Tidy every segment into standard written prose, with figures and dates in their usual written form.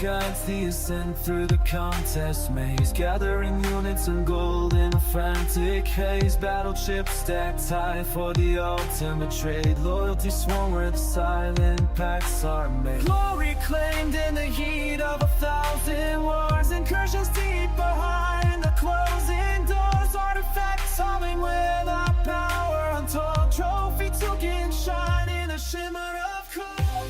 guides the ascent through the contest maze, gathering units and gold in a frantic haze. Battleships stacked high for the ultimate trade, loyalty sworn where the silent pacts are made. Glory claimed in the heat of 1,000 wars, incursions deep behind the closing doors. Artifacts humming with our power untold, trophy token shine in a shimmer of cold.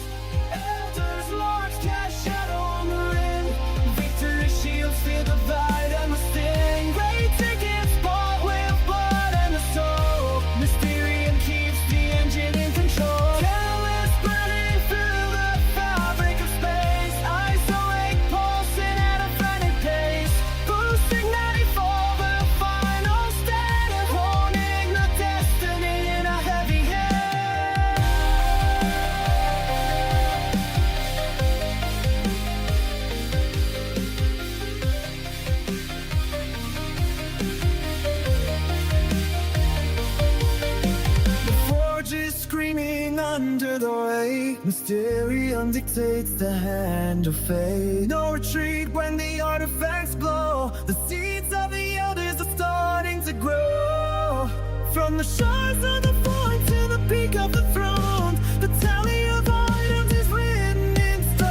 Elders, lords, cast shadow on the ring, victory shields feel the light and the sting. Great tickets bought with blood and the soul, Mysterium keeps the engine in control. Catalyst burning through the fabric of space, isolate pulsing at a frantic pace, boosting 94 the final stand, and honing the destiny in a heavy hand. The forge is screaming under the weight, Mysterium dictates the hand of fate. No retreat when the artifacts glow, the seeds of the elders are starting to grow. From the shards of the void to the peak of the throne, the tally of items is written in stone.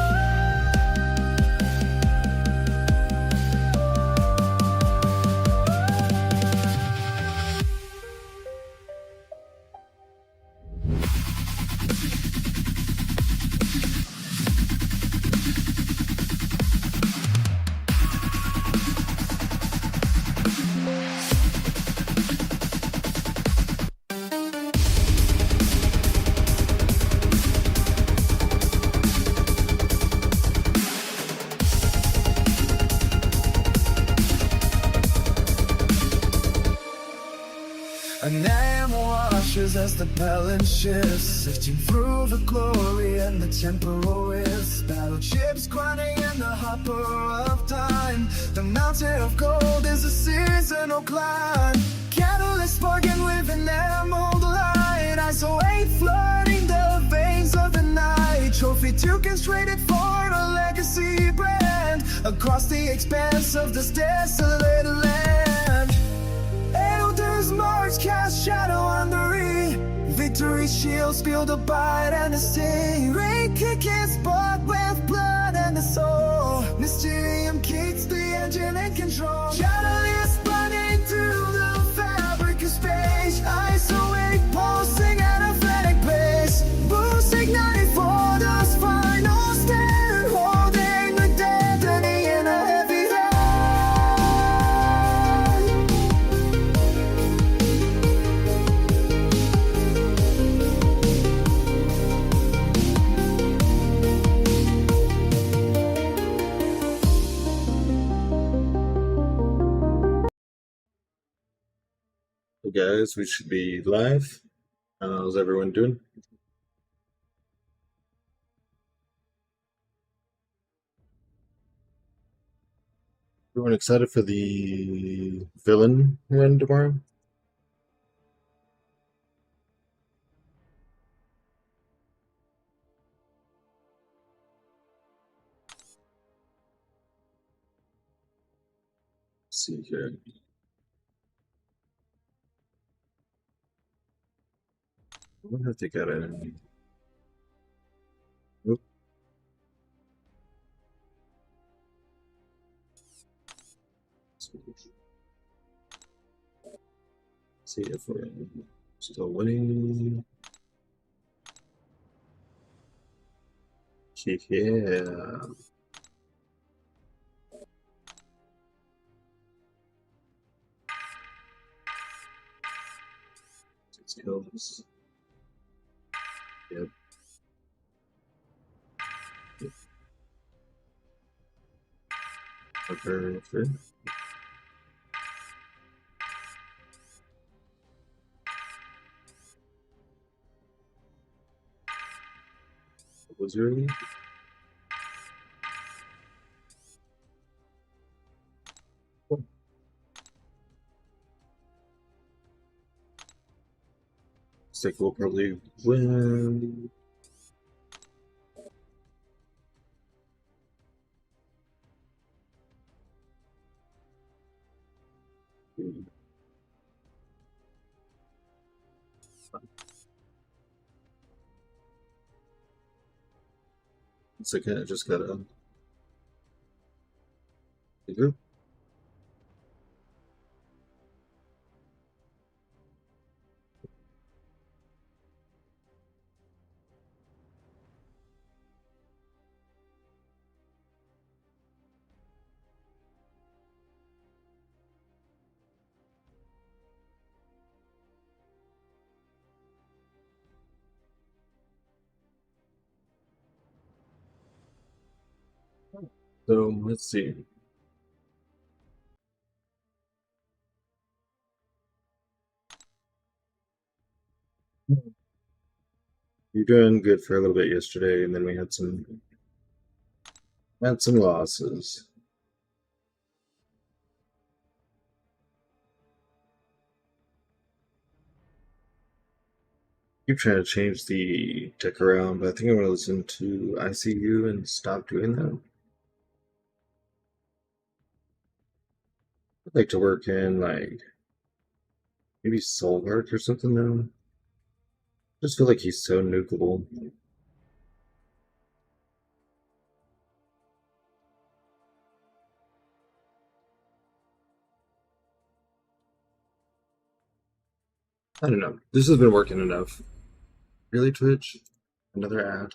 An name washes as the balance shifts, sifting through the glory and the temporal rifts. Battleships grinding in the hopper of time, the mountain of gold is a seasonal climb. Catalyst sparking with an emerald light, isolate flooding the veins of the night. Trophy tokens traded for a legacy brand, across the expanse of this desolate land. Elders march, cast shadow on the ring, victory shields feel the bite and the sting. Rain kick is bought with blood and the soul, Mysterium keeps the engine in control. Catalyst burning through the fabric of space, isolate pulsing at a frantic pace, boosting 94 those final stand, holding the destiny in a heavy hand. Hey guys, we should be live. How's everyone doing? Everyone excited for the villain run tomorrow? Let's see here. I wonder if they got any. Nope. See if we're still winning. Yeah. Six kills. Yep. Okay. Was there any? Cool. Looks like we'll probably win. It's okay, I just got a group. So let's see. You're doing good for a little bit yesterday, and then we had some losses. Keep trying to change the deck around, but I think I'm gonna listen to ICU and stop doing that. I'd like to work in like maybe Soulheart or something though. Just feel like he's so nukeable. I don't know. This has been working enough. Really, Twitch? Another ad?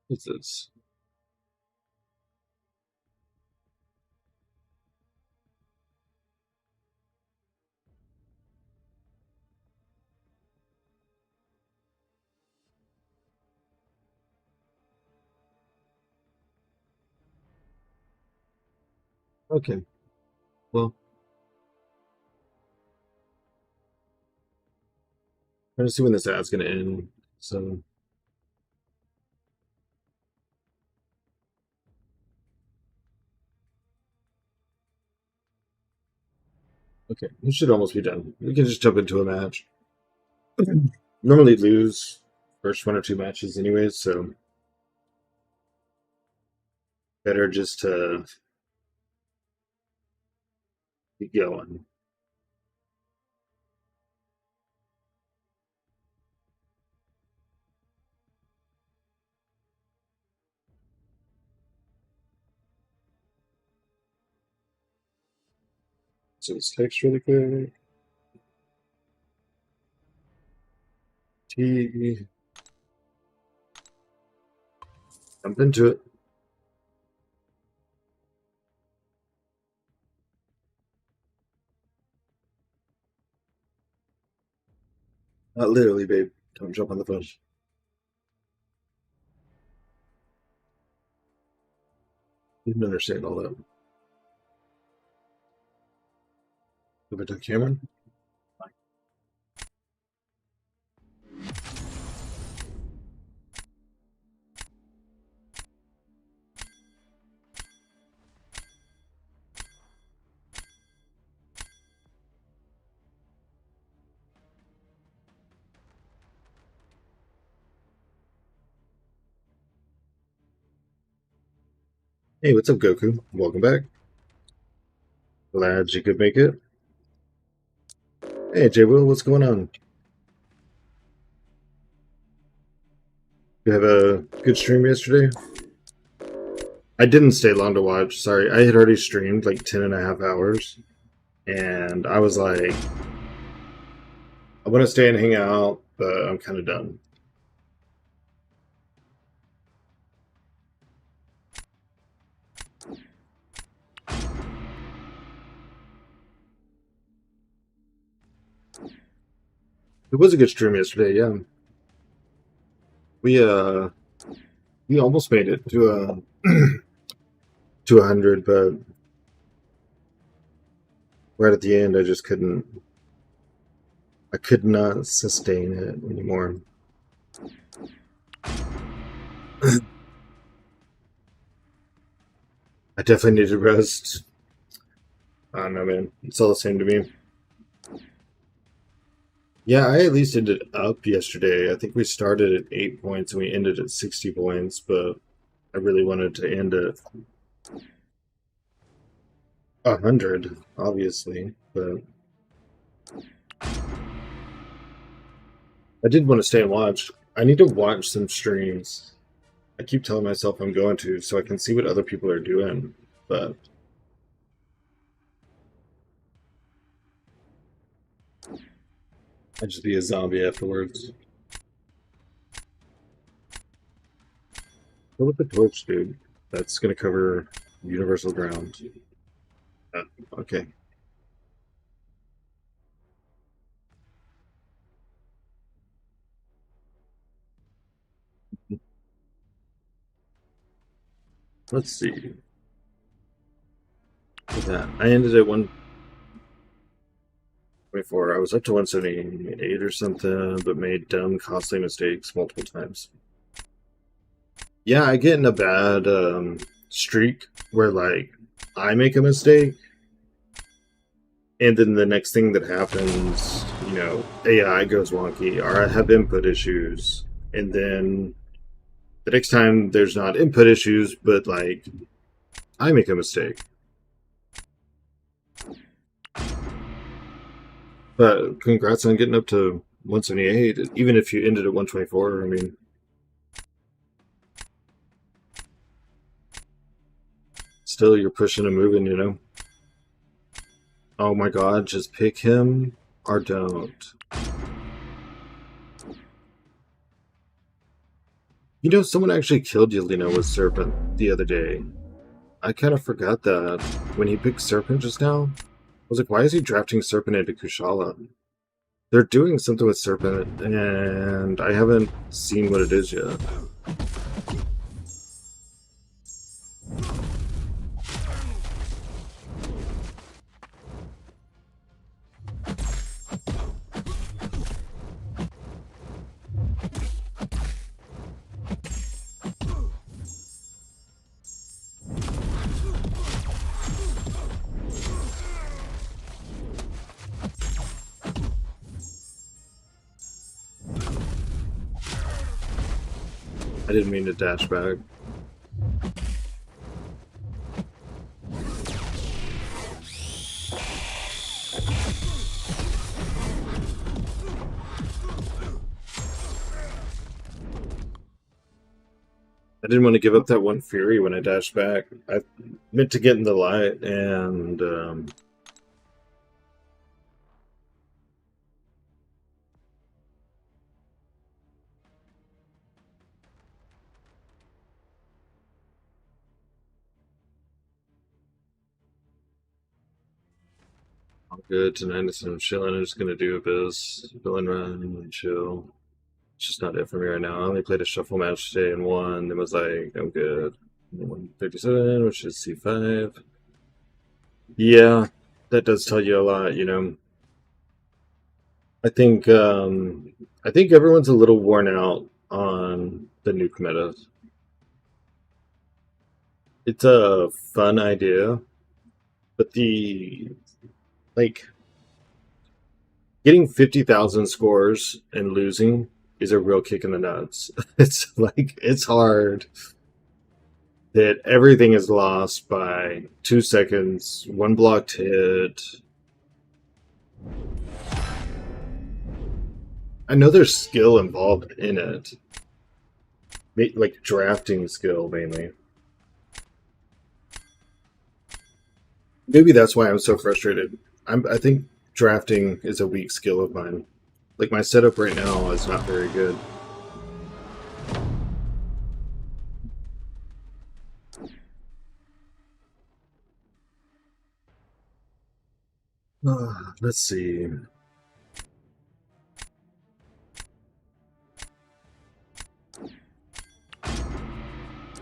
What's this? Okay. Well, I'm gonna see when this ad's gonna end. So, okay, we should almost be done. We can just jump into a match. Normally lose first one or two matches anyways, so better just to keep going. So this text really quick. T. Jump into it. Not literally, babe. Don't jump on the phone. You didn't understand all that. Give it to Cameron. Hey, what's up, Goku? Welcome back. Glad you could make it. Hey, J Will, what's going on? You have a good stream yesterday? I didn't stay long to watch. Sorry, I had already streamed like 10.5 hours. And I was like, I want to stay and hang out, but I'm kind of done. It was a good stream yesterday, yeah. We uh we almost made it to to 100, but right at the end I could not sustain it anymore. I definitely needed rest. I don't know, man. It's all the same to me. Yeah, I at least ended up yesterday. I think we started at 8 points and we ended at 60 points, but I really wanted to end at 100, obviously. But I did want to stay and watch. I need to watch some streams. I keep telling myself I'm going to so I can see what other people are doing, but I'd just be a zombie afterwards. Go with the torch, dude. That's gonna cover universal ground. Uh, okay. Let's see. Look at that. I ended at 124. I was up to 178 or something, but made dumb, costly mistakes multiple times. Yeah, I get in a bad streak where, like, I make a mistake, and then the next thing that happens, AI goes wonky, or I have input issues, and then the next time there's not input issues, but like I make a mistake. But congrats on getting up to 178. Even if you ended at 124, I mean, still you're pushing and moving. Oh my god, just pick him or don't. Someone actually killed Yelena with Serpent the other day. I kind of forgot that when he picked Serpent just now. I was like, why is he drafting Serpent into Kushala? They're doing something with Serpent, and I haven't seen what it is yet. I didn't mean to dash back. I didn't want to give up that one Fury when I dashed back. I meant to get in the light, and I'm good tonight. I'm chilling. I'm just gonna do a biz, villain run, and chill. It's just not it for me right now. I only played a shuffle match today and won. It was like, I'm good. 137, which is C5. Yeah, that does tell you a lot. I think everyone's a little worn out on the nuke meta. It's a fun idea, but like getting 50,000 scores and losing is a real kick in the nuts. It's hard that everything is lost by 2 seconds, one blocked hit. I know there's skill involved in it, like drafting skill mainly. Maybe that's why I'm so frustrated. I think drafting is a weak skill of mine. Like my setup right now is not very good. Let's see.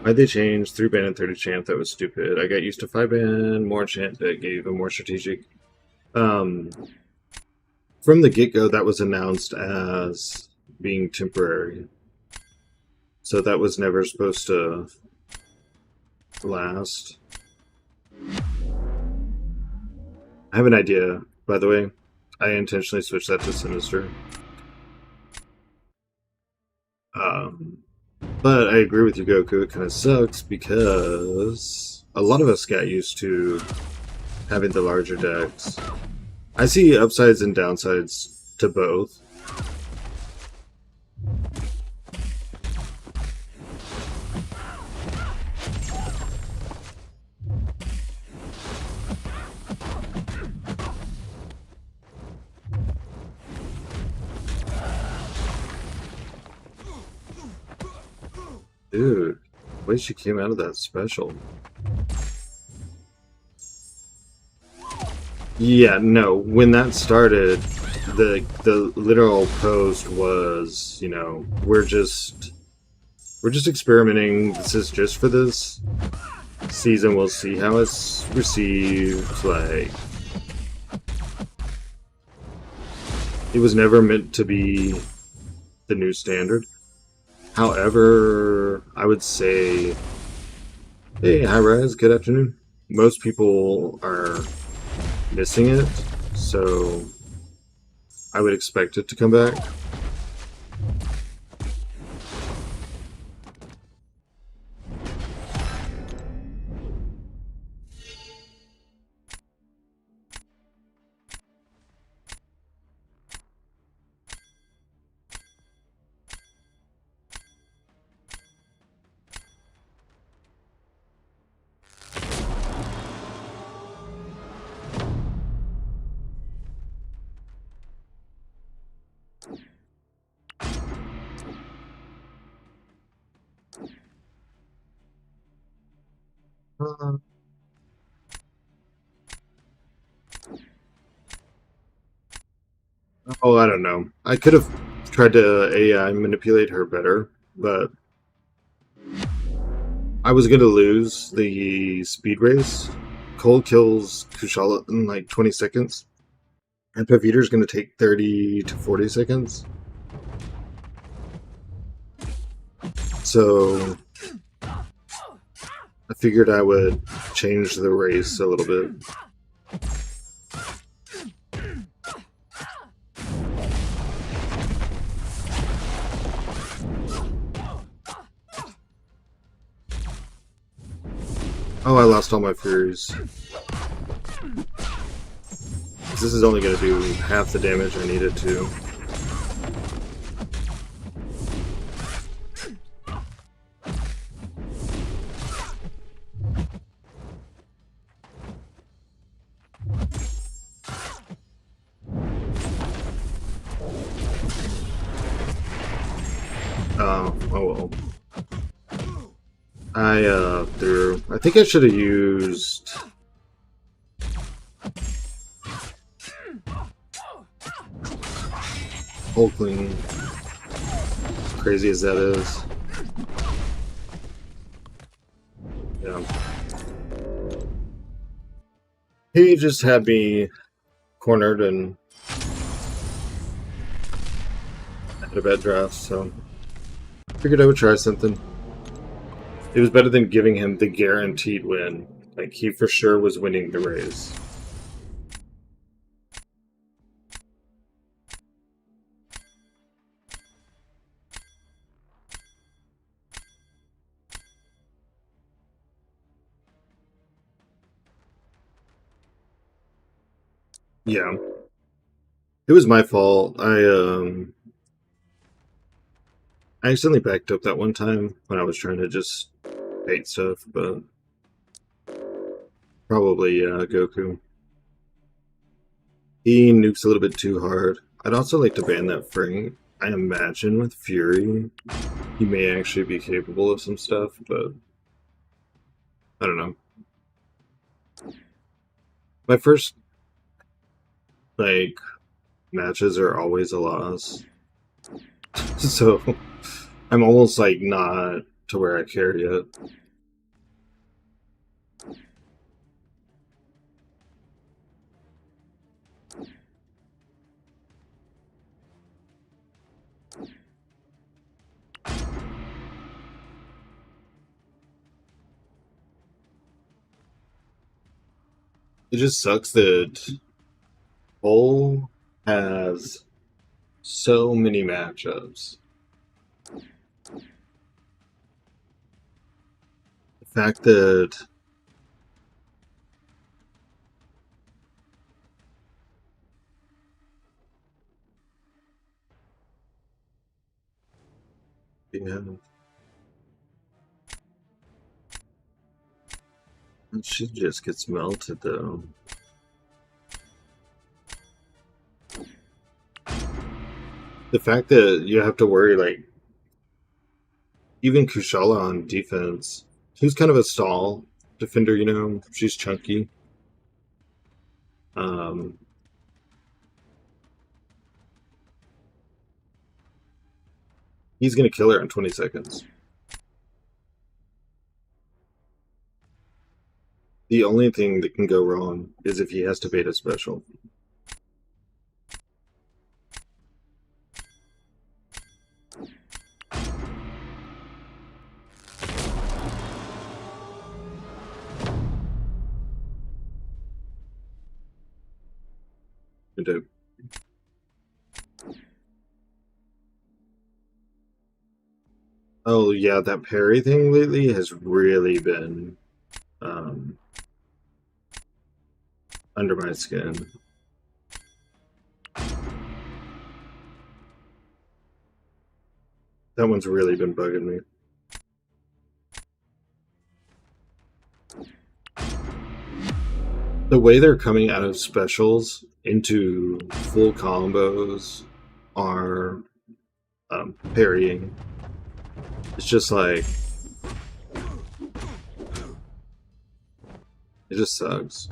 Why'd they change 3 ban and 30 champ? That was stupid. I got used to 5 ban, more champ that gave a more strategic. From the get-go, that was announced as being temporary. So that was never supposed to last. I have an idea, by the way. I intentionally switched that to Sinister. But I agree with you, Goku. It kind of sucks because a lot of us got used to having the larger decks. I see upsides and downsides to both. Dude, the way she came out of that special. Yeah, no, when that started, the literal post was, you know, we're just experimenting. This is just for this season. We'll see how it's received. Like, it was never meant to be the new standard. However, I would say, hey, hi Rise, good afternoon. Most people are missing it, so I would expect it to come back. Oh, I don't know. I could have tried to AI manipulate her better, but I was going to lose the speed race. Cole kills Kushala in like 20 seconds, and Paviter's going to take 30 to 40 seconds. So I figured I would change the race a little bit. Oh, I lost all my Furies. This is only going to do half the damage I needed to. Oh well. I think I should have used Hulkling, crazy as that is. Yeah. He just had me cornered and had a bad draft, so figured I would try something. It was better than giving him the guaranteed win. Like, he for sure was winning the race. Yeah. It was my fault. I accidentally backed up that one time when I was trying to just bait stuff, but probably Goku. He nukes a little bit too hard. I'd also like to ban that Frank. I imagine with Fury, he may actually be capable of some stuff, but I don't know. My first, like, matches are always a loss. So I'm almost, like, not to where I care yet. It just sucks that Cole has so many matchups. The fact that yeah, she just gets melted though. The fact that you have to worry, like, even Kushala on defense, who's kind of a stall defender, you know, she's chunky. Um, he's gonna kill her in 20 seconds. The only thing that can go wrong is if he has to bait a special. Into Oh yeah, that parry thing lately has really been um, under my skin. That one's really been bugging me. The way they're coming out of specials into full combos are parrying. It's just like it just sucks.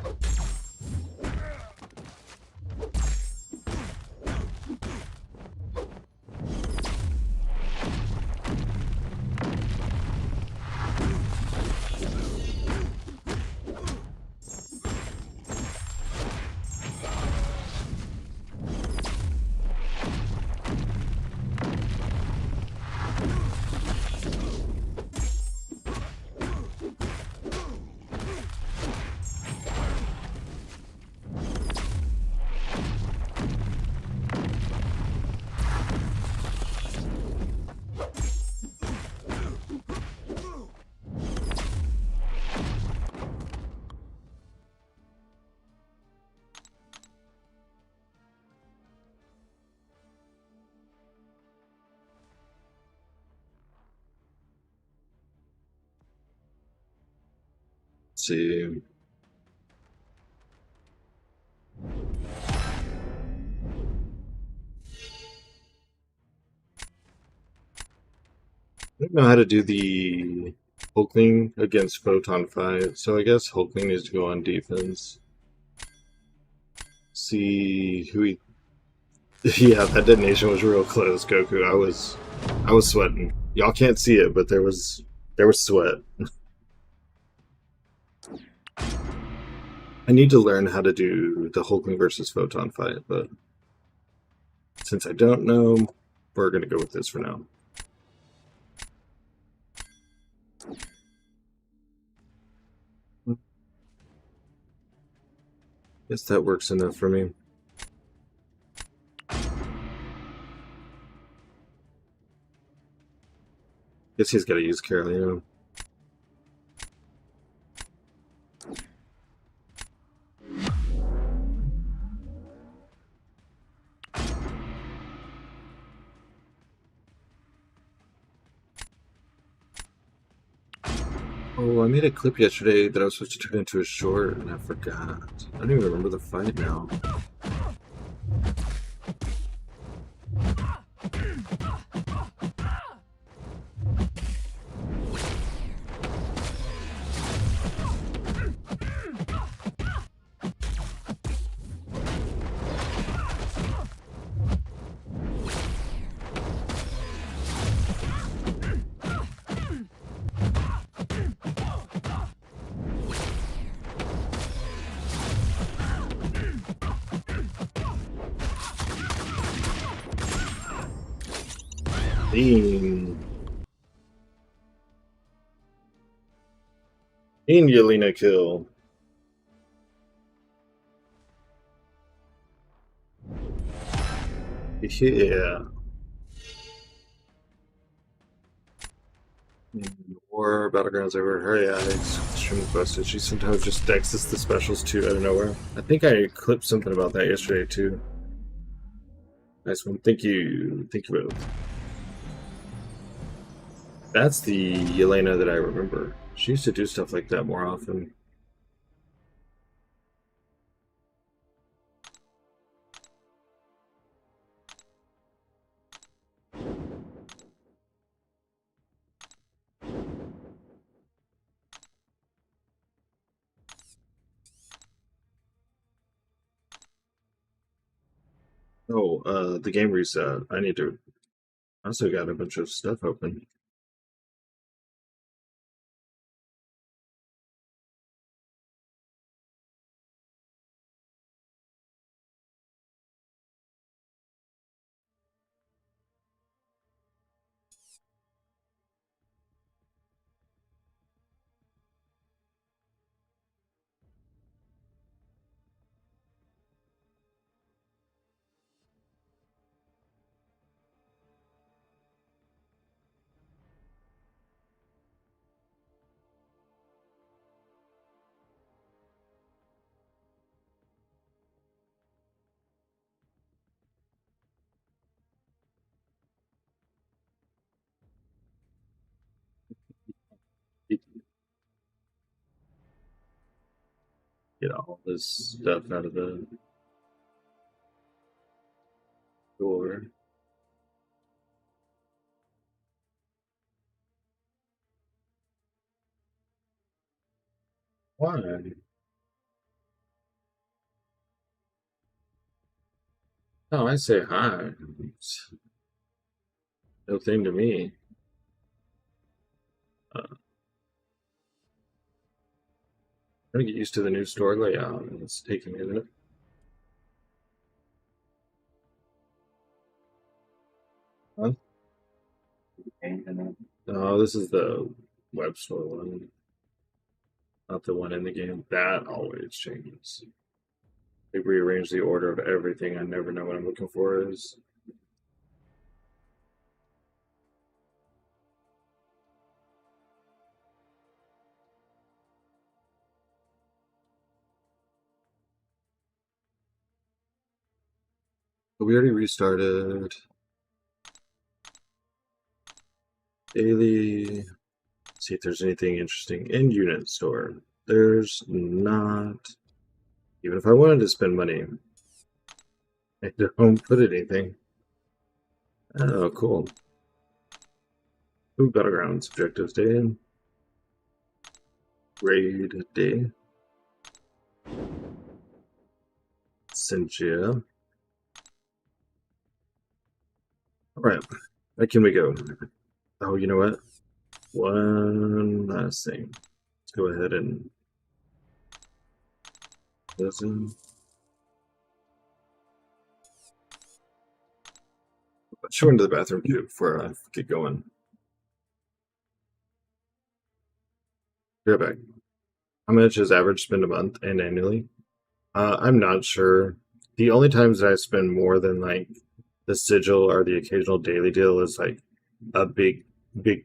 Let's see. I don't know how to do the Hulkling against Photon fight, so I guess Hulkling needs to go on defense. See who he. Yeah, that detonation was real close, Goku. I was sweating. Y'all can't see it, but there was sweat. I need to learn how to do the Hulkling versus Photon fight, but since I don't know, we're gonna go with this for now. Guess that works enough for me. Guess he's got to use Carolina. Oh, I made a clip yesterday that I was supposed to turn into a short, and I forgot. I don't even remember the fight now. Dean. Yelena kill. Yeah. Or Battlegrounds over her, yeah, it's extremely busted. She sometimes just dexes the specials too out of nowhere. I think I clipped something about that yesterday too. Nice one. Thank you. Thank you both. That's the Yelena that I remember. She used to do stuff like that more often. Oh, the game reset. I need to. I also got a bunch of stuff open. Get all this stuff out of the door. Why? Oh, I say hi. It's no thing to me. I'm gonna get used to the new store layout, and it's taking me a minute. Huh? No, this is the web store one, not the one in the game. That always changes. They rearrange the order of everything. I never know what I'm looking for is. But we already restarted. Daily. See if there's anything interesting in unit store. There's not. Even if I wanted to spend money, I don't put anything. Oh, cool. Ooh, Battlegrounds objectives day. Raid day. Ascension. Alright, where can we go? Oh, you know what? One last thing. Let's go ahead and listen. Let's go into the bathroom too before I get going. Be right back. How much is average spend a month and annually? I'm not sure. The only times that I spend more than like the sigil or the occasional daily deal is like a big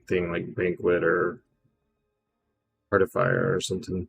thing like banquet or heart of fire or something.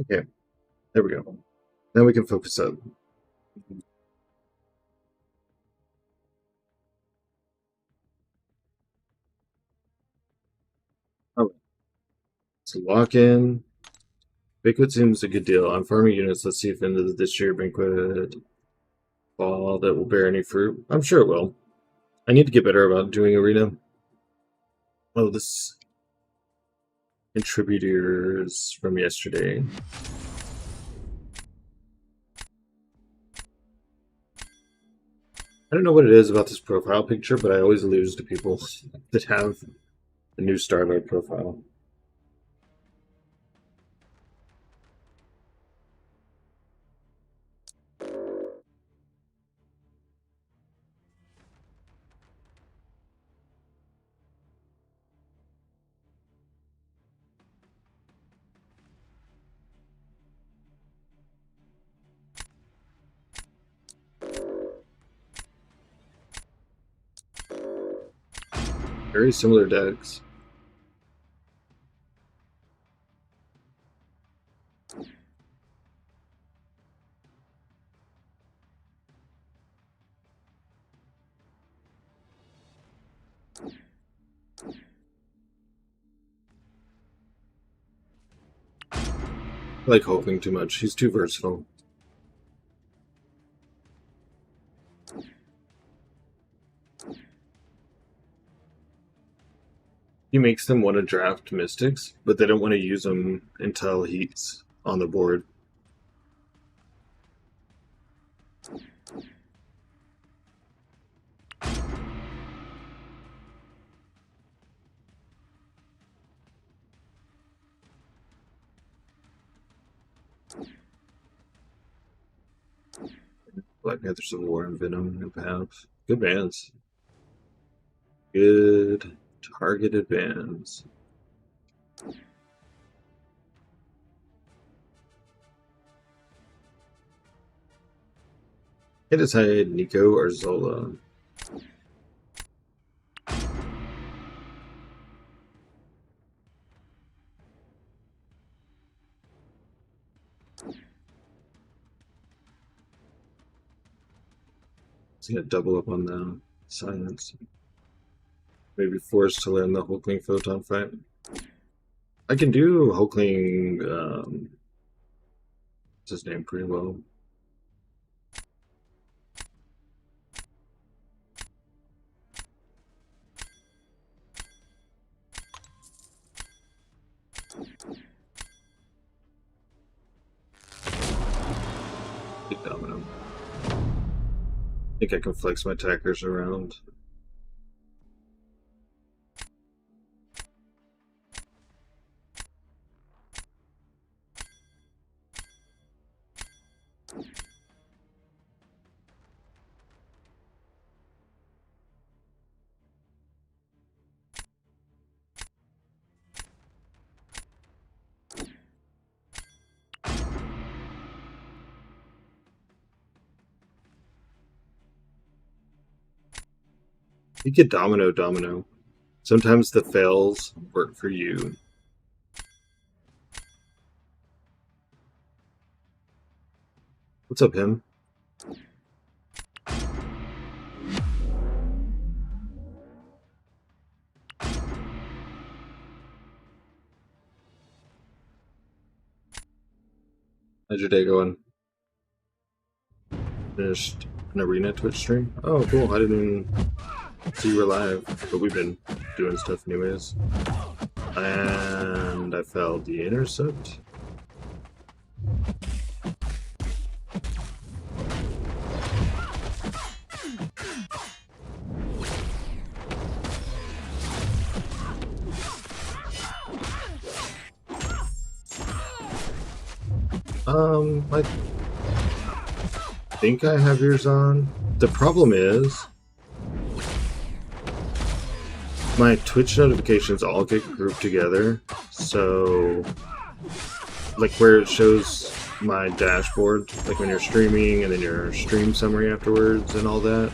Okay, there we go. Now we can focus up. Alright, so lock in. Banquet seems a good deal. I'm farming units. Let's see if into this year banquet fall that will bear any fruit. I'm sure it will. I need to get better about doing arena. Oh, this contributors from yesterday. I don't know what it is about this profile picture, but I always lose to people that have the new Starlight profile. Very similar decks. I like hoping too much. He's too versatile. He makes them want to draft Mystics, but they don't want to use them until he's on the board. Black Panther Civil War and Venom and Path. Good bands. Good targeted bands. I decide Nico or Zola. He's gonna double up on the science. Maybe forced to learn the Hulkling Photon fight. I can do Hulkling, what's his name, pretty well. Big Domino. I think I can flex my attackers around. You get domino. Sometimes the fails work for you. What's up, him? How's your day going? Finished an arena Twitch stream? Oh, cool. I didn't even see you were live, but we've been doing stuff anyways. And I failed the intercept. I think I have yours on. The problem is my Twitch notifications all get grouped together, so like where it shows my dashboard, like when you're streaming and then your stream summary afterwards and all that,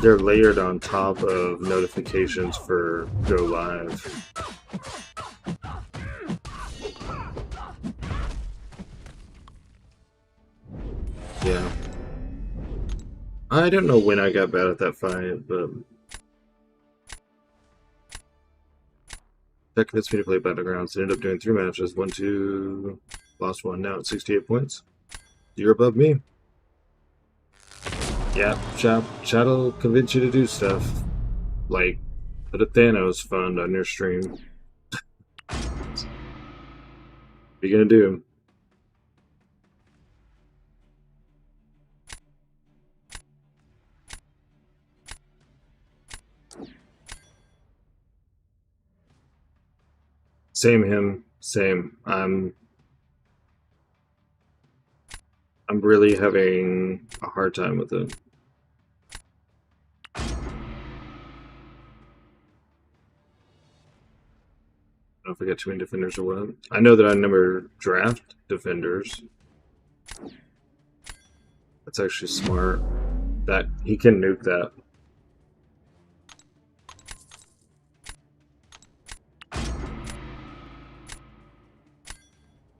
they're layered on top of notifications for go live. Yeah. I don't know when I got bad at that fight, but that convinced me to play Battlegrounds. Ended up doing 3 matches, 1, 2, lost 1. Now at 68 points. You're above me. Yeah, chat'll convince you to do stuff. Like, put a Thanos fund on your stream. What are you gonna do? Same him. Same. I'm really having a hard time with it. I don't know if I got too many defenders or what. I know that I never draft defenders. That's actually smart. That he can nuke that.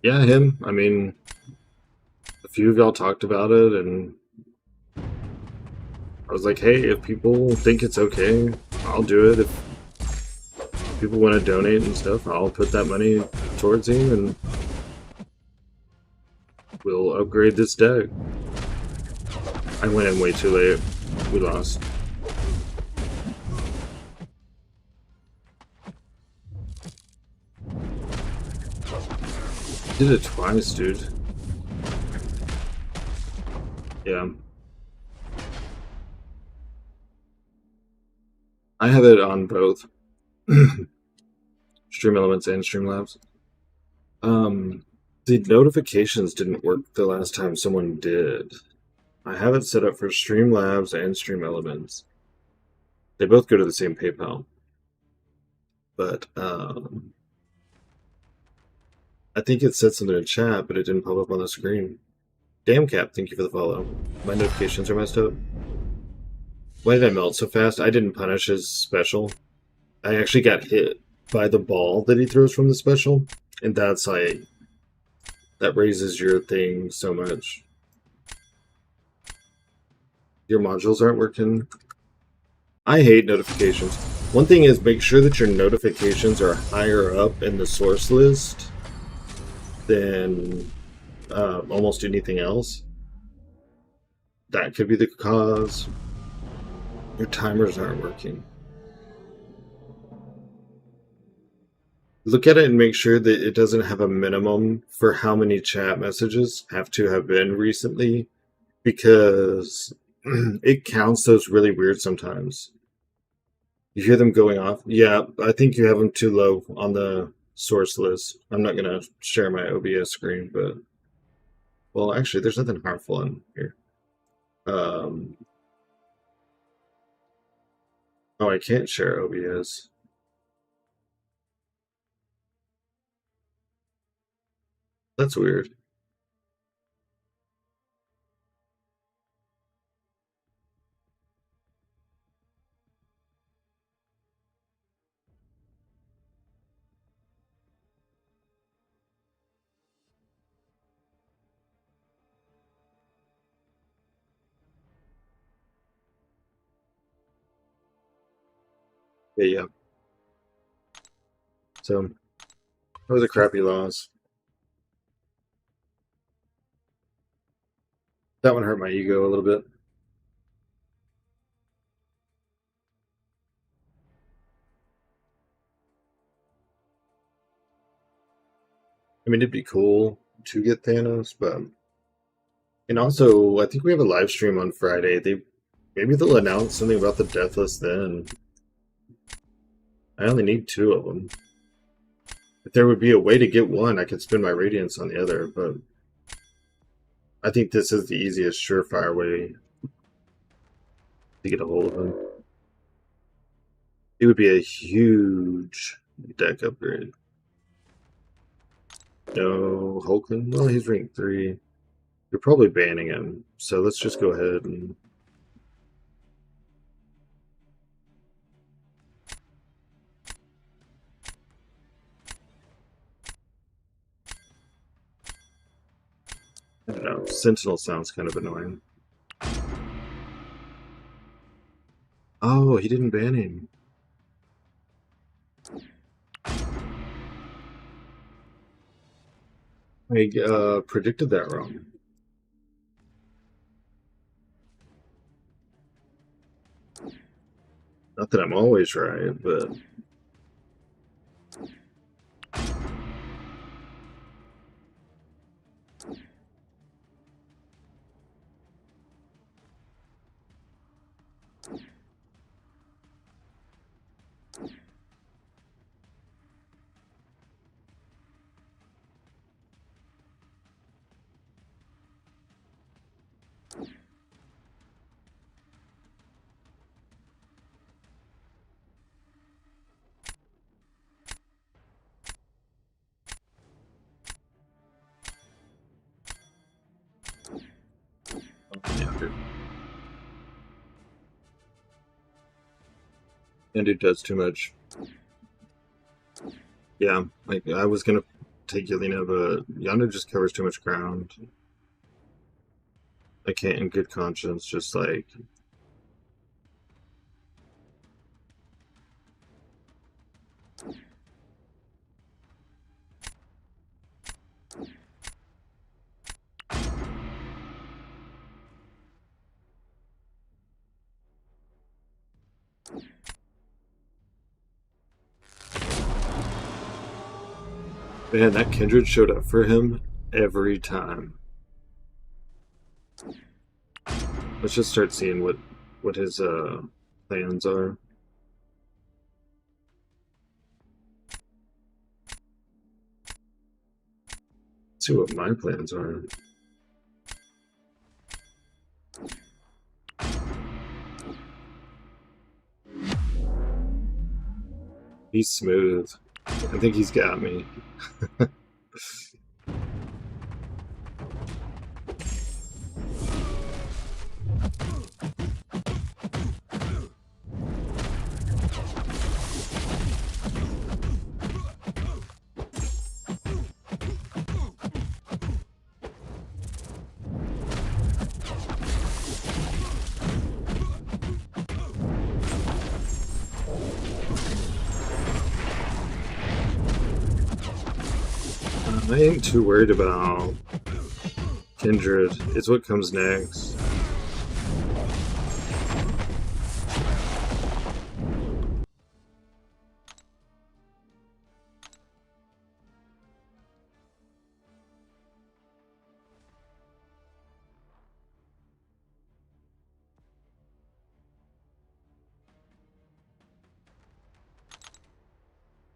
Yeah, him. I mean, a few of y'all talked about it, and I was like, hey, if people think it's okay, I'll do it. If people want to donate and stuff, I'll put that money towards him, and we'll upgrade this deck. I went in way too late. We lost. Did it twice, dude. Yeah. I have it on both Stream Elements and Streamlabs. The notifications didn't work the last time someone did. I have it set up for Streamlabs and Stream Elements. They both go to the same PayPal. But I think it said something in chat, but it didn't pop up on the screen. Damn Cap, thank you for the follow. My notifications are messed up. Why did I melt so fast? I didn't punish his special. I actually got hit by the ball that he throws from the special, and that's like, that raises your thing so much. Your modules aren't working. I hate notifications. One thing is, make sure that your notifications are higher up in the source list than almost anything else. That could be the cause. Your timers aren't working. Look at it and make sure that it doesn't have a minimum for how many chat messages have to have been recently, because it counts those really weird sometimes. You hear them going off. Yeah, I think you have them too low on the source list. I'm not going to share my OBS screen, but... Well, actually, there's nothing harmful in here. Oh, I can't share OBS. That's weird. Yeah. So, that was a crappy loss. That one hurt my ego a little bit. I mean, it'd be cool to get Thanos, but... And also, I think we have a live stream on Friday. Maybe they'll announce something about the Deathless then. I only need 2 of them. If there would be a way to get one, I could spend my Radiance on the other, but... I think this is the easiest, surefire way to get a hold of him. It would be a huge deck upgrade. No, Hulkling? Well, he's rank 3. You're probably banning him, so let's just go ahead and... I don't know. Sentinel sounds kind of annoying. Oh, he didn't ban him. I predicted that wrong. Not that I'm always right, but yeah, and it does too much. Yeah, like I was gonna take Yelena, but Yonder just covers too much ground. I can't, in good conscience, just like. Man, that Kindred showed up for him every time. Let's just start seeing what his plans are. Let's see what my plans are. He's smooth. I think he's got me. I ain't too worried about Kindred. It's what comes next.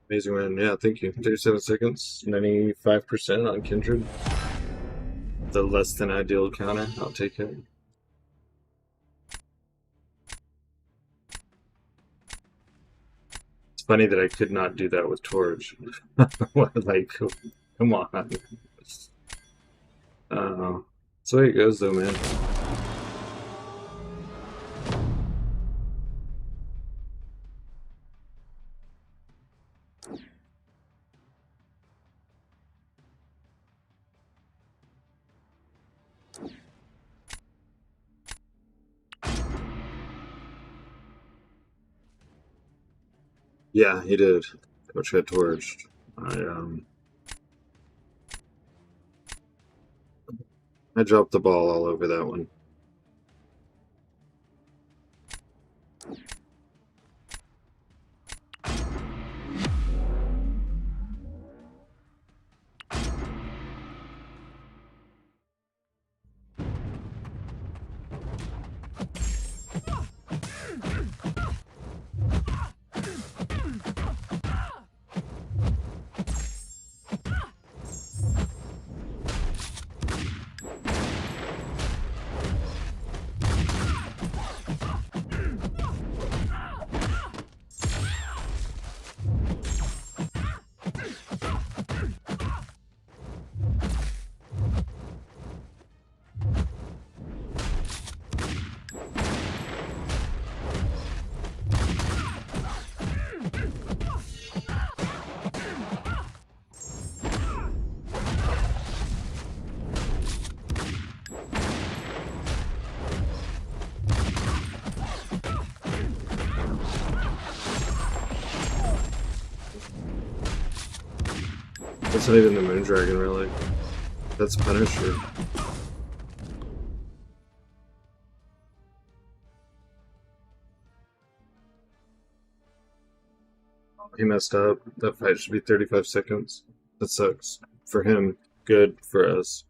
Amazing win. Yeah, thank you. 37 seconds, 95% on Kindred. The less than ideal counter. I'll take it. It's funny that I could not do that with Torch. Like, come on. That's the way it goes, though, man. Yeah, he did. Coach had torched. I dropped the ball all over that one. That's not even the Moon Dragon, really. That's Punisher. He messed up. That fight should be 35 seconds. That sucks. For him, good for us.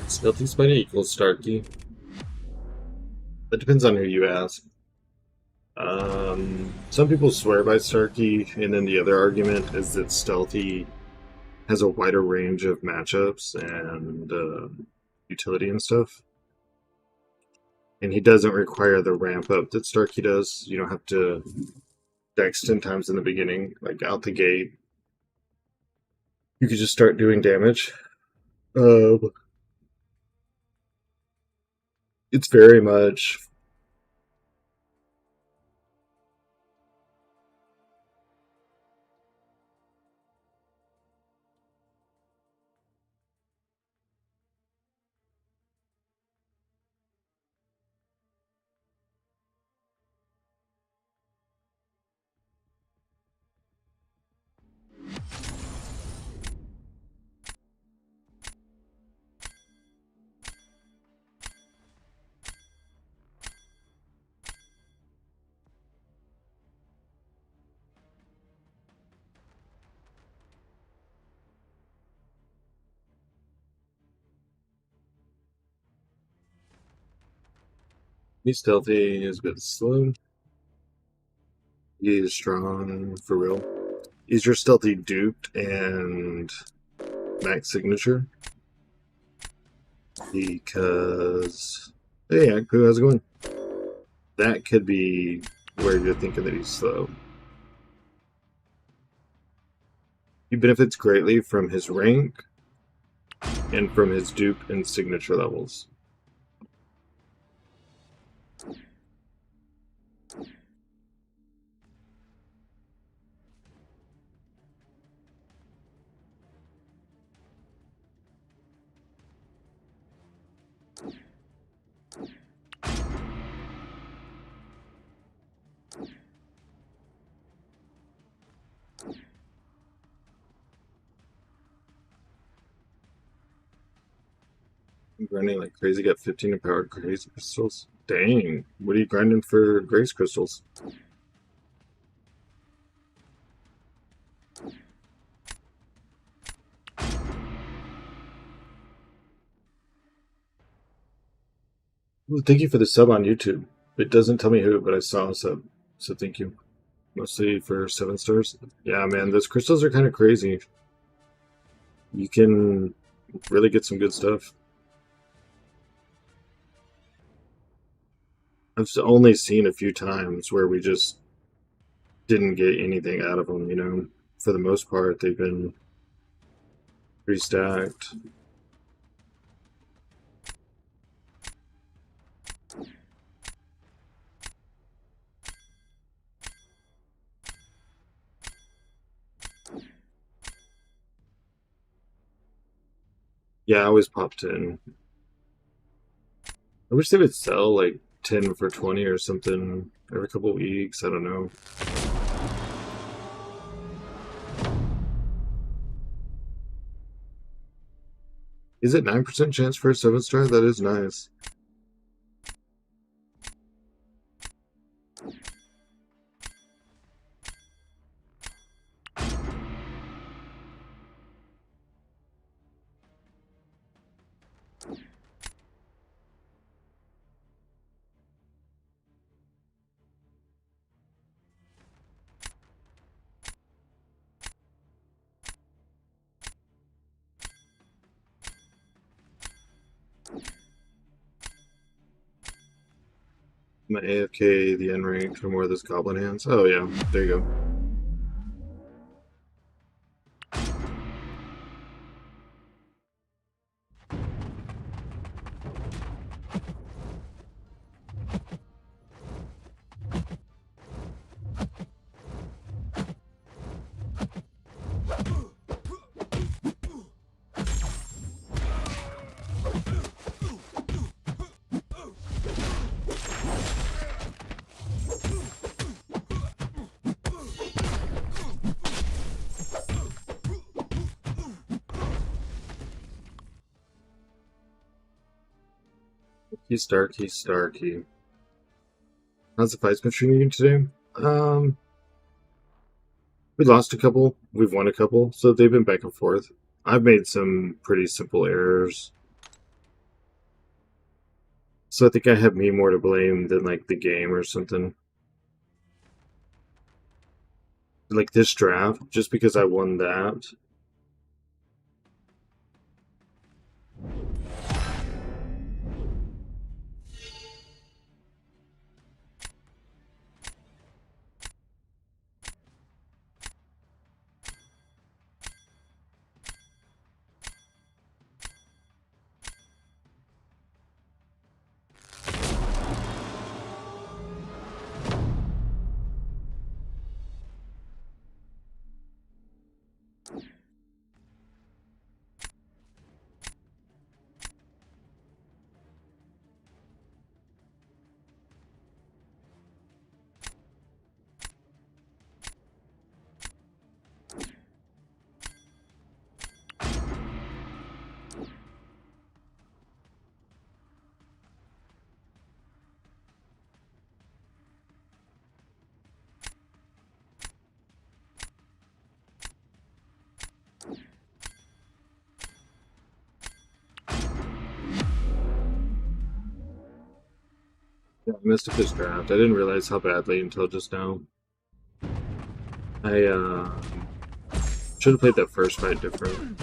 Stealthy Spider equals Starkey. That depends on who you ask. Some people swear by Starkey, and then the other argument is that Stealthy has a wider range of matchups and utility and stuff. And he doesn't require the ramp up that Starkey does. You don't have to dex 10 times in the beginning, like out the gate. You could just start doing damage. It's very much he's stealthy, he's a bit slow. He is strong for real. Is your stealthy duped and max signature? Because hey, Akpu, how's it going? That could be where you're thinking that he's slow. He benefits greatly from his rank and from his dupe and signature levels. I'm grinding like crazy, got 15 empowered grace crystals. Dang, what are you grinding for grace crystals? Well, thank you for the sub on YouTube. It doesn't tell me who, but I saw a sub, so thank you. Mostly for 7 stars. Yeah, man, those crystals are kind of crazy. You can really get some good stuff. I've only seen a few times where we just didn't get anything out of them, you know. For the most part, they've been pretty stacked. Yeah, I always pop 10. I wish they would sell like 10 for 20 or something every couple weeks. I don't know. Is it 9% chance for a 7-star? That is nice. My AFK, the N rank, for more of those goblin hands. Oh yeah, there you go. Starkey. How's the fights been treating you today? We lost a couple, we've won a couple, so they've been back and forth. I've made some pretty simple errors. So I think I have me more to blame than like the game or something. Like this draft, just because I won that. Yeah, I missed a this draft. I didn't realize how badly until just now. I should have played that first fight different.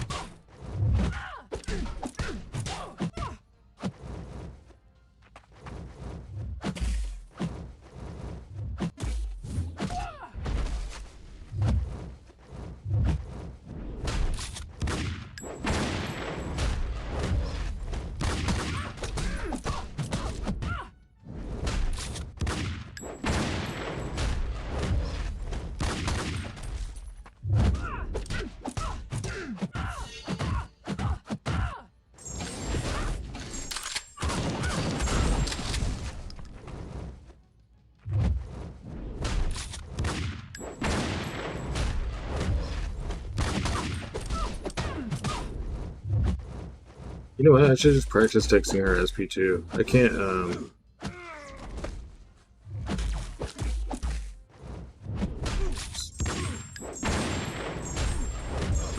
You know what? I should just practice texting her SP2. I can't,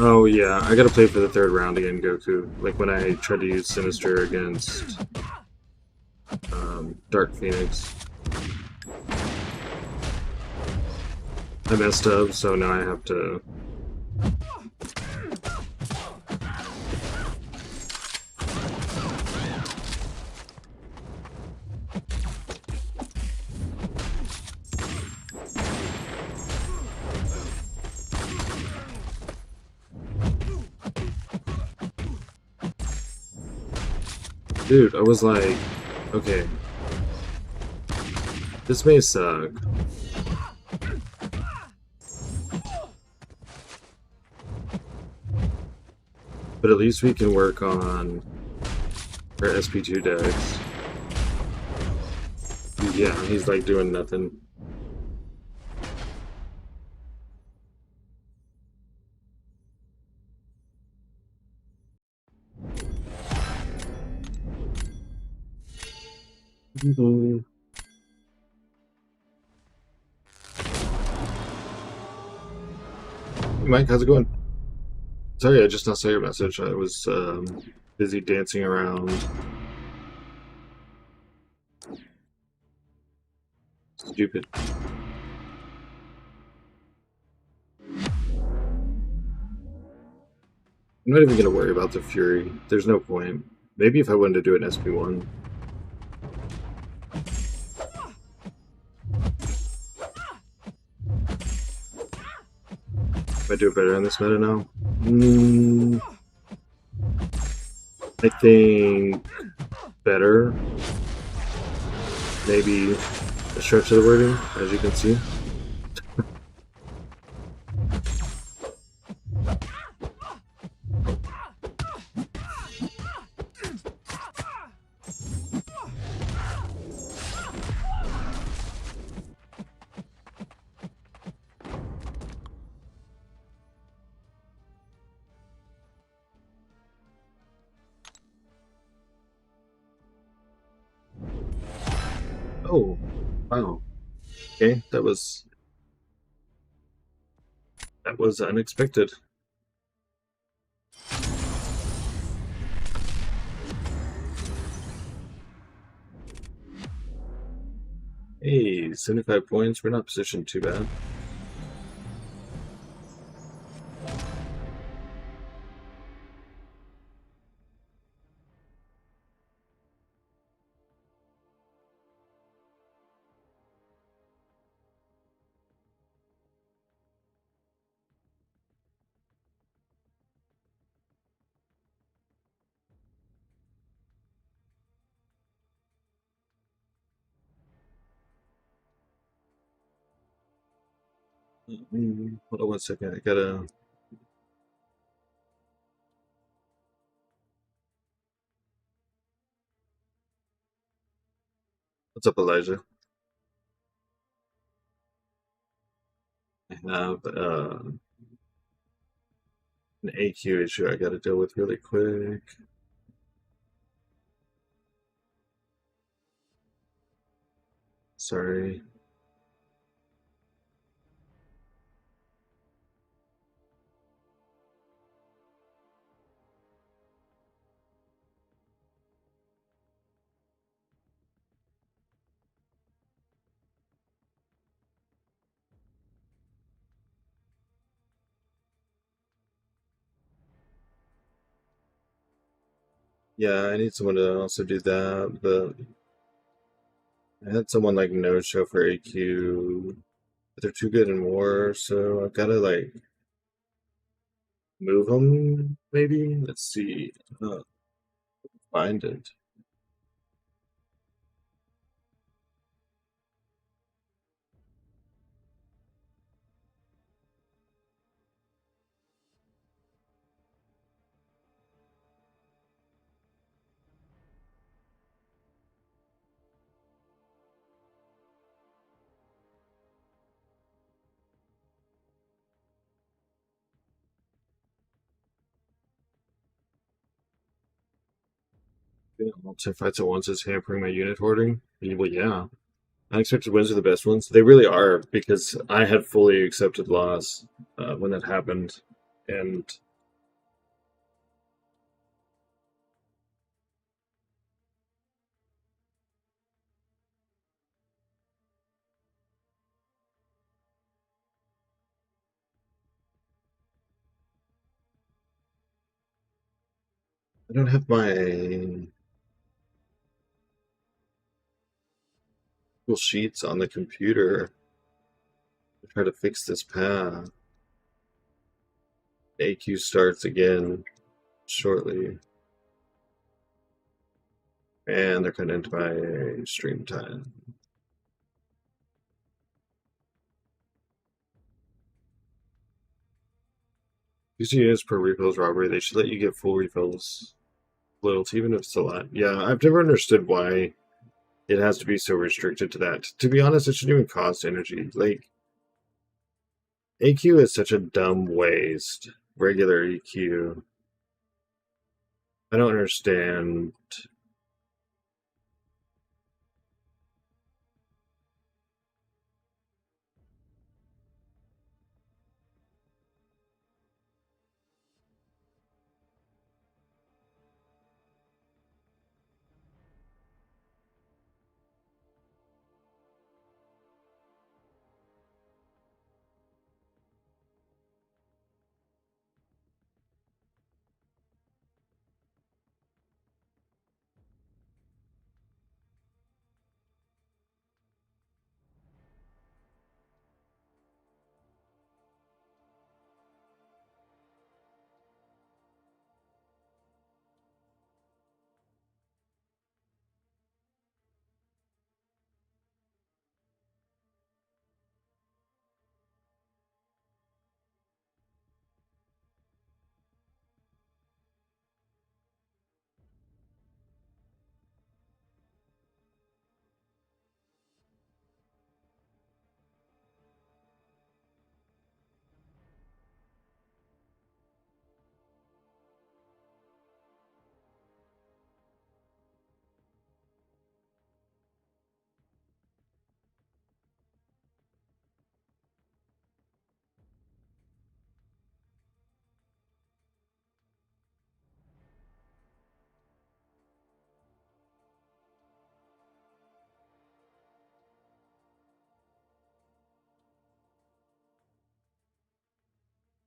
Oh yeah, I gotta play for the third round again, Goku. Like when I tried to use Sinister against Dark Phoenix. I messed up, so now I have to... Dude, I was like, okay, this may suck. But at least we can work on our SP2 decks. Yeah, he's like doing nothing. Hey Mike, how's it going? Sorry, I just not saw your message. I was busy dancing around. Stupid. I'm not even gonna worry about the Fury. There's no point. Maybe if I wanted to do an SP1. I do better in this meta now. I think better. Maybe a stretch of the wording, as you can see. Oh, wow. Okay, that was unexpected. Hey, 75 points. We're not positioned too bad. Hold on one second. I gotta. What's up, Elijah? I have an AQ issue I gotta deal with really quick. Sorry. Yeah, I need someone to also do that, but I had someone like no show for AQ, but they're too good in war, so I've gotta like move them. Maybe. Let's see. Find it. Yeah, multi-fights at once is hampering my unit hoarding. Well, yeah. Unexpected wins are the best ones. They really are, because I had fully accepted loss when that happened. And I don't have my Google Sheets on the computer to try to fix this path. AQ starts again shortly. And they're cutting into my stream time. Usually is per refills robbery. They should let you get full refills loyalty, even if it's a lot. Yeah, I've never understood why it has to be so restricted to that. To be honest, it shouldn't even cost energy. Like, AQ is such a dumb waste. Regular EQ. I don't understand.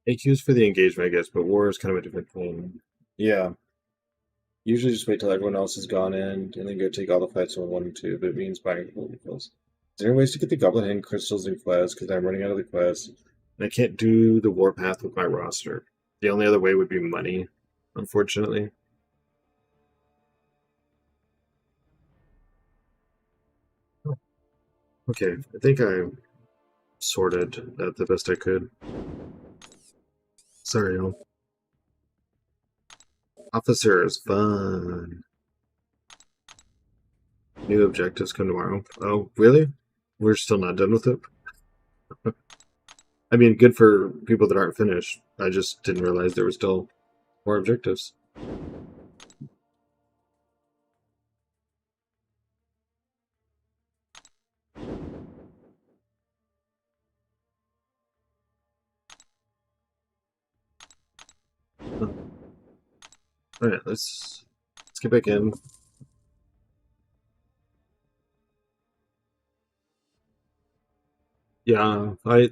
AQ's for the engagement, I guess, but war is kind of a different thing. Yeah. Usually just wait till everyone else has gone in and then go take all the fights on 1 and 2, but it means buying vehicles. Is there any ways to get the Goblin Hand crystals and quests? Because I'm running out of the quests. And I can't do the warpath with my roster. The only other way would be money, unfortunately. Okay, I think I sorted that the best I could. Sorry, y'all. Officer is fun. New objectives come tomorrow. Oh, really? We're still not done with it? I mean, good for people that aren't finished. I just didn't realize there were still more objectives. All right, let's get back in. Yeah, I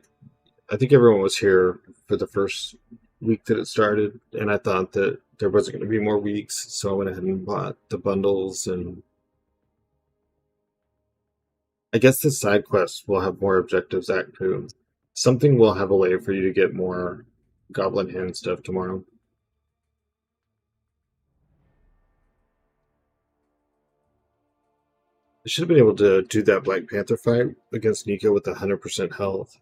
think everyone was here for the first week that it started, and I thought that there wasn't going to be more weeks, so I went ahead and bought the bundles. And I guess the side quests will have more objectives active. Something will have a way for you to get more Goblin Hand stuff tomorrow. I should have been able to do that Black Panther fight against Nico with 100% health.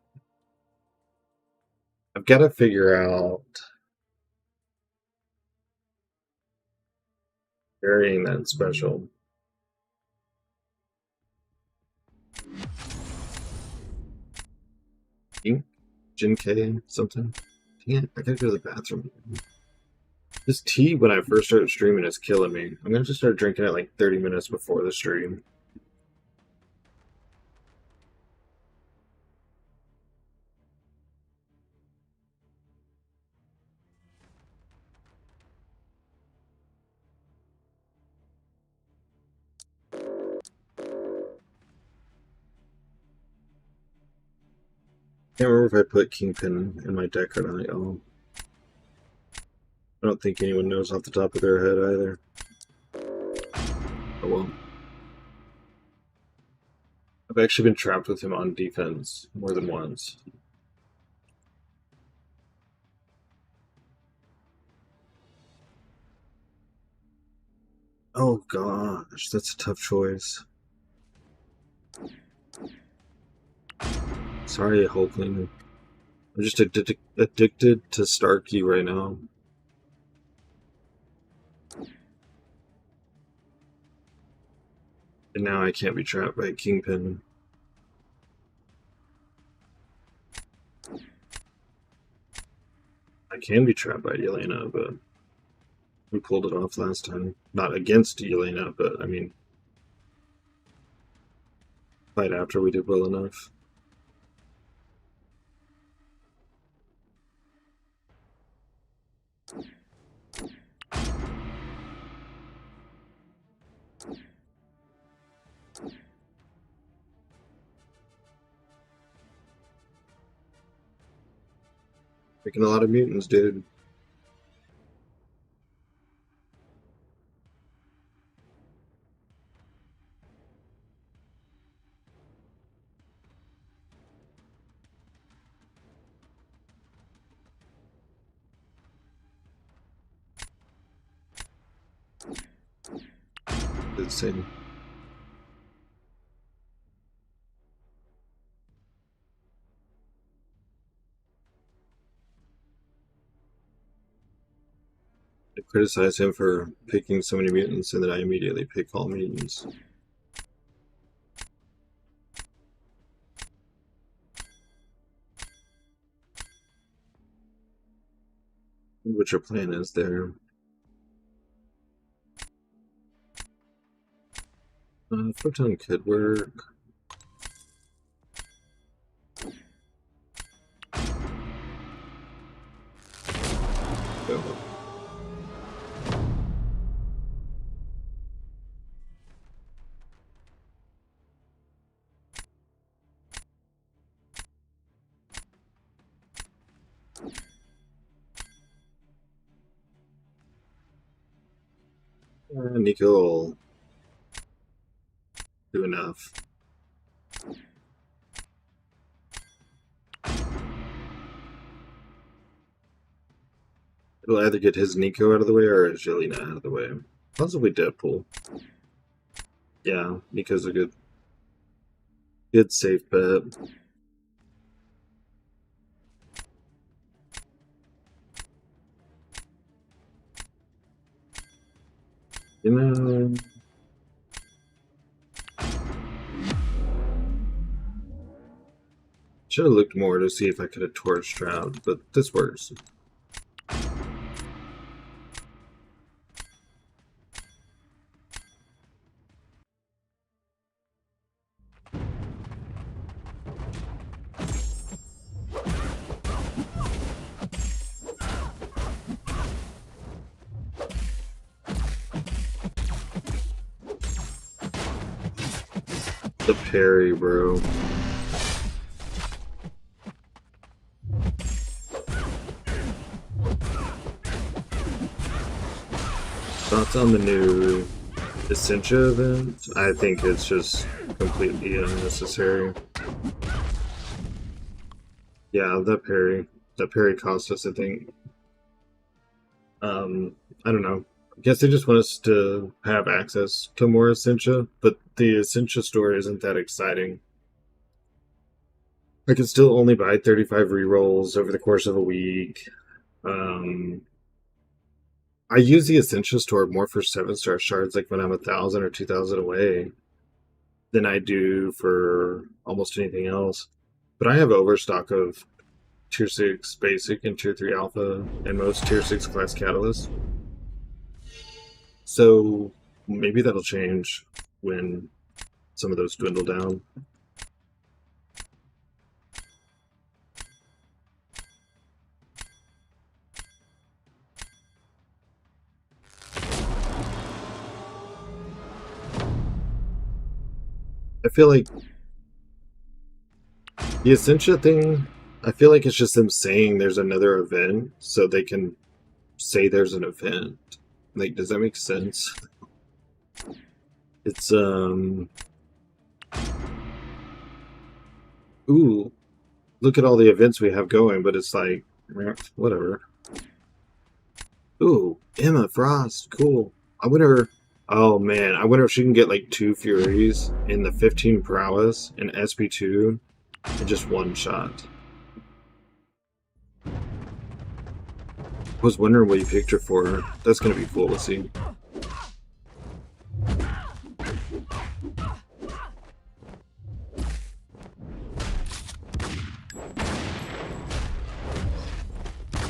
I've got to figure out varying that special. Jin K something. Dang it, I gotta go to the bathroom. This tea when I first started streaming is killing me. I'm gonna just start drinking it like 30 minutes before the stream. Can't remember if I put Kingpin in my deck or not. Oh, I don't think anyone knows off the top of their head either. Oh well. I've actually been trapped with him on defense more than once. Oh gosh, that's a tough choice. Sorry, Hulkling. I'm just addicted to Starkey right now. And now I can't be trapped by Kingpin. I can be trapped by Yelena, but we pulled it off last time. Not against Yelena, but I mean, fight after we did well enough. Picking a lot of mutants, dude. Insane. I criticize him for picking so many mutants, and then I immediately pick all mutants. What your plan is there. Photon could work. Oh. Nico will do enough. It'll either get his Nico out of the way or his Jelena out of the way. Possibly Deadpool. Yeah, Nico's a good safe bet. You know, should have looked more to see if I could have torched round, but this works. The parry, bro. Thoughts on the new Ascension event? I think it's just completely unnecessary. Yeah, that parry cost us, I think. I don't know. I guess they just want us to have access to more Ascension, but the Ascension store isn't that exciting. I can still only buy 35 rerolls over the course of a week. I use the Ascension store more for 7-star shards, like when I'm 1,000 or 2,000 away, than I do for almost anything else. But I have overstock of Tier 6 Basic and Tier 3 Alpha and most Tier 6 class Catalysts. So maybe that'll change when some of those dwindle down. I feel like the Ascension thing, I feel like it's just them saying there's another event so they can say there's an event. Like, does that make sense? It's, ooh, look at all the events we have going, but it's like, whatever. Ooh, Emma Frost, cool. I wonder, oh man, I wonder if she can get like 2 Furies in the 15 Prowess and SP2 and just one shot. I was wondering what you picked her for. That's gonna be cool to see.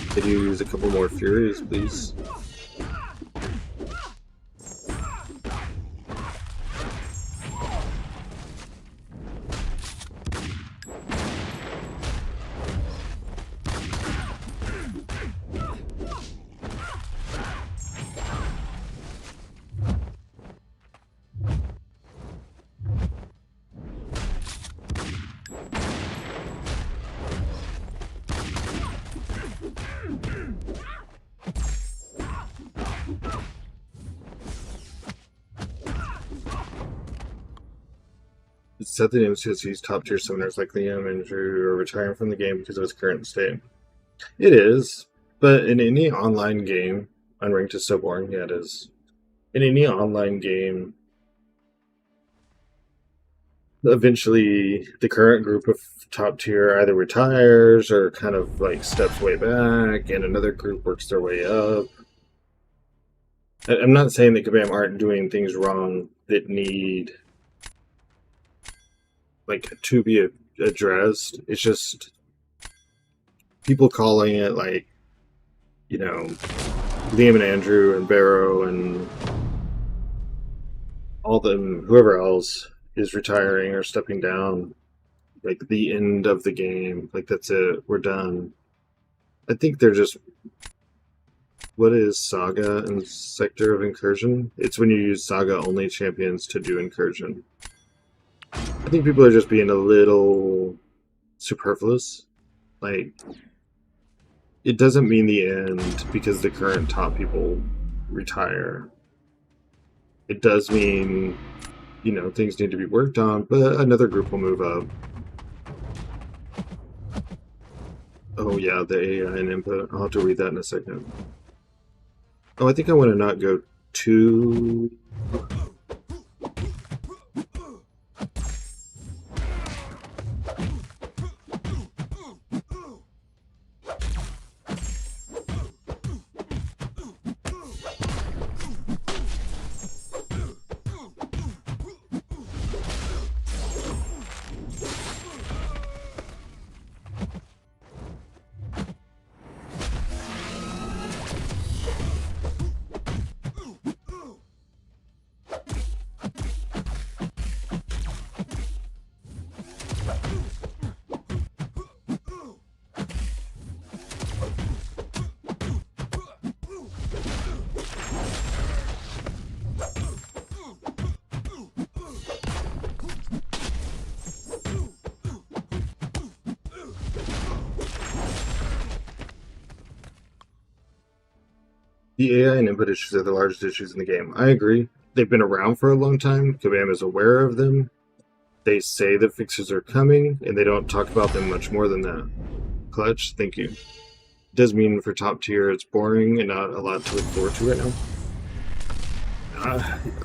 Could you use a couple more Furies, please? It's said that MCOC's top tier summoners like Liam and Drew are retiring from the game because of its current state. It is, but in any online game, Unranked is so boring. Yeah, it is. In any online game, eventually the current group of top tier either retires or kind of like steps way back, and another group works their way up. I'm not saying that Kabam aren't doing things wrong that need like to be addressed. It's just people calling it like, you know, Liam and Andrew and Barrow and all them, whoever else is retiring or stepping down, like the end of the game. Like that's it, we're done. I think they're just, what is Saga and Sector of Incursion? It's when you use Saga only champions to do Incursion. I think people are just being a little superfluous. Like, it doesn't mean the end because the current top people retire. It does mean, things need to be worked on, but another group will move up. Oh yeah, the AI and input. I'll have to read that in a second. Oh, I think I want to not go too. The AI and input issues are the largest issues in the game. I agree. They've been around for a long time. Kabam is aware of them. They say the fixes are coming, and they don't talk about them much more than that. Clutch, thank you. Does mean for top tier it's boring and not a lot to look forward to right now.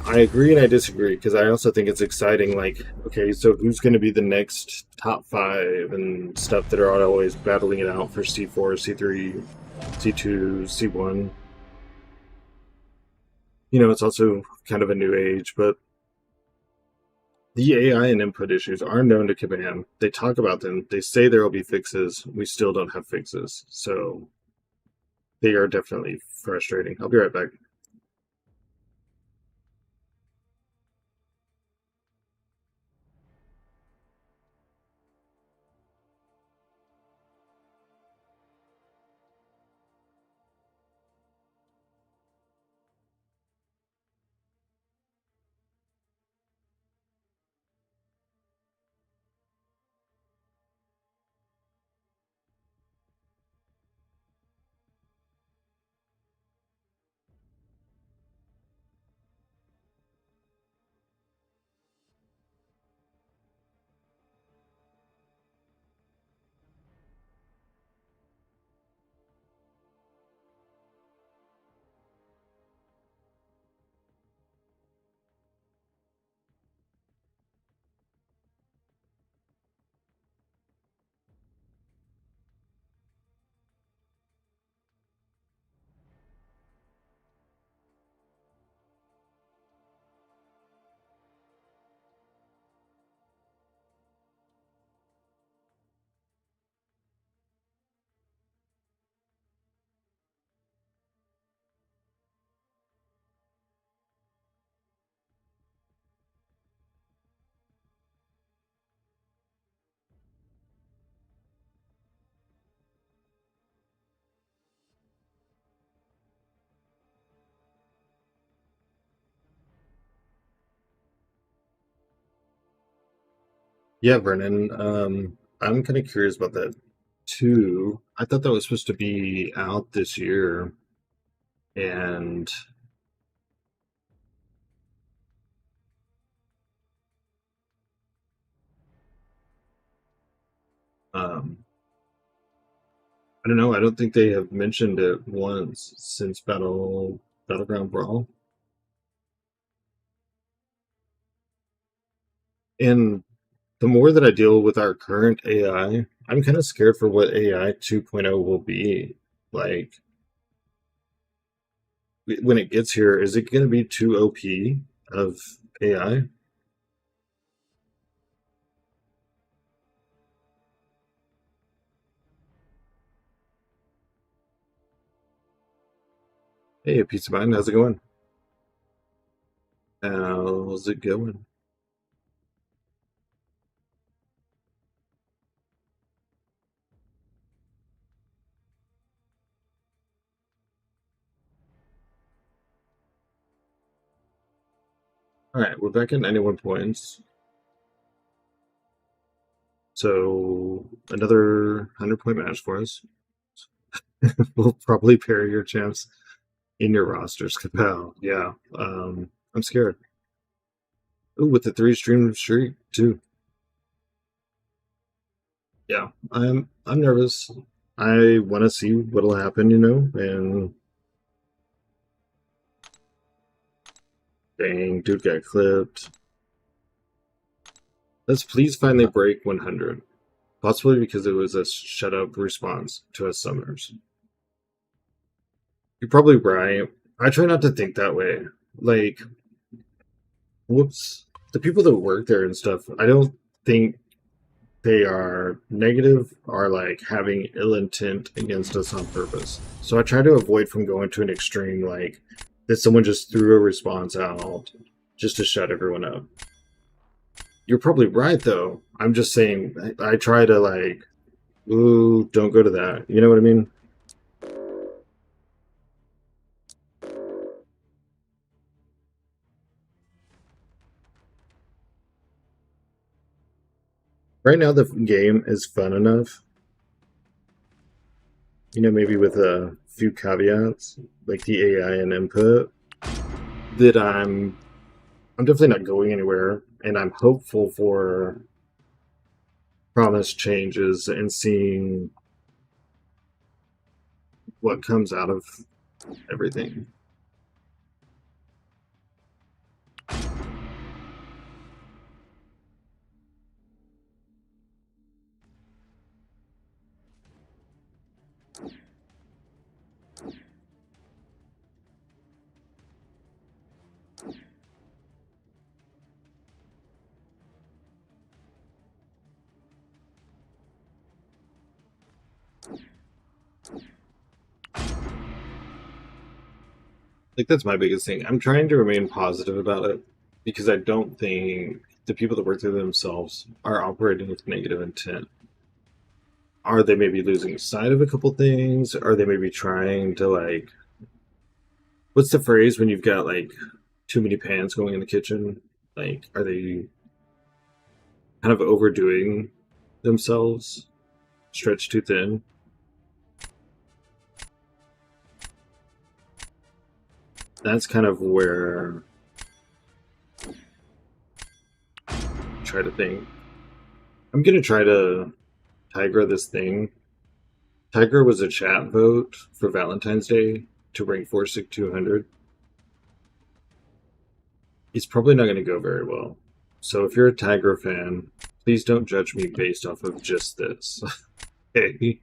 I agree and I disagree because I also think it's exciting. Like, okay, so who's going to be the next top 5 and stuff that are always battling it out for C4, C3, C2, C1. It's also kind of a new age, but the AI and input issues are known to Kabam. They talk about them. They say there will be fixes. We still don't have fixes. So they are definitely frustrating. I'll be right back. Yeah, Brennan. I'm kind of curious about that too. I thought that was supposed to be out this year, and um, I don't know. I don't think they have mentioned it once since Battleground Brawl. And the more that I deal with our current AI, I'm kind of scared for what AI 2.0 will be. Like, when it gets here, is it going to be too OP of AI? Hey, a piece of mind, how's it going? How's it going? All right, we're back at 91 points. So another 100-point match for us. We'll probably parry your champs in your rosters, Capel. Yeah. I'm scared. Ooh, with the 3 stream streak too. Yeah, I'm nervous. I want to see what'll happen, you know, and dang, dude got clipped. Let's please finally break 100. Possibly because it was a shut up response to us summoners. You're probably right. I try not to think that way. Like, whoops. The people that work there and stuff, I don't think they are negative or like having ill intent against us on purpose. So I try to avoid from going to an extreme like that someone just threw a response out just to shut everyone up. You're probably right though. I'm just saying I try to like, ooh, don't go to that. You know what I mean? Right now the game is fun enough. You know, maybe with a few caveats, like the AI and input, that I'm definitely not going anywhere, and I'm hopeful for promised changes and seeing what comes out of everything. Like that's my biggest thing. I'm trying to remain positive about it because I don't think the people that work there themselves are operating with negative intent. Are they maybe losing sight of a couple things? Are they maybe trying to like what's the phrase when you've got like too many pans going in the kitchen? Like are they kind of overdoing themselves? Stretched too thin? That's kind of where I try to think. I'm gonna try to Tigra this thing. Tigra was a chat vote for Valentine's Day to rank 4sig 200. It's probably not going to go very well. So if you're a Tigra fan, please don't judge me based off of just this. Okay.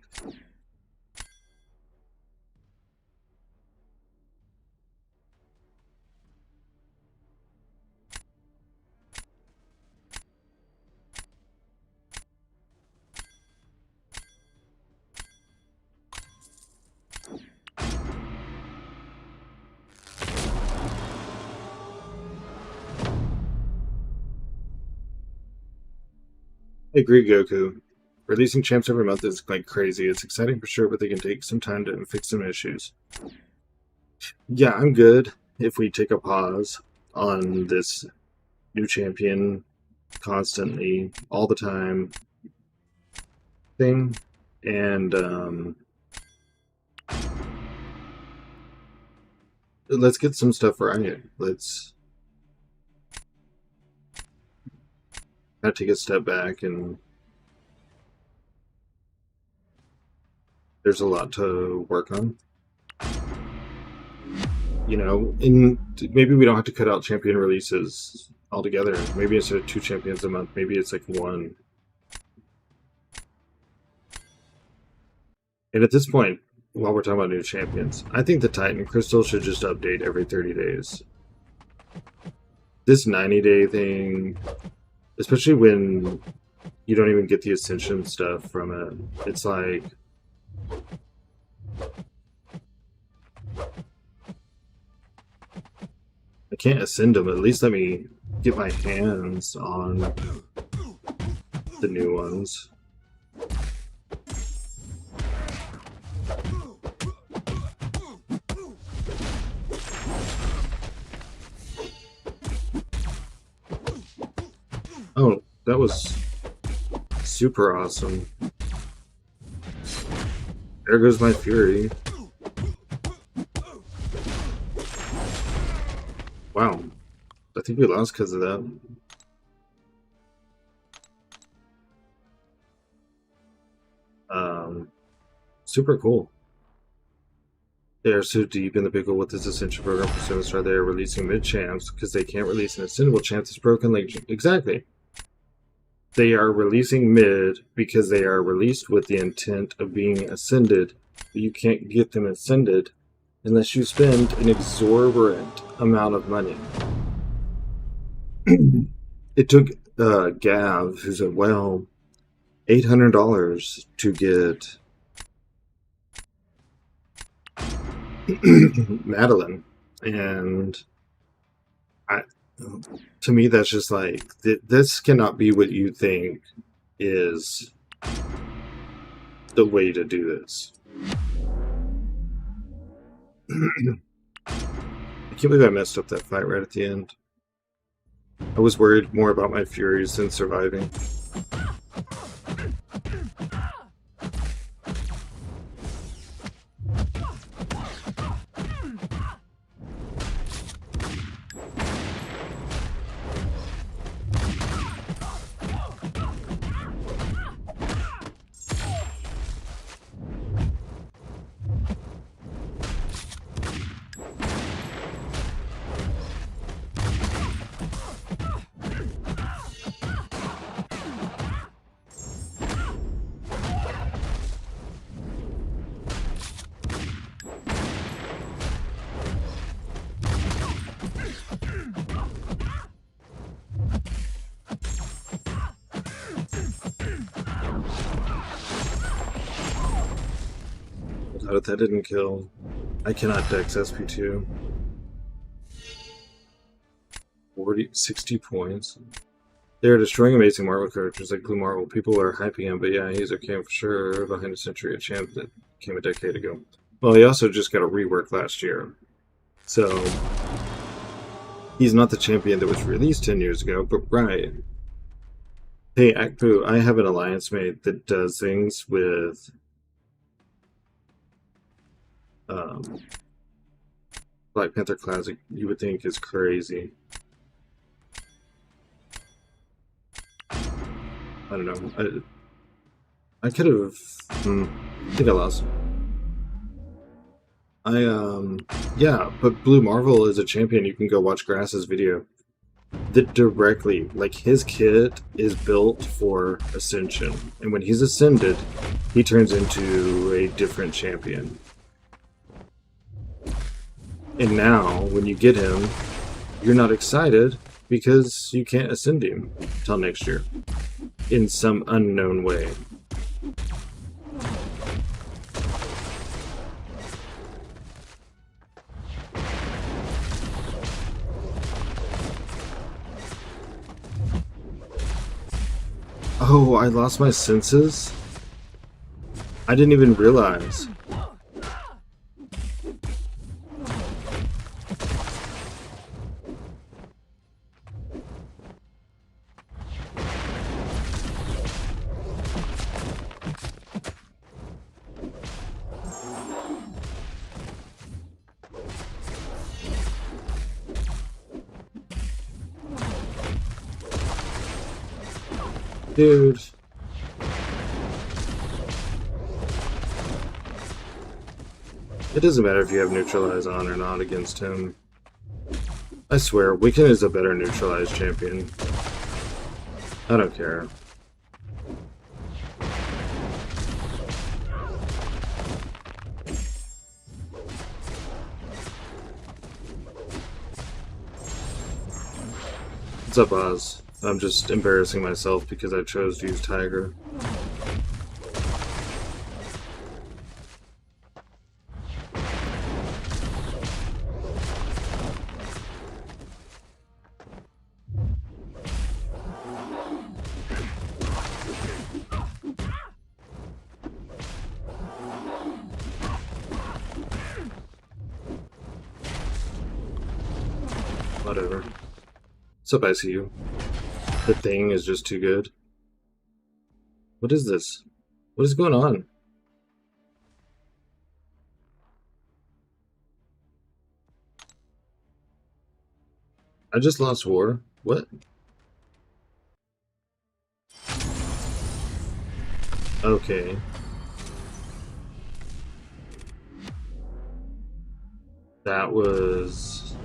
I agree, Goku. Releasing champs every month is like crazy. It's exciting for sure, but they can take some time to fix some issues. Yeah, I'm good if we take a pause on this new champion constantly, all the time thing. And let's get some stuff right. Let's take a step back, and there's a lot to work on. You know, and maybe we don't have to cut out champion releases altogether. Maybe instead of 2 champions a month, maybe it's like 1. And at this point, while we're talking about new champions, I think the Titan Crystal should just update every 30 days. This 90-day thing, especially when you don't even get the Ascension stuff from it, it's like... I can't ascend them. At least let me get my hands on the new ones. Oh, that was super awesome. There goes my fury. Wow. I think we lost because of that. Super cool. They are so deep in the pickle with this Ascension program for Sinistar. They are releasing mid-champs because they can't release an Ascendable champ that's broken. Like, exactly. They are releasing mid because they are released with the intent of being ascended. But you can't get them ascended unless you spend an exorbitant amount of money. It took Gav, who's at well, $800 to get Madeline, and to me that's just like this cannot be what you think is the way to do this. I can't believe I messed up that fight right at the end. I was worried more about my Furies than surviving. That didn't kill. I cannot dex SP2. 60 points. They're destroying amazing Marvel characters like Blue Marvel. People are hyping him, but yeah, he's okay for sure. Behind a century, a champ that came a decade ago. Well, he also just got a rework last year. So, he's not the champion that was released 10 years ago, but right. Hey, Akpu, I have an alliance mate that does things with Black Panther Classic you would think is crazy. I don't know. I could have. I think I lost. Yeah, but Blue Marvel is a champion. You can go watch Grass's video. That directly, like his kit is built for Ascension, and when he's ascended, he turns into a different champion. And now, when you get him, you're not excited because you can't ascend him till next year in some unknown way. Oh, I lost my senses? I didn't even realize. Dude. It doesn't matter if you have neutralize on or not against him. I swear, Wiccan is a better neutralized champion. I don't care. What's up, Oz? I'm just embarrassing myself because I chose to use Tiger. Whatever. What's up, ICU? The thing is just too good. What is this? What is going on? I just lost war. What? Okay. That was...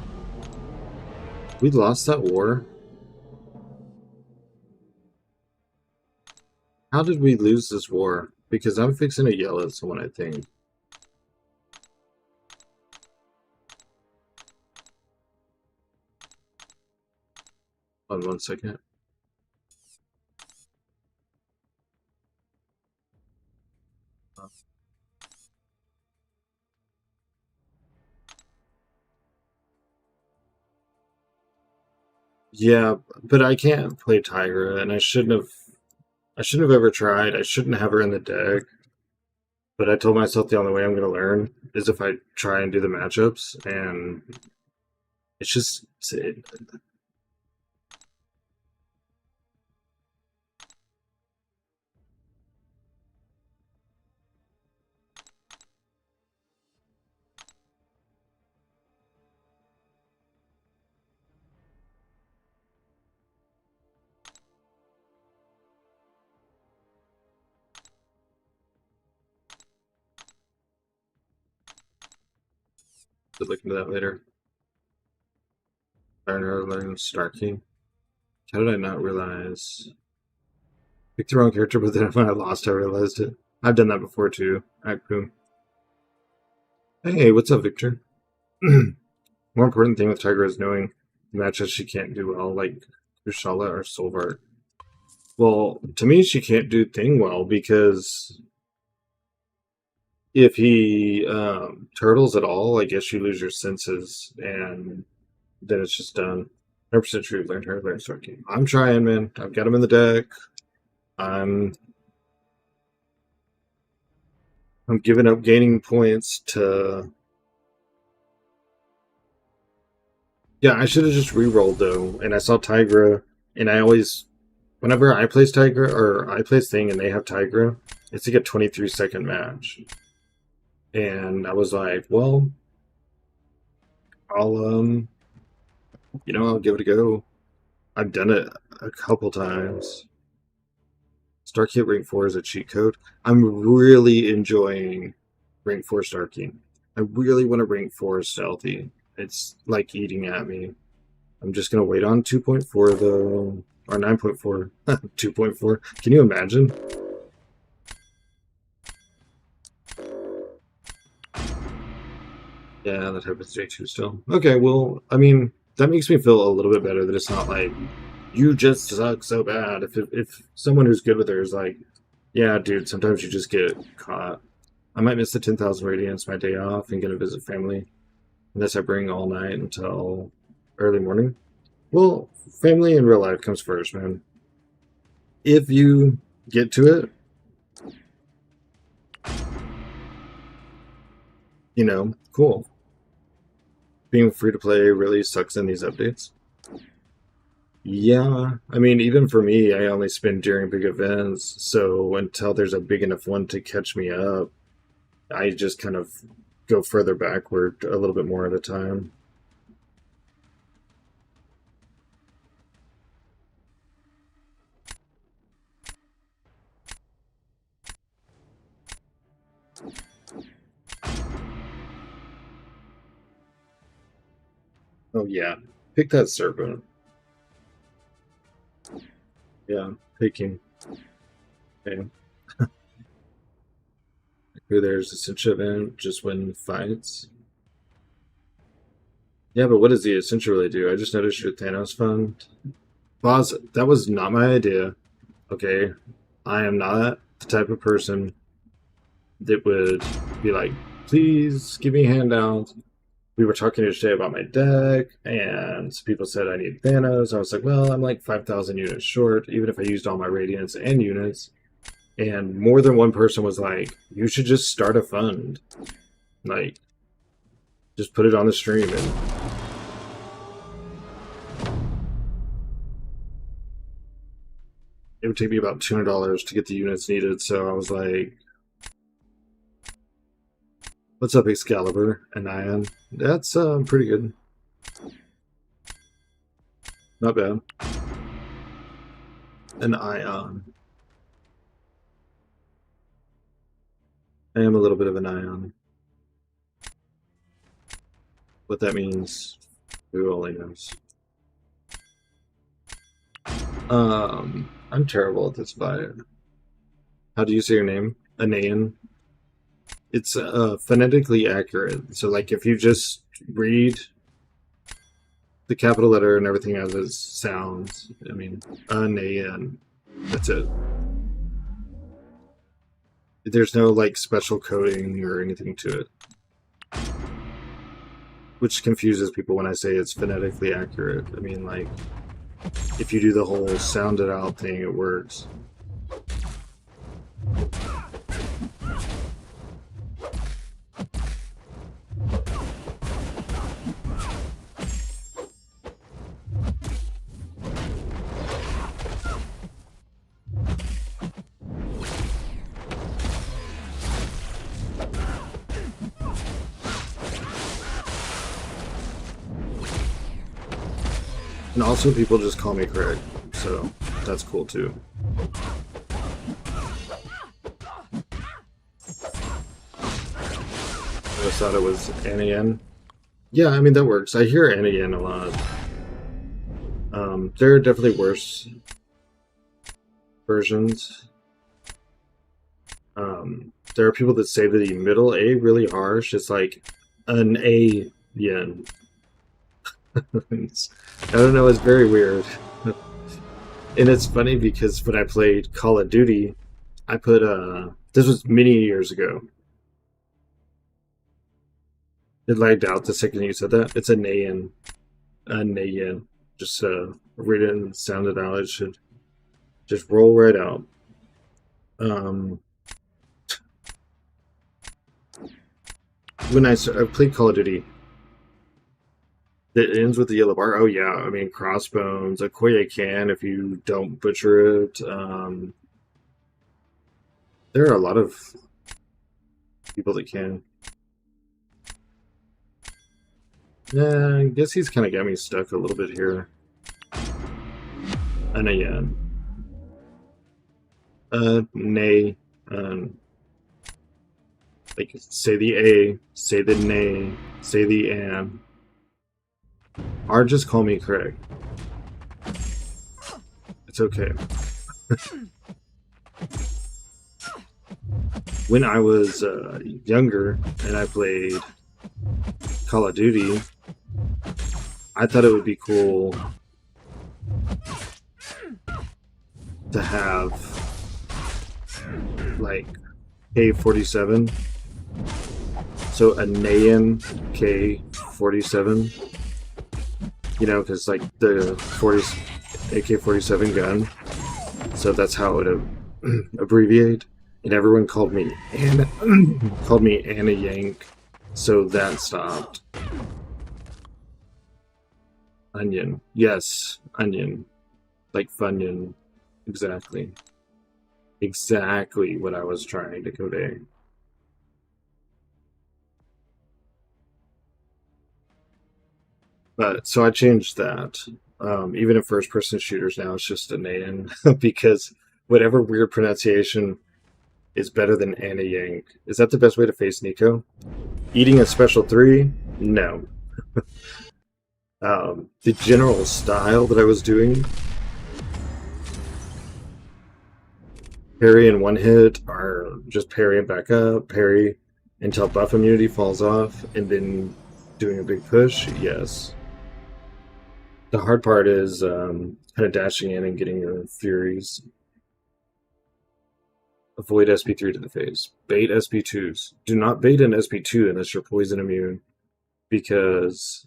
We lost that war? How did we lose this war? Because I'm fixing to yell at someone, I think. Hold on 1 second. Yeah, but I can't play Tigra, and I shouldn't have. I shouldn't have ever tried. I shouldn't have her in the deck. But I told myself the only way I'm going to learn is if I try and do the matchups, and it's just to look into that later. Learn Starkey. How did I not realize? Picked the wrong character, but then when I lost, I realized it. I've done that before too. Act boom. Hey, what's up, Victor? More important thing with Tiger is knowing matches she can't do well, like Kushala or Solvart. Well, to me, she can't do thing well because if he turtles at all, I guess you lose your senses, and then it's just done. 100% true. Learn Starkey. I'm trying, man. I've got him in the deck. I'm giving up gaining points to. Yeah, I should have just re-rolled though, and I saw Tigra, and I always, whenever I place Tigra or I place Thing and they have Tigra, it's like a 23-second match, and I was like, well, I'll I'll give it a go. I've done it a couple times. Starkey at rank 4 is a cheat code. I'm really enjoying rank 4 Starkey. I really want to rank 4 stealthy. It's like eating at me. I'm just going to wait on 2.4 though. Or 9.4. 2.4. Can you imagine? Yeah, that happens J2 still. Okay, well, I mean, that makes me feel a little bit better that it's not like, you just suck so bad. If someone who's good with her is like, yeah, dude, sometimes you just get caught. I might miss the 10,000 radiance my day off and get to visit family. Unless I bring all night until early morning. Well, family in real life comes first, man. If you get to it, cool. Being free to play really sucks in these updates. Yeah, I mean, even for me, I only spin during big events, so until there's a big enough one to catch me up, I just kind of go further backward a little bit more at a time. Oh yeah, pick that serpent. Yeah, picking. Okay. There's Ascension event, just win fights. Yeah, but what does the Ascension really do? I just noticed your Thanos fund. Boss, that was not my idea. Okay, I am not the type of person that would be like, please give me handouts. We were talking today about my deck, and people said I need Thanos. I was like, well, I'm like 5,000 units short, even if I used all my Radiance and units. And more than one person was like, you should just start a fund. Like, just put it on the stream. And it would take me about $200 to get the units needed. So I was like, what's up, Excalibur and Ion? That's pretty good. Not bad. An ion. I am a little bit of an ion. What that means, who only knows. I'm terrible at this vibe. How do you say your name? Anayan. It's phonetically accurate. So, like, if you just read the capital letter and everything as it sounds, I mean, Anayan. That's it. There's no, like, special coding or anything to it. Which confuses people when I say it's phonetically accurate. I mean, like, if you do the whole sound it out thing, it works. And also people just call me Craig, so that's cool too. I just thought it was Anian. Yeah, I mean that works. I hear Anian a lot. There are definitely worse versions. There are people that say the middle A really harsh. It's like an A-yen. I don't know, it's very weird. And it's funny because when I played Call of Duty, I put this was many years ago. It lagged out the second you said that. It's a Nayan. A Nayan. Just read it and sound it out. It should just roll right out. When I played Call of Duty, it ends with the yellow bar. Oh yeah, I mean Crossbones, Okoye can if you don't butcher it. There are a lot of people that can. Yeah, I guess he's kind of got me stuck a little bit here. And again, nay, like say the A, say the nay, say the an. Or just call me Craig. It's okay. When I was younger and I played Call of Duty, I thought it would be cool to have like K-47. So a Nayan K-47. You know, because like the AK-47 gun. So that's how it would abbreviate. And everyone called me Anna Yank. So that stopped. Onion. Yes, onion. Like Funyun. Exactly. Exactly what I was trying to convey. But so I changed that. Even in first-person shooters now, it's just a Nayan because whatever weird pronunciation is better than Anna Yank. Is that the best way to face Nico? Eating a special 3? No. The general style that I was doing, parry in one hit, or just parry and back up, parry until buff immunity falls off, and then doing a big push, yes. The hard part is kind of dashing in and getting your furies. Avoid SP3 to the face. Bait SP2s. Do not bait an SP2 unless you're poison immune, because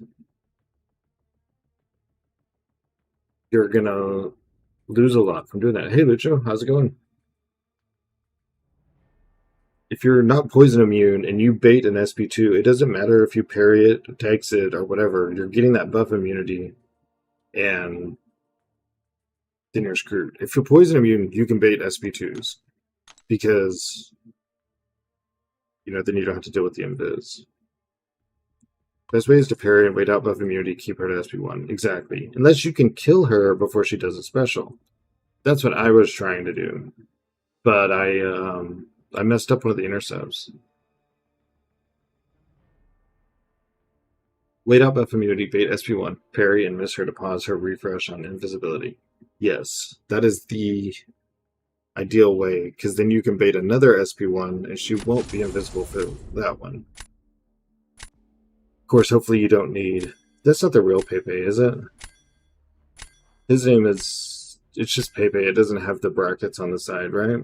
you're gonna lose a lot from doing that. Hey Lucho, how's it going? If you're not poison immune and you bait an SP2, it doesn't matter if you parry it, tags it, or whatever. You're getting that buff immunity, and then you're screwed. If you're poison immune, you can bait SP2s, because, you know, then you don't have to deal with the invis. Best way is to parry and wait out buff immunity, keep her to SP1. Exactly. Unless you can kill her before she does a special. That's what I was trying to do. But I messed up one of the intercepts. Wait out buff immunity, bait SP1, parry, and miss her to pause her refresh on invisibility. Yes, that is the ideal way, because then you can bait another SP1 and she won't be invisible for that one. Of course, hopefully you don't need... That's not the real Pepe, is it? His name is... It's just Pepe, it doesn't have the brackets on the side, right?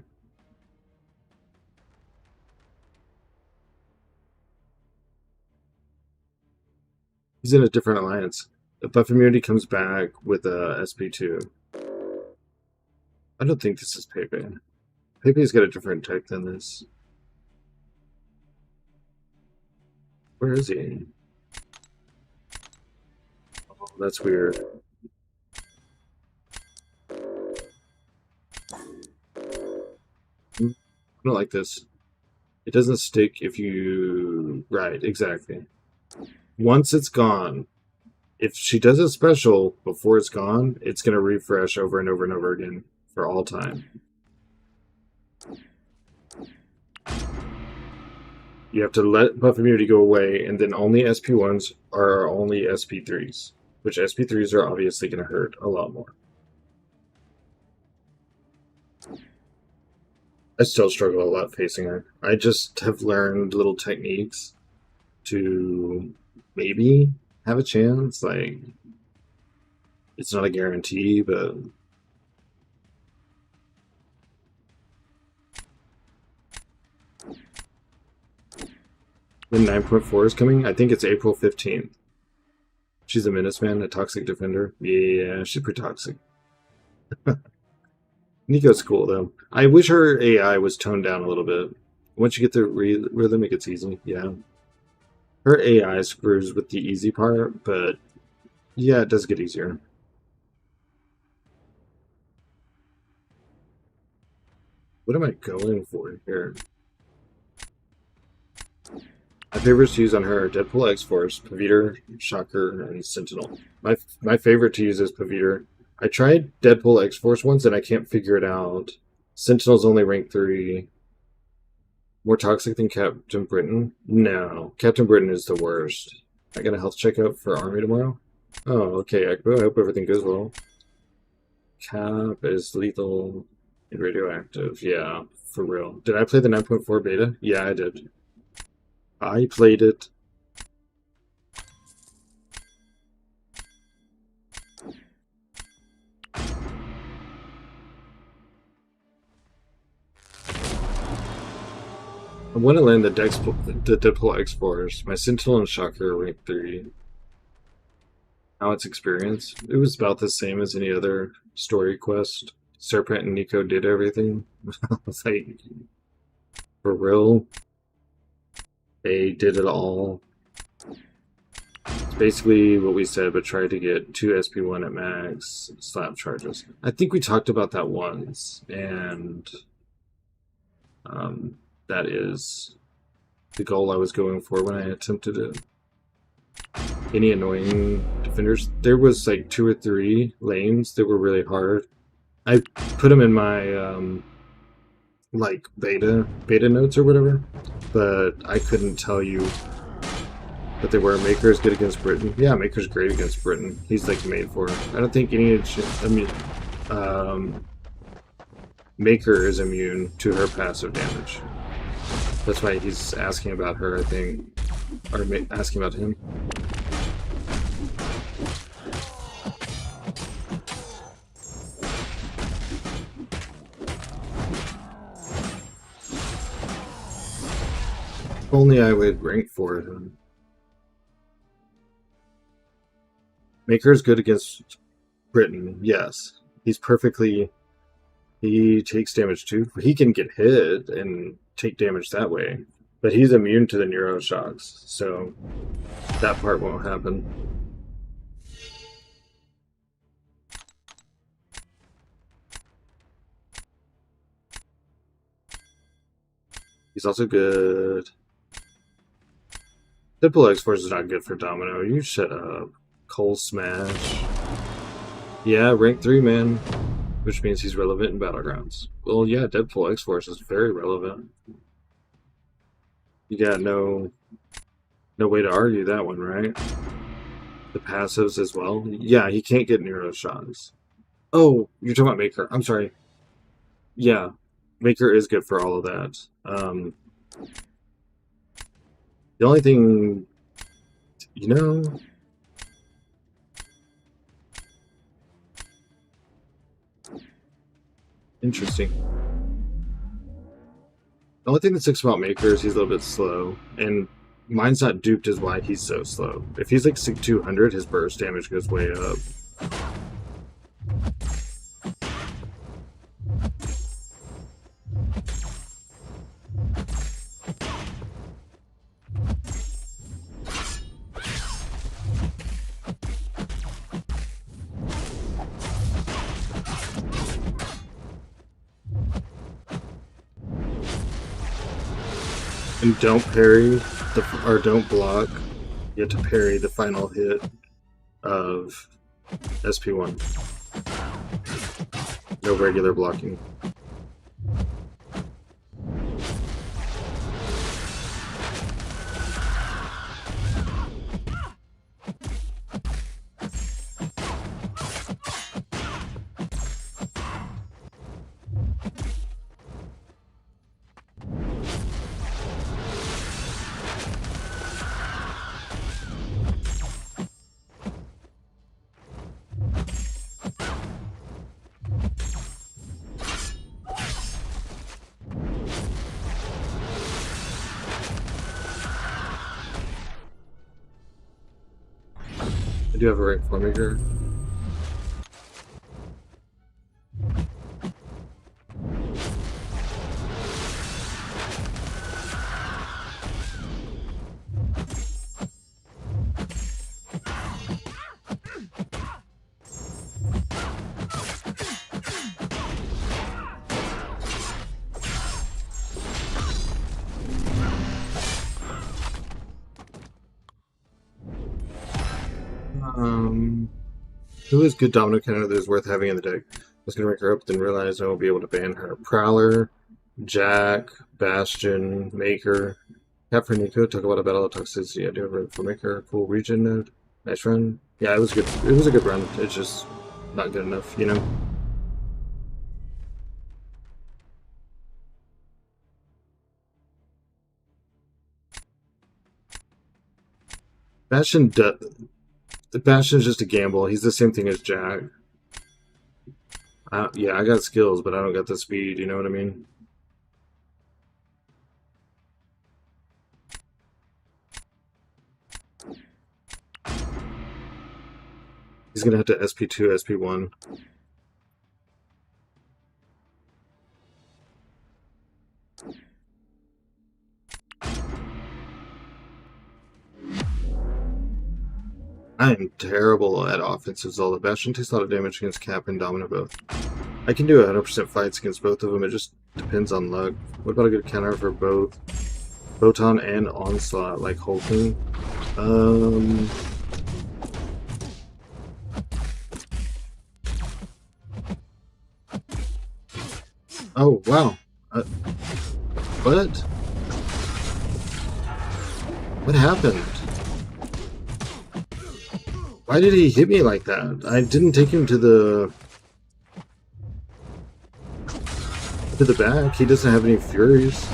He's in a different alliance. The buff immunity comes back with a SP2. I don't think this is Pepe. Pepe's got a different type than this. Where is he? Oh, that's weird. I don't like this. It doesn't stick if you... Right, exactly. Once it's gone, if she does a special before it's gone, it's going to refresh over and over and over again for all time. You have to let buff immunity go away, and then only SP1s are only SP3s, which SP3s are obviously going to hurt a lot more. I still struggle a lot facing her. I just have learned little techniques to maybe have a chance. Like, it's not a guarantee, but when 9.4 is coming, I think it's April 15th. She's a Menace Man, a toxic defender. Yeah, she's pretty toxic. Nico's cool, though. I wish her AI was toned down a little bit. Once you get the rhythm, it gets easy. Yeah. Her AI screws with the easy part, but yeah, it does get easier. What am I going for here? My favorites to use on her are Deadpool X-Force, Paviter, Shocker, and Sentinel. My favorite to use is Paviter. I tried Deadpool X-Force once and I can't figure it out. Sentinel's only rank 3. More toxic than Captain Britain? No. Captain Britain is the worst. I got a health checkup for Army tomorrow? Oh, okay. I hope everything goes well. Cap is lethal and radioactive. Yeah, for real. Did I play the 9.4 beta? Yeah, I did. I played it. I want to land the Deadpool X-Force. My Sentinel and Shocker are rank 3. Now it's experience. It was about the same as any other story quest. Serpent and Nico did everything. I was like, for real? They did it all. It's basically what we said, but try to get 2 SP1 at max, slap charges. I think we talked about that once, and that is the goal I was going for when I attempted it. Any annoying defenders? There was like 2 or 3 lanes that were really hard. I put them in my like beta notes or whatever, but I couldn't tell you that they were. Maker's good against Britain. Yeah, Maker's great against Britain. He's like made for it. I don't think any. I mean, Maker is immune to her passive damage. That's why he's asking about her, I think, or asking about him. If only I would rank for him. Maker's good against Britain, yes. He's perfectly... He takes damage too. He can get hit and take damage that way. But he's immune to the neuroshocks, so that part won't happen. He's also good. Deadpool X-Force is not good for Domino. You shut up. Coal Smash. Yeah, rank 3, man. Which means he's relevant in Battlegrounds. Well, yeah, Deadpool X-Force is very relevant. You got no way to argue that one, right? The passives as well. Yeah, he can't get near those shots. Oh, you're talking about Maker. I'm sorry. Yeah, Maker is good for all of that. The only thing, you know, interesting. The only thing that sucks about Maker is he's a little bit slow, and mine's not duped is why he's so slow. If he's like 200, his burst damage goes way up. And don't parry or don't block. You have to parry the final hit of SP1. No regular blocking. I do have a rank 4 Maker. Who is good Domino counter that is worth having in the deck? I was going to rank her up, then realized I won't be able to ban her. Prowler, Jack, Bastion, Maker. Cap for Nico, talk about a battle of toxicity. I do have a rank for Maker. Cool region node. Nice run. Yeah, it was good. It was a good run. It's just not good enough, you know? Bastion is just a gamble. He's the same thing as Jack. Yeah, I got skills, but I don't got the speed, you know what I mean? He's gonna have to SP2, SP1. I am terrible at offensives, although Bastion takes a lot of damage against Cap and Domino both. I can do 100% fights against both of them, it just depends on luck. What about a good counter for both Photon and Onslaught, like Hulking? Oh, wow. What? What happened? Why did he hit me like that? I didn't take him to the back. He doesn't have any furies.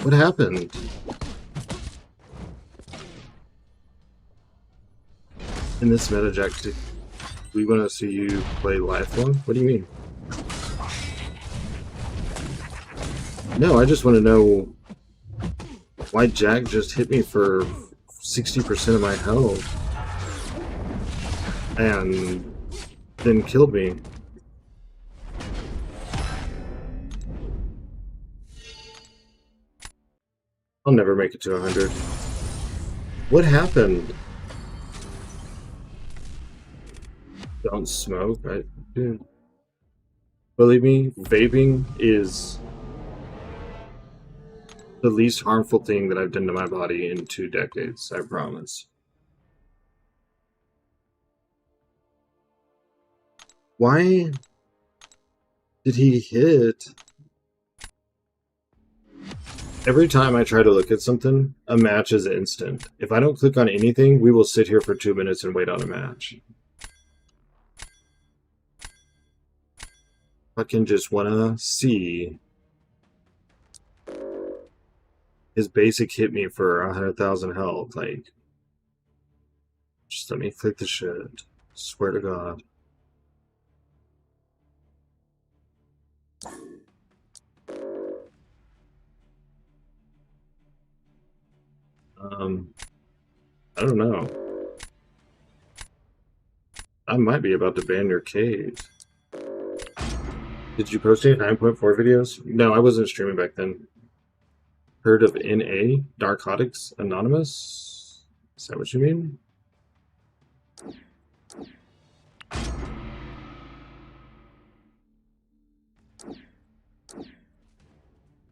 What happened? In this meta, Jack, we want to see you play Lifelong? What do you mean? No, I just want to know why Jack just hit me for 60% of my health and then killed me. I'll never make it to 100. What happened? Don't smoke. Dude. Believe me, vaping is the least harmful thing that I've done to my body in 2 decades, I promise. Why did he hit? Every time I try to look at something, a match is instant. If I don't click on anything, we will sit here for 2 minutes and wait on a match. Fucking just wanna see. His basic hit me for 100,000 health, like. Just let me click the shit. Swear to God. I don't know. I might be about to ban your cage. Did you post any 9.4 videos? No, I wasn't streaming back then. Heard of NA? Narcotics Anonymous? Is that what you mean?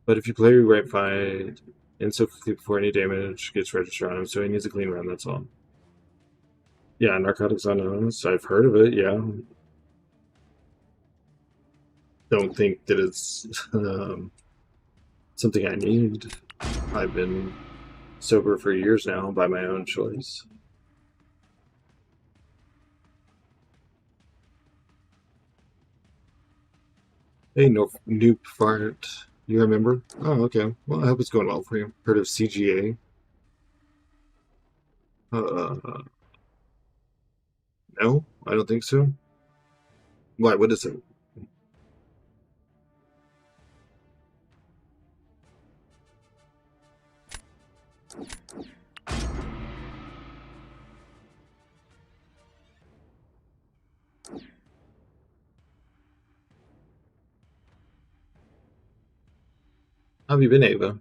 But if you play right fight and so quickly before any damage gets registered on him, so he needs a clean run, that's all. Yeah, Narcotics Anonymous. I've heard of it, yeah. Don't think that it's something I need. I've been sober for years now by my own choice. Hey, no, Noop Fart. You remember? Oh, okay. Well, I hope it's going well for you. Heard of CGA? No, I don't think so. Why? What is it? How have you been, Ava? I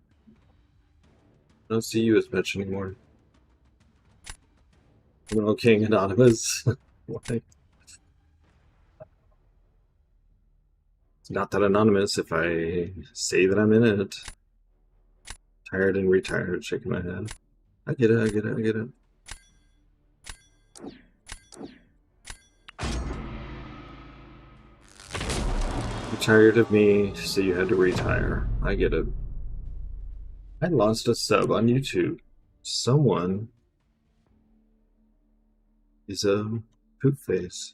don't see you as much anymore. Well, King Anonymous. Why? It's not that anonymous if I say that I'm in it. Tired and retired, shaking my head. I get it, I get it, I get it. You're tired of me, so you had to retire. I get it. I lost a sub on YouTube. Someone is a poop face.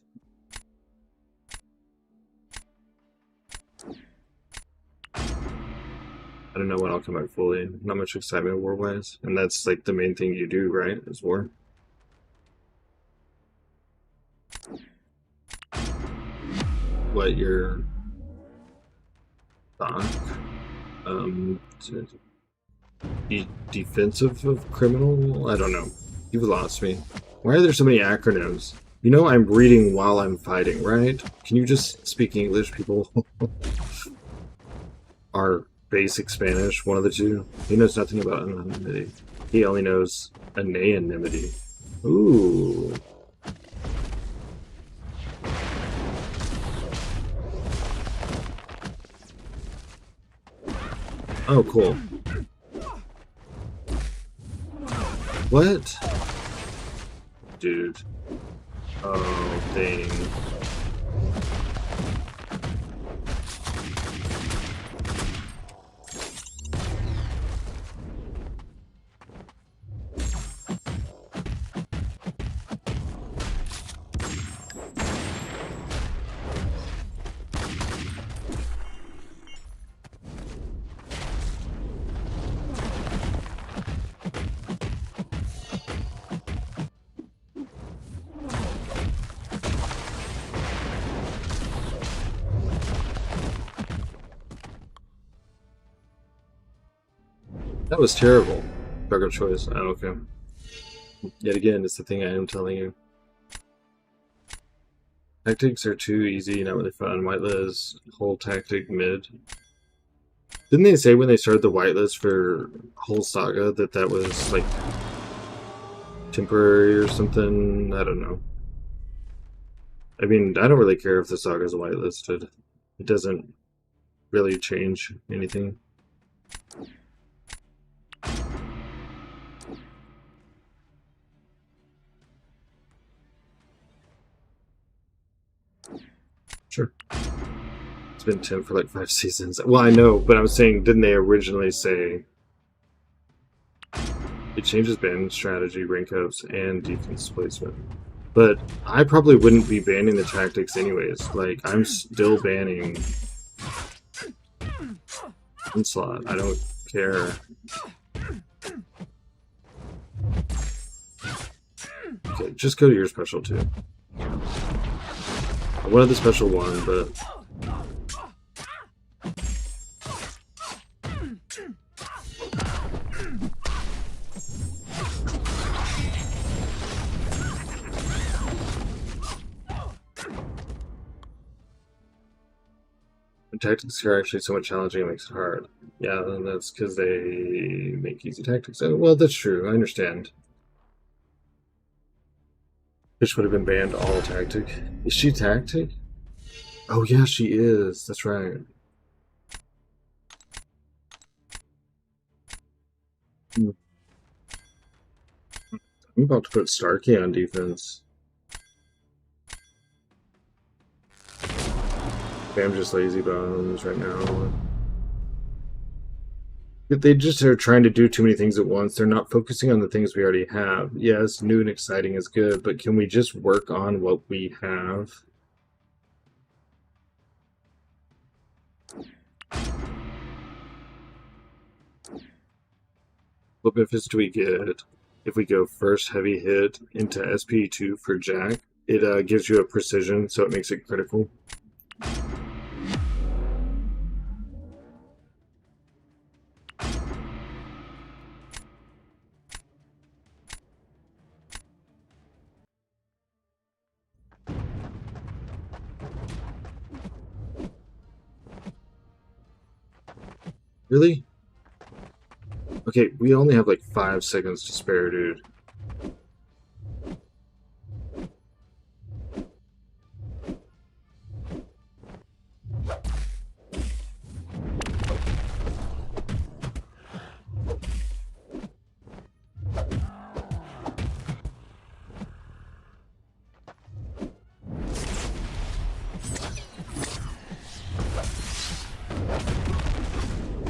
I don't know when I'll come out fully. Not much excitement war-wise. And that's like the main thing you do, right? Is war. What, your doc? Defensive of criminal? I don't know. You've lost me. Why are there so many acronyms? You know I'm reading while I'm fighting, right? Can you just speak English, people? Or basic Spanish, one of the two. He knows nothing about anonymity. He only knows anonymity. Ooh. Oh, cool. What? Dude. Oh, dang. That was terrible. Backup choice. Oh, okay. Yet again, it's the thing I am telling you. Tactics are too easy, not really fun. Whitelist, whole tactic mid. Didn't they say when they started the whitelist for whole saga that that was like temporary or something? I don't know. I mean, I don't really care if the saga's whitelisted. It doesn't really change anything. Sure. It's been 10 for like 5 seasons. Well, I know, but I'm saying, didn't they originally say it changes ban strategy, rank ups, and defense placement? But I probably wouldn't be banning the tactics anyways. Like, I'm still banning Onslaught. I don't care. Okay, just go to your special too. I wanted the special one, but the tactics are actually somewhat challenging. It makes it hard. Yeah, and that's because they make easy tactics. Well, that's true. I understand. Fish would have been banned all tactic. Is she tactic? Oh yeah, she is. That's right. I'm about to put Starkey on defense. Okay, I'm just lazy bones right now. They just are trying to do too many things at once. They're not focusing on the things we already have. Yes, new and exciting is good, but can we just work on what we have? What benefits do we get if we go first heavy hit into SP2 for Jack? It gives you a precision, so it makes it critical. Really? Okay, we only have like 5 seconds to spare, dude.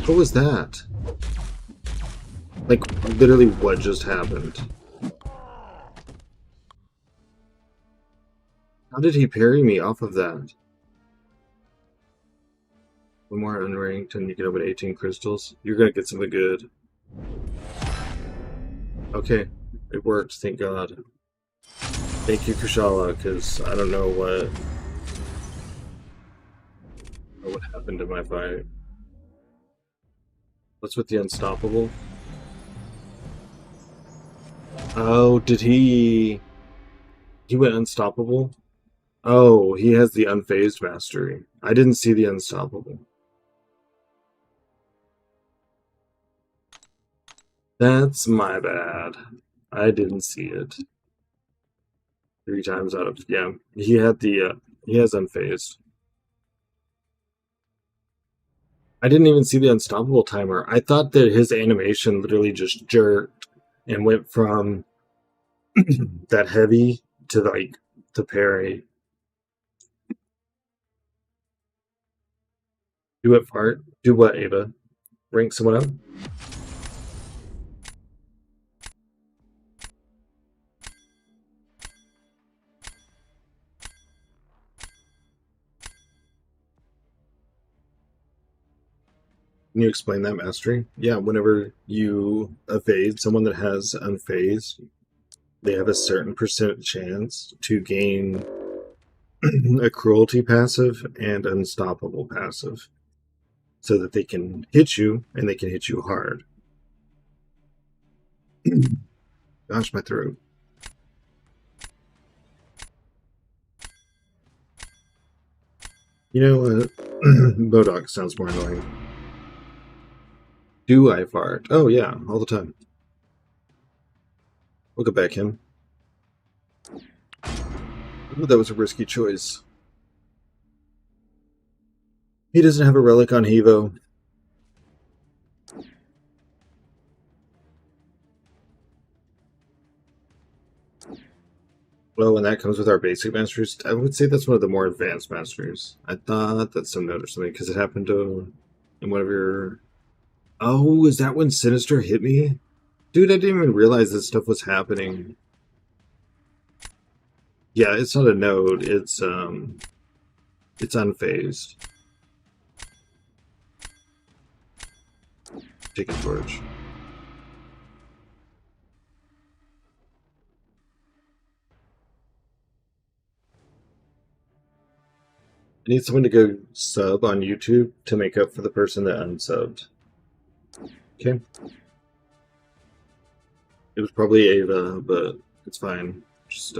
What was that? Like, literally what just happened? How did he parry me off of that? One more unranked and you get up at 18 crystals. You're gonna get something good. Okay, it worked, thank God. Thank you, Kushala, because I don't know what happened in my fight. What's with the unstoppable? Oh, did he went unstoppable? Oh, he has the unfazed mastery. I didn't see the unstoppable. That's my bad. I didn't see it. 3 times out of, yeah. He had he has unfazed. I didn't even see the unstoppable timer. I thought that his animation literally just jerked and went from that heavy to like the parry. Do it, fart. Do what, Ava? Rank someone up? Can you explain that mastery? Yeah, whenever you evade someone that has unfazed, they have a certain percent chance to gain a cruelty passive and unstoppable passive so that they can hit you and they can hit you hard. Gosh, my throat. You know what? Bodok sounds more annoying. Do I fart? Oh yeah, all the time. We'll go back him. Ooh, that was a risky choice. He doesn't have a relic on Hevo. Well, when that comes with our basic masters, I would say that's one of the more advanced masters. I thought that's some note or something because it happened to in one of your. Oh, is that when Sinister hit me? Dude, I didn't even realize this stuff was happening. Yeah, it's not a node. It's unfazed. Taking torch. I need someone to go sub on YouTube to make up for the person that unsubbed. Okay. It was probably Ava, but it's fine. Just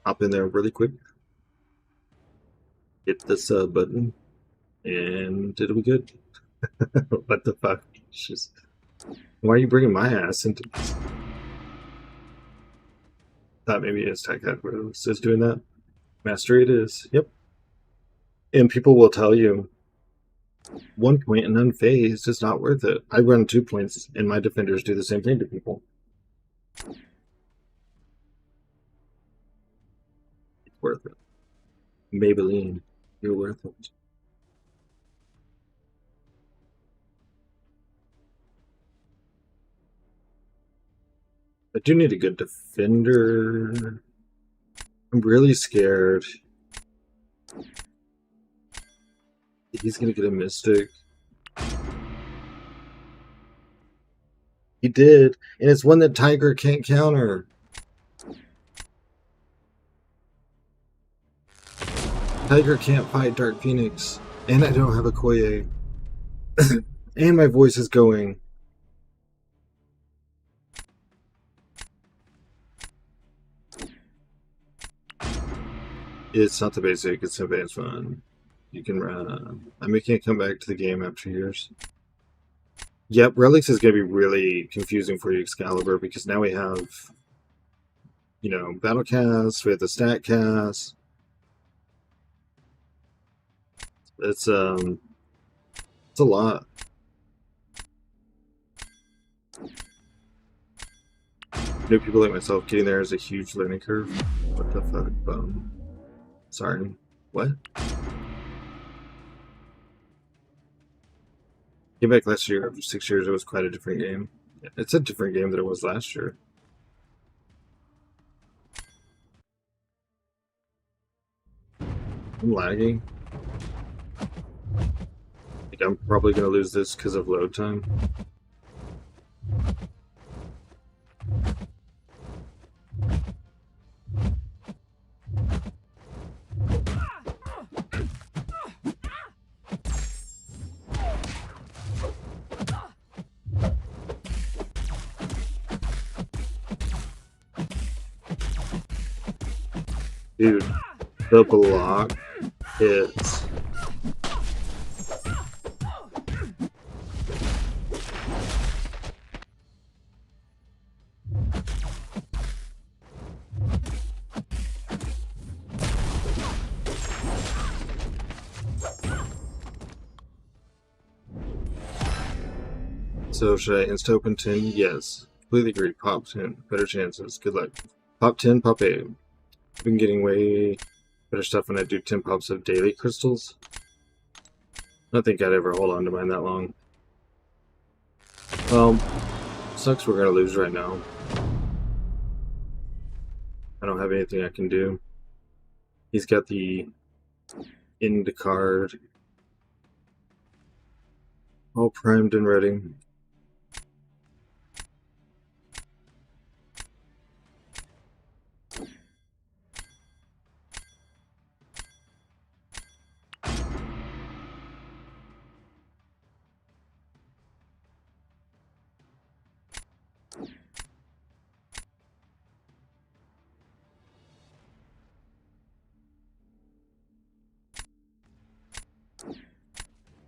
hop in there really quick. Hit the sub button, and it'll be good. What the fuck? Just, why are you bringing my ass into this? Thought maybe it's Tech Headquarters is doing that. Master it is. Yep. And people will tell you 1 point and unfazed is not worth it. I run 2 points, and my defenders do the same thing to people. It's worth it. Maybelline, you're worth it. I do need a good defender. I'm really scared. He's gonna get a Mystic. He did, and it's one that Tiger can't counter. Tiger can't fight Dark Phoenix, and I don't have a Koye. And my voice is going. It's not the basic, it's advanced one. You can run. I'm making it come back to the game after years. Yep, Relics is going to be really confusing for you, Excalibur, because now we have, you know, Battle Cast, we have the Stat Cast. It's a lot. New people like myself getting there is a huge learning curve. What the fuck, sorry. What? Came back last year after 6 years. It was quite a different game. It's a different game than it was last year. I'm lagging. I think I'm probably going to lose this because of load time. Dude, the block hits. So should I insta-open 10? Yes. Completely agree. Pop 10. Better chances. Good luck. Pop 10, pop 8. I've been getting way better stuff when I do 10 pops of daily crystals. I don't think I'd ever hold on to mine that long. Well, sucks we're going to lose right now. I don't have anything I can do. He's got the end card all primed and ready.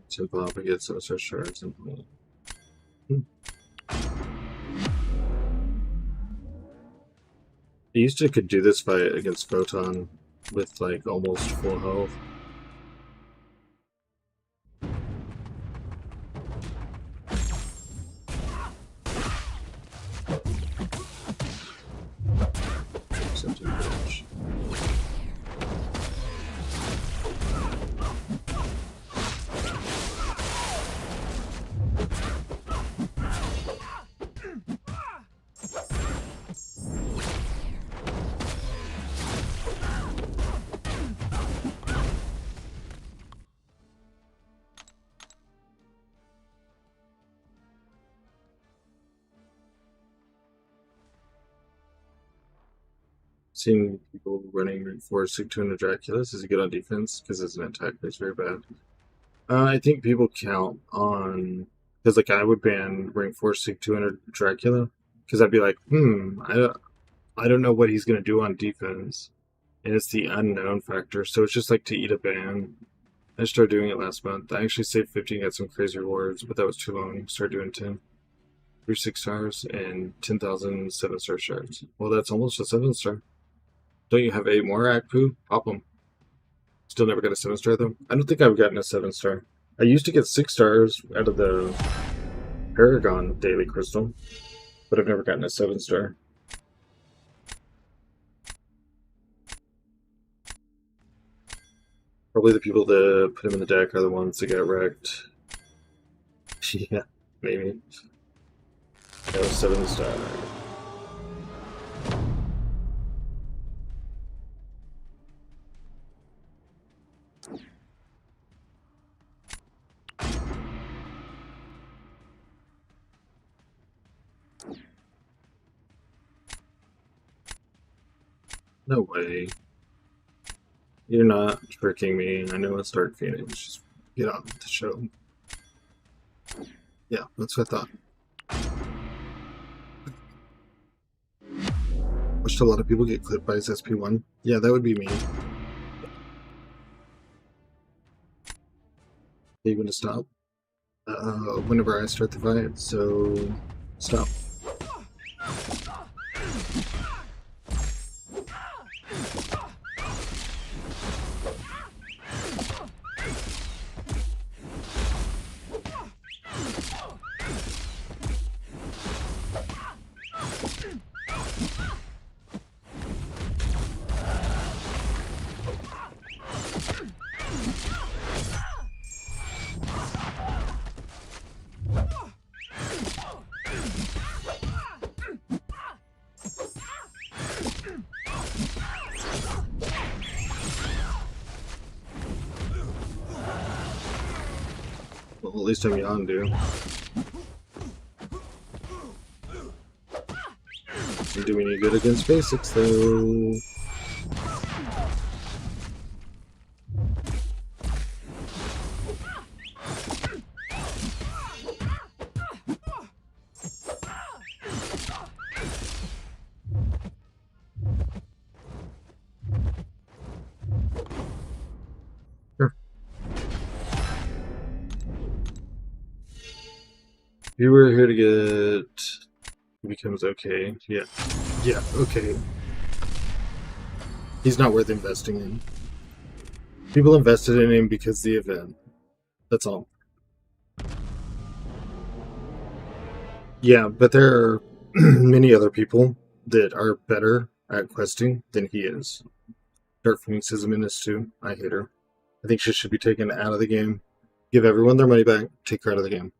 Simple up against those shards and I used to could do this fight against Photon with like almost full health. Seeing people running for Sigtuna Draculus. Is he good on defense? Because his attack is very bad. I think people count on because like I would ban rank 4 Sigtuna Dracula because I'd be like, I don't know what he's gonna do on defense, and it's the unknown factor. So it's just like to eat a ban. I started doing it last month. I actually saved 50 and got some crazy rewards, but that was too long. Started doing 10. 3 6 stars and 10,000 7-star shards. Well, that's almost a 7-star. Don't you have 8 more, Akpu? Pop them. Still never got a 7-star, though. I don't think I've gotten a 7-star. I used to get 6 stars out of the Paragon Daily Crystal, but I've never gotten a 7-star. Probably the people that put him in the deck are the ones that got wrecked. Yeah, maybe. That was 7-star. No way. You're not tricking me. I know it's Dark Phoenix. Just get on with the show. Yeah, that's what I thought. Watched a lot of people get clipped by his SP1. Yeah, that would be me. Are you going to stop? Whenever I start the fight, so stop. Well, at least I'm Yondu. Doesn't do any good against basics, though. Sure. If you were here to get... He becomes okay. Yeah. Yeah, okay. He's not worth investing in. People invested in him because the event. That's all. Yeah, but there are many other people that are better at questing than he is. Dark Phoenix is a menace too. I hate her. I think she should be taken out of the game. Give everyone their money back. Take her out of the game.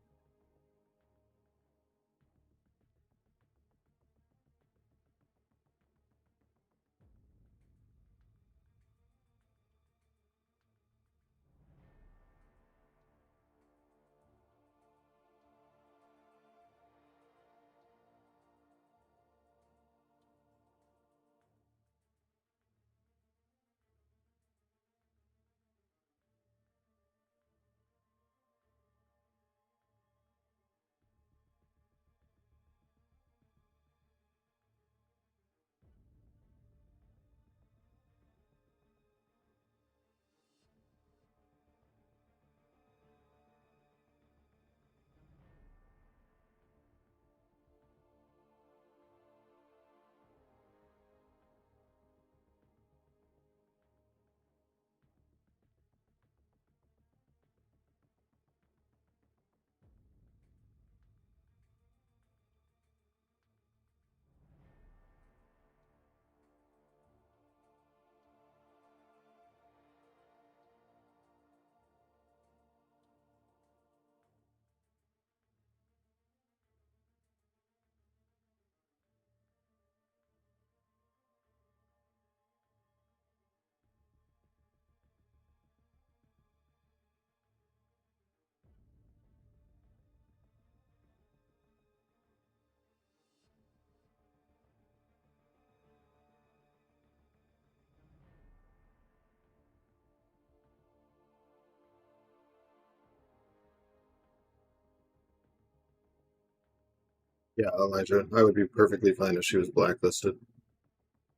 Yeah, Elijah. I would be perfectly fine if she was blacklisted.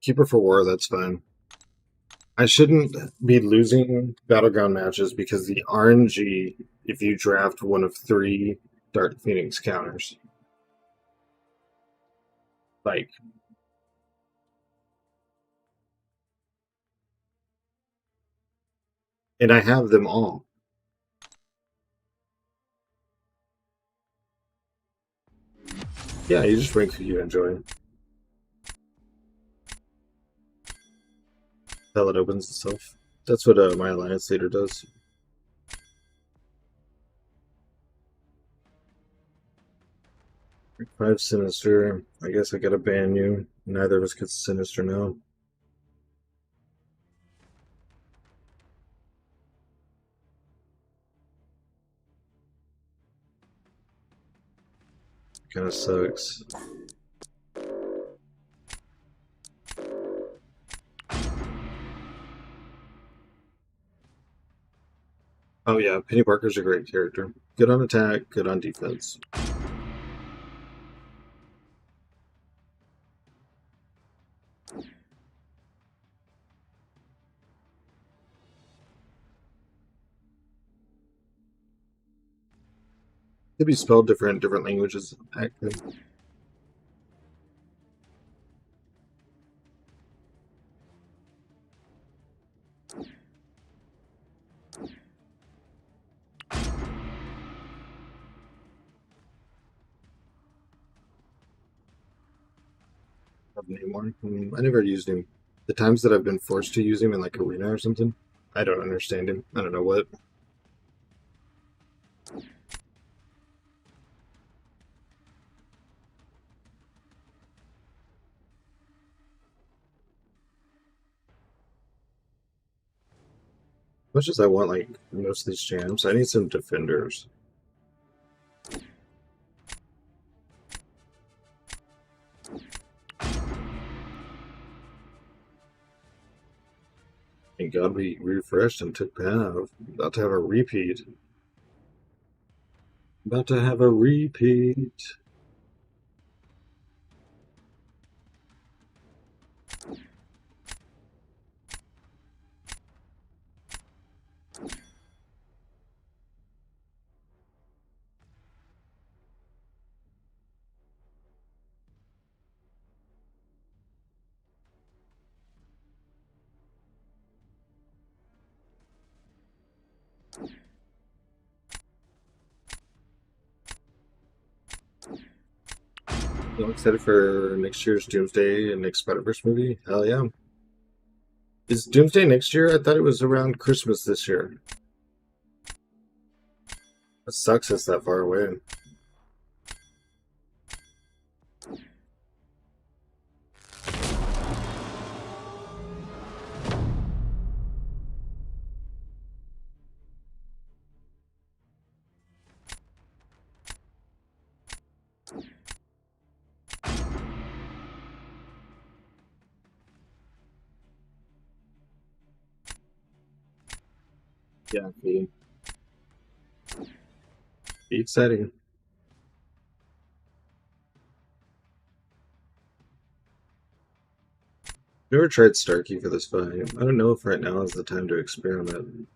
Keep her for war, that's fine. I shouldn't be losing Battleground matches because the RNG, if you draft one of 3 Dark Phoenix counters. Like, and I have them all. Yeah, you just rank who you enjoy. Until it opens itself. That's what my Alliance leader does. Rank 5 Sinister. I guess I gotta ban you. Neither of us gets Sinister now. Kinda sucks. Oh yeah, Penny Parker's a great character. Good on attack, good on defense. Could be spelled different languages, actually. Of Namor. I never used him. The times that I've been forced to use him in like arena or something, I don't understand him. I don't know what. Much as I want like most of these champs, I need some defenders. Thank God we refreshed and took Pav. About to have a repeat. About to have a repeat. I'm excited for next year's Doomsday and next Spider-Verse movie. Hell yeah. Is Doomsday next year? I thought it was around Christmas this year. It sucks it's that far away. Yeah, be exciting. Never tried Starkey for this fight. I don't know if right now is the time to experiment.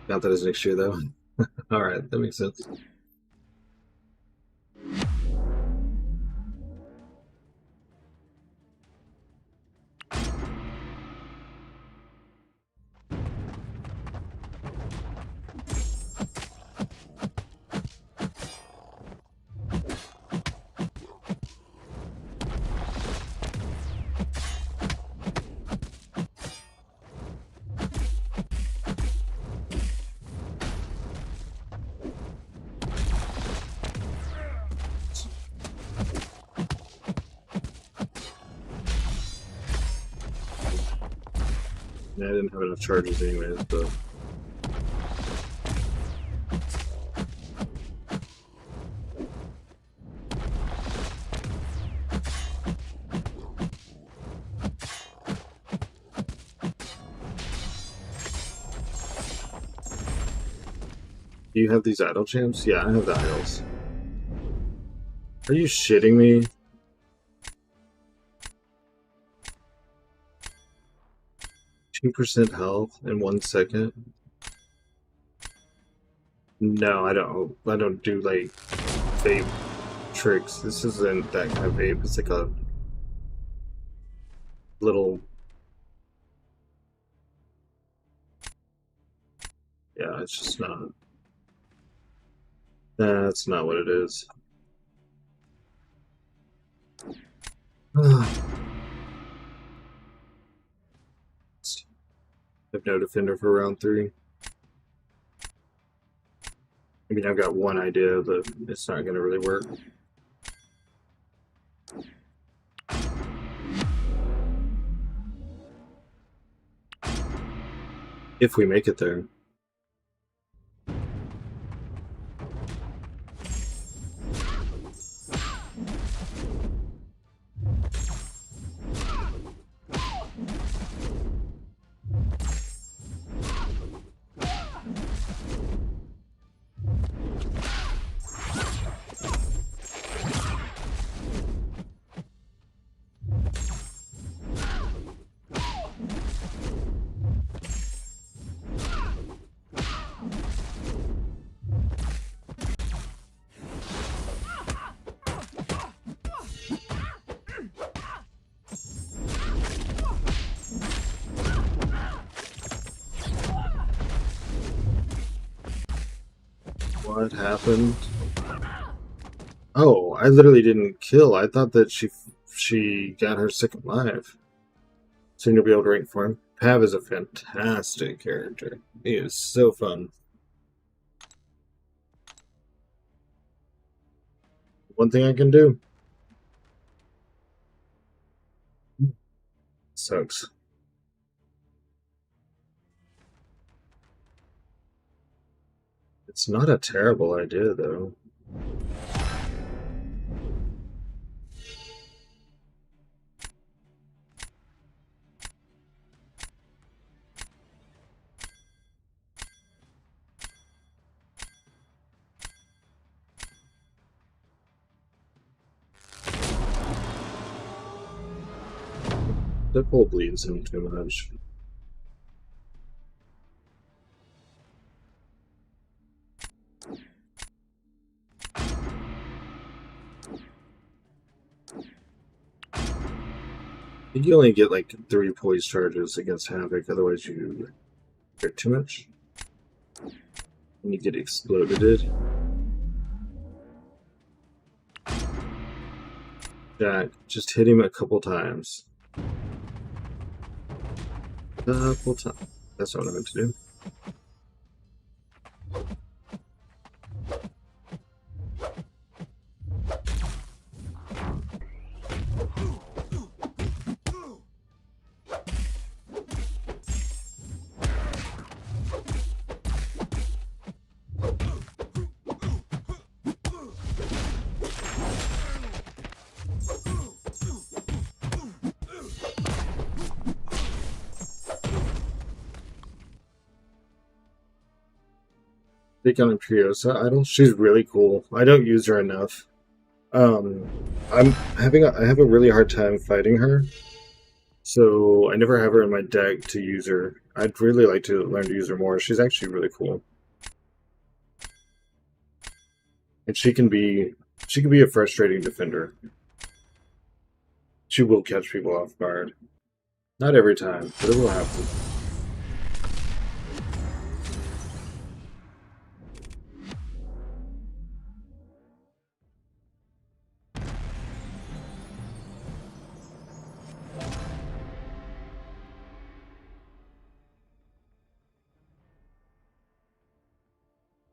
Not that it's next year though. Alright, that makes sense. Yeah, I didn't have enough charges anyways, but Do you have these idle champs? Yeah, I have the idols. Are you shitting me? %2 health in 1 second? No, I don't. I don't do like vape tricks. This isn't that kind of vape. It's like a little. Yeah, it's just not. That's not what it is. I have no defender for round 3. I mean, I've got one idea, but it's not going to really work. If we make it there. What happened? Oh, I literally didn't kill. I thought that she got her second life. Soon you'll be able to rank for him. Pav is a fantastic character. He is so fun. One thing I can do. Sucks. It's not a terrible idea, though. The pole bleeds him too much. You only get like 3 poise charges against Havoc, otherwise you get too much. And you get exploded. Jack, just hit him a couple times. Couple times. That's not what I meant to do. Take on Imperiosa idol. She's really cool. I don't use her enough. Um, I have a really hard time fighting her, so I never have her in my deck to use her. I'd really like to learn to use her more. She's actually really cool, and she can be a frustrating defender. She will catch people off guard. Not every time, but it will happen.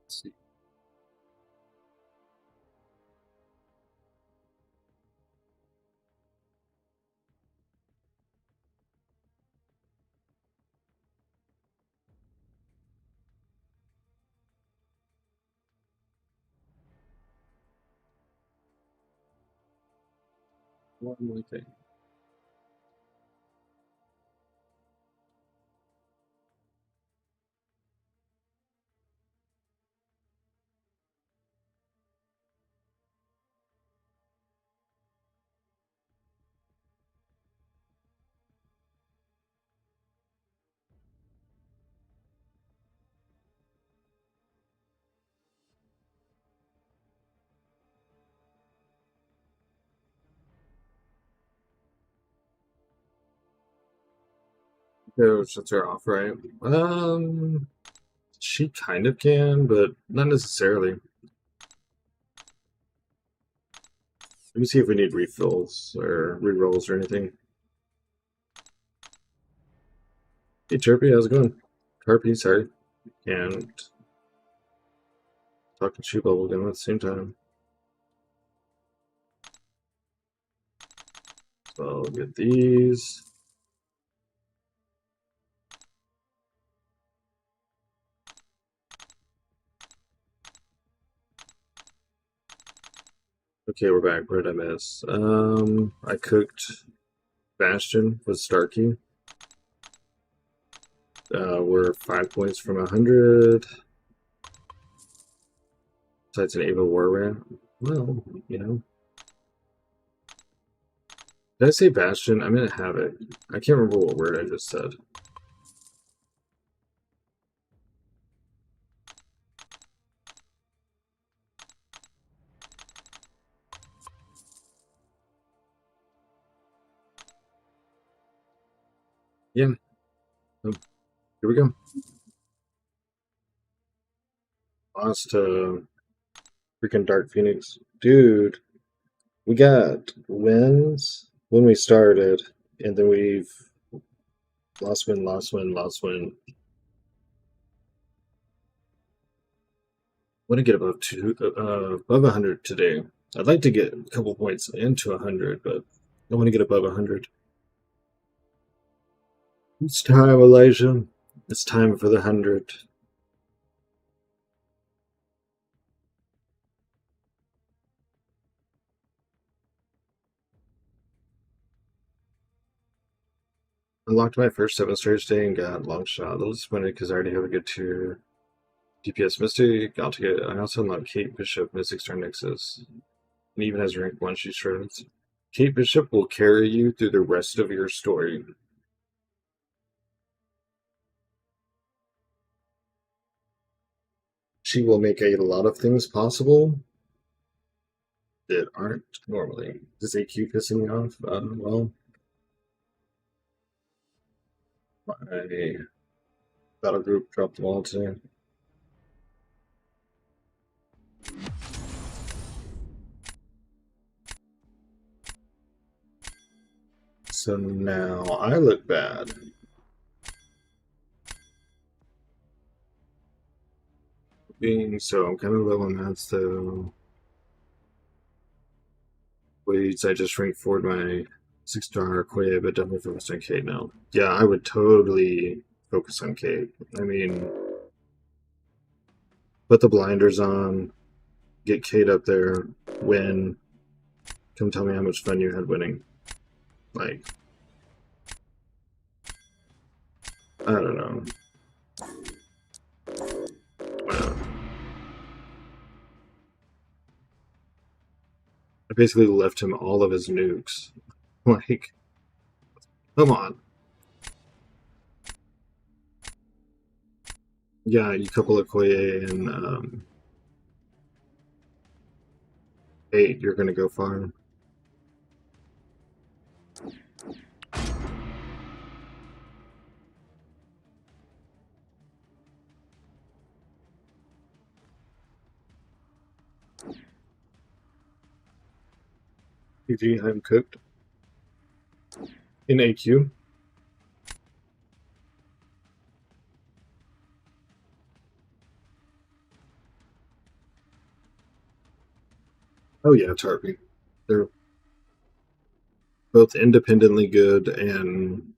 Let's see. One more thing. So shuts her off, right? She kind of can, but not necessarily. Let me see if we need refills or rerolls or anything. Hey Chirpy, how's it going? Carpy, sorry. And talking shoe bubble again at the same time. So I'll get these. Okay, we're back. What did I miss? I cooked Bastion with Starkey. We're 5 points from 100. So it's an Ava War Rat. Well, you know. Did I say Bastion? I meant Havoc. I can't remember what word I just said. Yeah. Oh, here we go. Lost to freaking Dark Phoenix. Dude, we got wins when we started, and then we've lost win, lost win, lost win. Want to get above 100 today. I'd like to get a couple points into 100, but I want to get above 100. It's time, Elijah. It's time for the 100. Unlocked my first 7 stars today and got long shot. A little disappointed because I already have a good tier. DPS Mystic. I also unlocked Kate Bishop Mystic Star Nexus. And even has rank 1 she shreds. Kate Bishop will carry you through the rest of your story. She will make a lot of things possible that aren't normally. Is AQ pissing me off? Well, my battle group dropped the ball today. So now I look bad. So I'm kind of low on that, so wait, I just ranked forward my 6-star Koye, but definitely focused on Kate now. Yeah, I would totally focus on Kate. I mean, put the blinders on, get Kate up there, win. Come tell me how much fun you had winning. Like, I don't know. Wow. I basically left him all of his nukes. Like, come on. Yeah, you couple of Koye and 8, you're gonna go far. PG, I'm cooked. In AQ. Oh yeah, Tarpy. They're both independently good and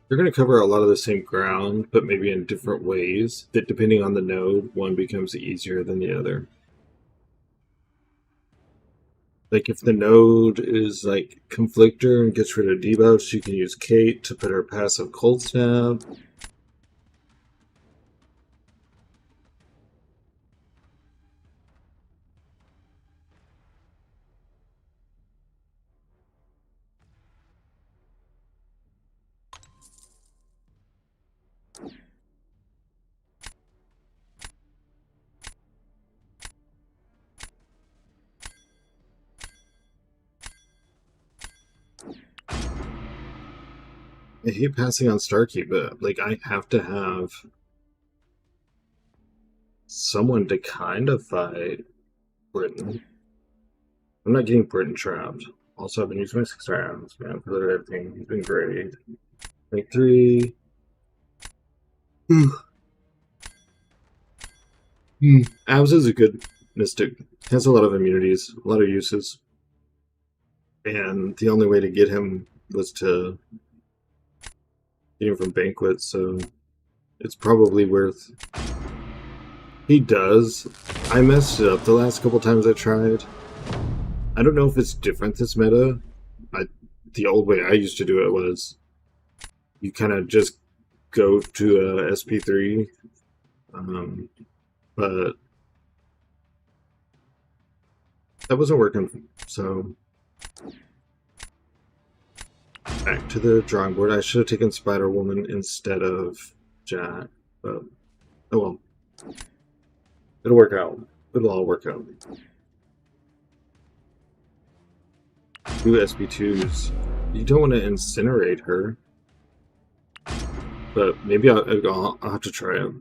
they're going to cover a lot of the same ground, but maybe in different ways. That depending on the node, one becomes easier than the other. Like if the node is like Conflictor and gets rid of debuffs, you can use Kate to put her passive Cold Snap. I hate passing on Starkey, but like I have to have someone to kind of fight Britain. I'm not getting Britain trapped. Also, I've been using my 6 rounds, man, for everything. He's been great. Like 3. Abs is a good mystic. Has a lot of immunities, a lot of uses. And the only way to get him was to get him from Banquet, so it's probably worth. He does. I messed it up the last couple times I tried. I don't know if it's different this meta. The old way I used to do it was you kind of just go to SP3, but that wasn't working. So back to the drawing board. I should have taken Spider Woman instead of Jack, but oh well. It'll work out. It'll all work out. 2 SP2s. You don't want to incinerate her. But maybe I'll have to try it.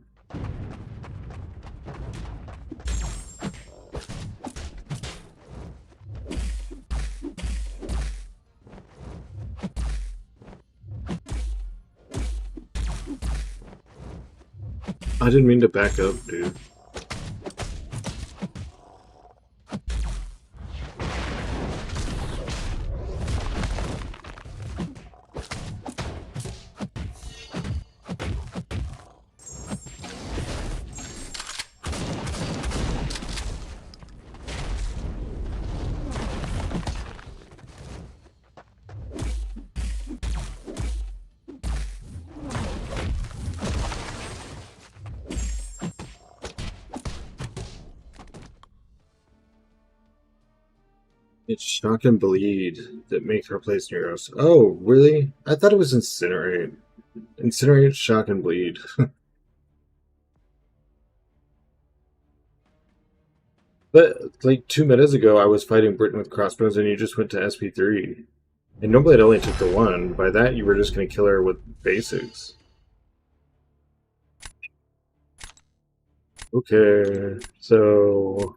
I didn't mean to back up, dude. It's Shock and Bleed that make her place near us. Oh, really? I thought it was Incinerate. Incinerate, Shock, and Bleed. But, like, 2 minutes ago, I was fighting Britain with crossbows and you just went to SP3. And normally it only took the 1. By that, you were just going to kill her with basics. Okay, so...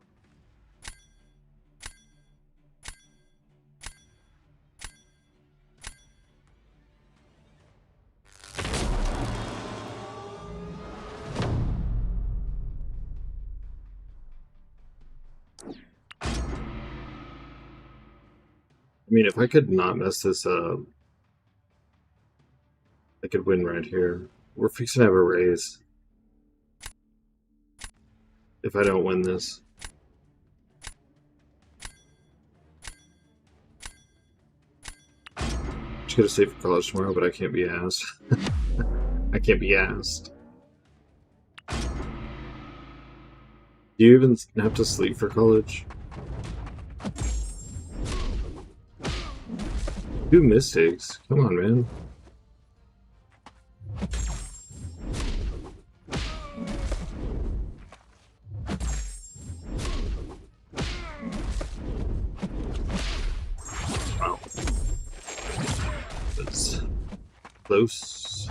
I mean, if I could not mess this up, I could win right here. We're fixing to have a raise. If I don't win this. Just gotta stay for college tomorrow, but I can't be asked. I can't be asked. Do you even have to sleep for college? 2 mistakes. Come on, man. Wow. That's close.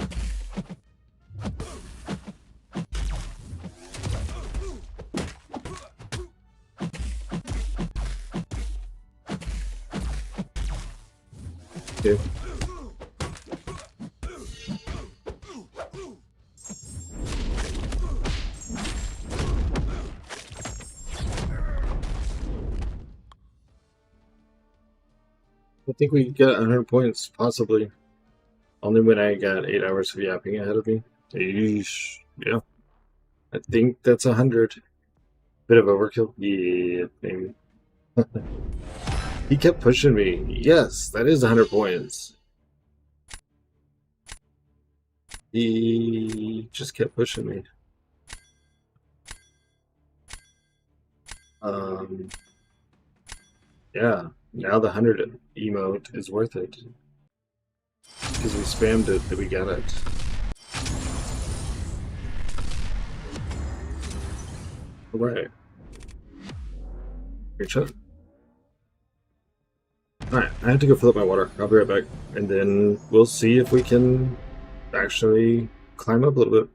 Okay. I think we got 100 points, possibly. Only when I got 8 hours of yapping ahead of me. Eesh. Yeah. I think that's 100. Bit of overkill? Yeah, maybe. He kept pushing me. Yes, that is 100 points. He just kept pushing me. Yeah, now the 100 emote is worth it. Because we spammed it, that we got it. Alright. Great shot. Alright, I have to go fill up my water. I'll be right back. And then we'll see if we can actually climb up a little bit.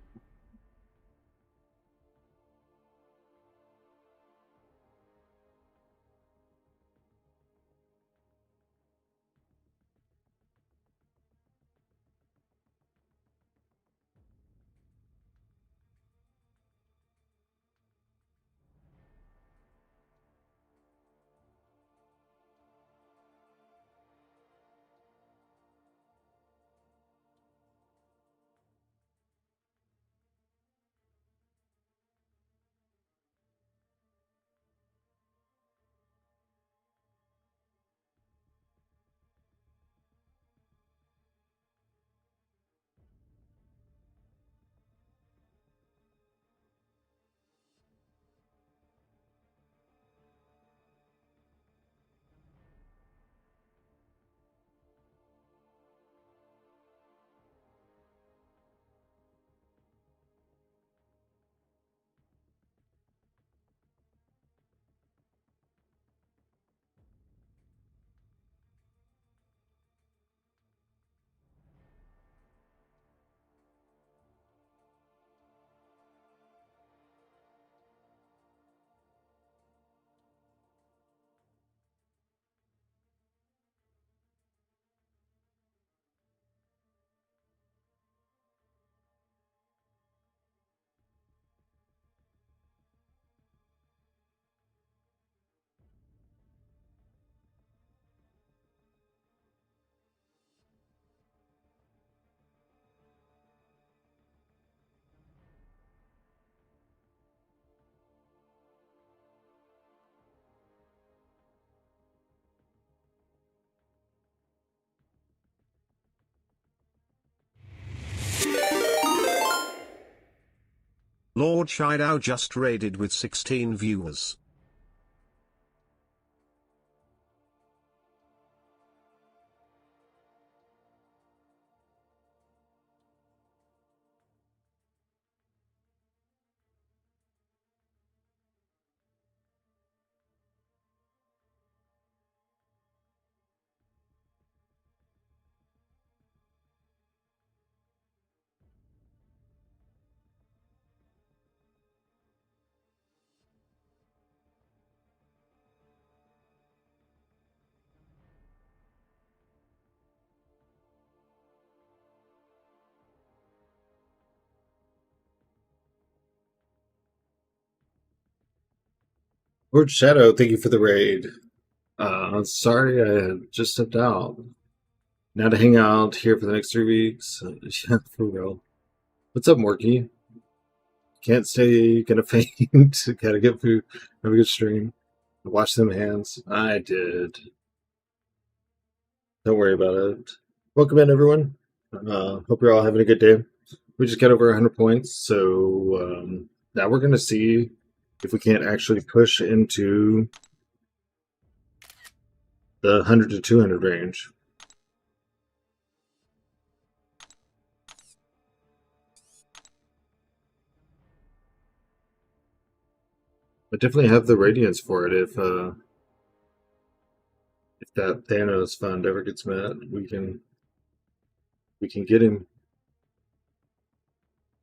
Lord Shidow just raided with 16 viewers. Lord Shadow, thank you for the raid. Sorry I just stepped out. Now to hang out here for the next 3 weeks. Yeah, for real. What's up, Morky? Can't stay, gonna faint. Gotta get food. Have a good stream. Wash them hands. I did. Don't worry about it. Welcome in, everyone. Hope you're all having a good day. We just got over 100 points, so now we're gonna see if we can't actually push into the 100 to 200 range. I definitely have the radiance for it if that Thanos fund ever gets met, we can get him.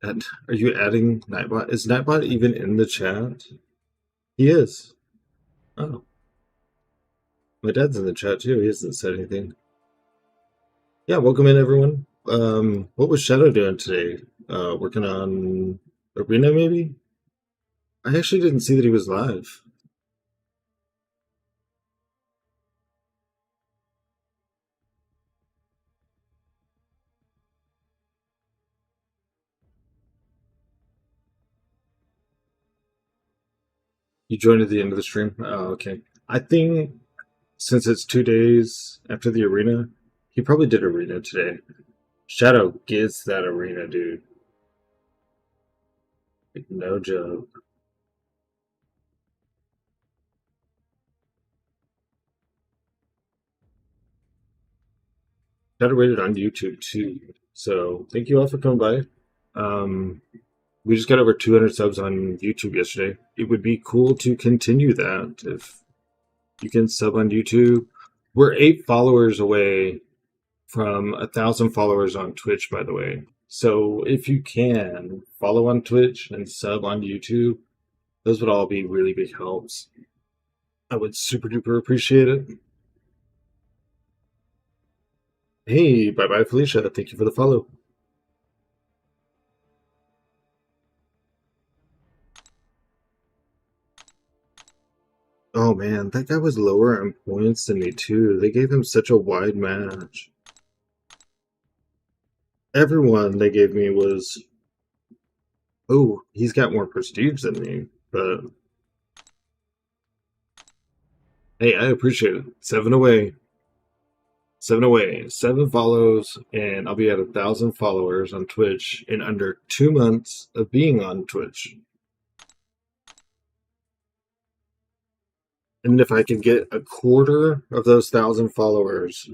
And are you adding Nightbot? Is Nightbot even in the chat? He is. Oh. My dad's in the chat too. He hasn't said anything. Yeah, welcome in everyone. What was Shadow doing today? Working on Arena maybe? I actually didn't see that he was live. You joined at the end of the stream? Oh, okay. I think since it's 2 days after the arena, he probably did arena today. Shadow gets that arena, dude. Like, no joke. Shadow rated on YouTube too. So thank you all for coming by. We just got over 200 subs on YouTube yesterday. It would be cool to continue that if you can sub on YouTube We're 8 followers away from 1,000 followers on Twitch, by the way. So if you can follow on Twitch and sub on YouTube, those would all be really big helps. I would super duper appreciate it. Hey, bye bye Felicia. Thank you for the follow. Oh man, that guy was lower in points than me too. They gave him such a wide match. Everyone they gave me was, oh, he's got more prestige than me, but hey, I appreciate it. 7 away. 7 away. 7 follows, and I'll be at 1,000 followers on Twitch in under 2 months of being on Twitch. And if I could get a quarter of those 1,000 followers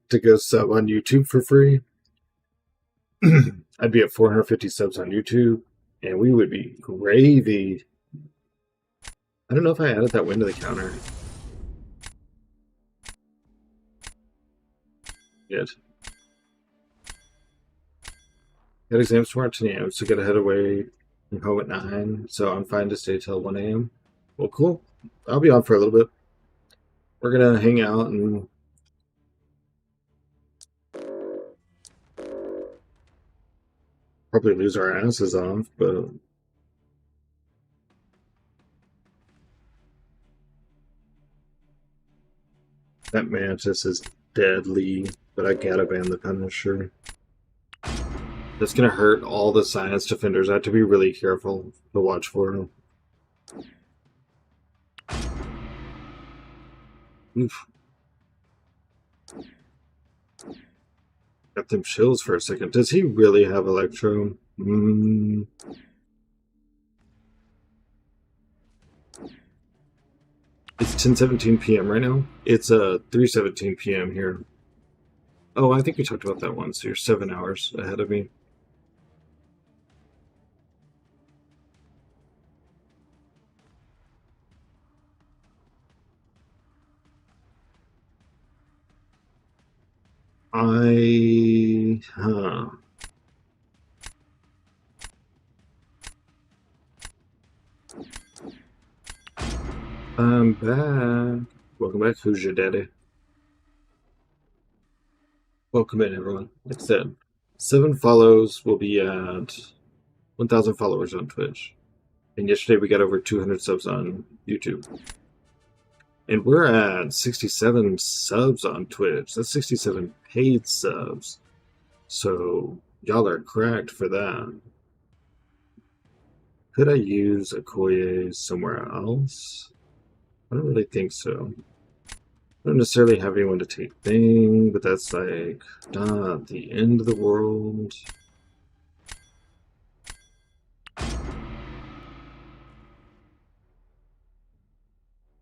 to go sub on YouTube for free, I'd be at 450 subs on YouTube, and we would be gravy. I don't know if I added that win to the counter. Good. Got exams tomorrow at 10 a.m., so gotta head away and home at 9, so I'm fine to stay till 1 a.m. Well, cool. I'll be on for a little bit. We're gonna hang out and probably lose our asses off, but that mantis is deadly, but I gotta ban the Punisher. That's gonna hurt all the science defenders. I have to be really careful to watch for them. Oof. Got them chills for a second. Does he really have Electro? It's 10:17 p.m. right now. It's 3:17 p.m. here. Oh, I think we talked about that one. So you're 7 hours ahead of me. I'm back. Welcome back. Who's your daddy? Welcome in, everyone. Like I said, 7 follows will be at 1,000 followers on Twitch. And yesterday we got over 200 subs on YouTube. And we're at 67 subs on Twitch. That's 67 paid subs. So y'all are cracked for that. Could I use Okoye somewhere else? I don't really think so. I don't necessarily have anyone to take thing, but that's like not the end of the world.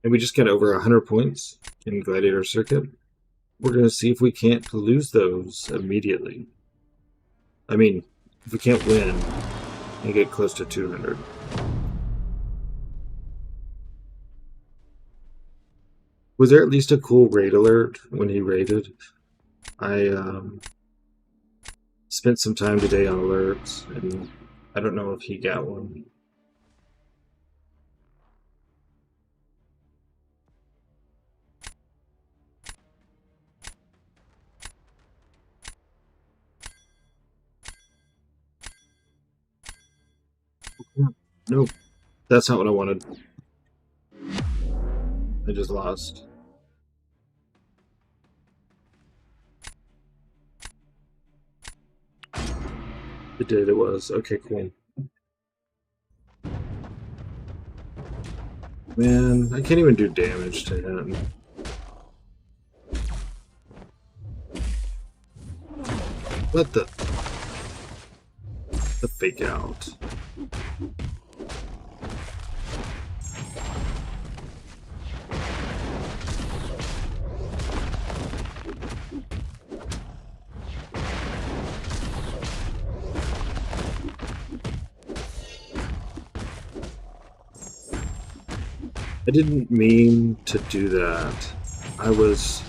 And we just got over 100 points in Gladiator Circuit. We're going to see if we can't lose those immediately. I mean, if we can't win and get close to 200. Was there at least a cool raid alert when he raided? I spent some time today on alerts, and I don't know if he got one. Nope, that's not what I wanted. I just lost. It did, it was. Okay, cool. Man, I can't even do damage to him. What the? The fake out. I didn't mean to do that. I was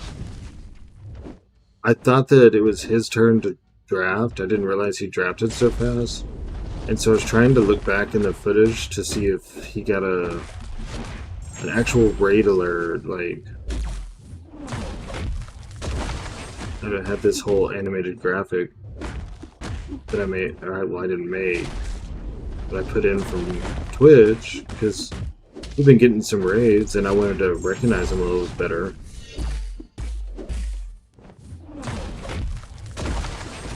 I thought that it was his turn to draft. I didn't realize he drafted so fast. And so I was trying to look back in the footage to see if he got an actual raid alert, like, and it had this whole animated graphic that I made, or well, I didn't make, but I put in from Twitch, because we've been getting some raids, and I wanted to recognize them a little better.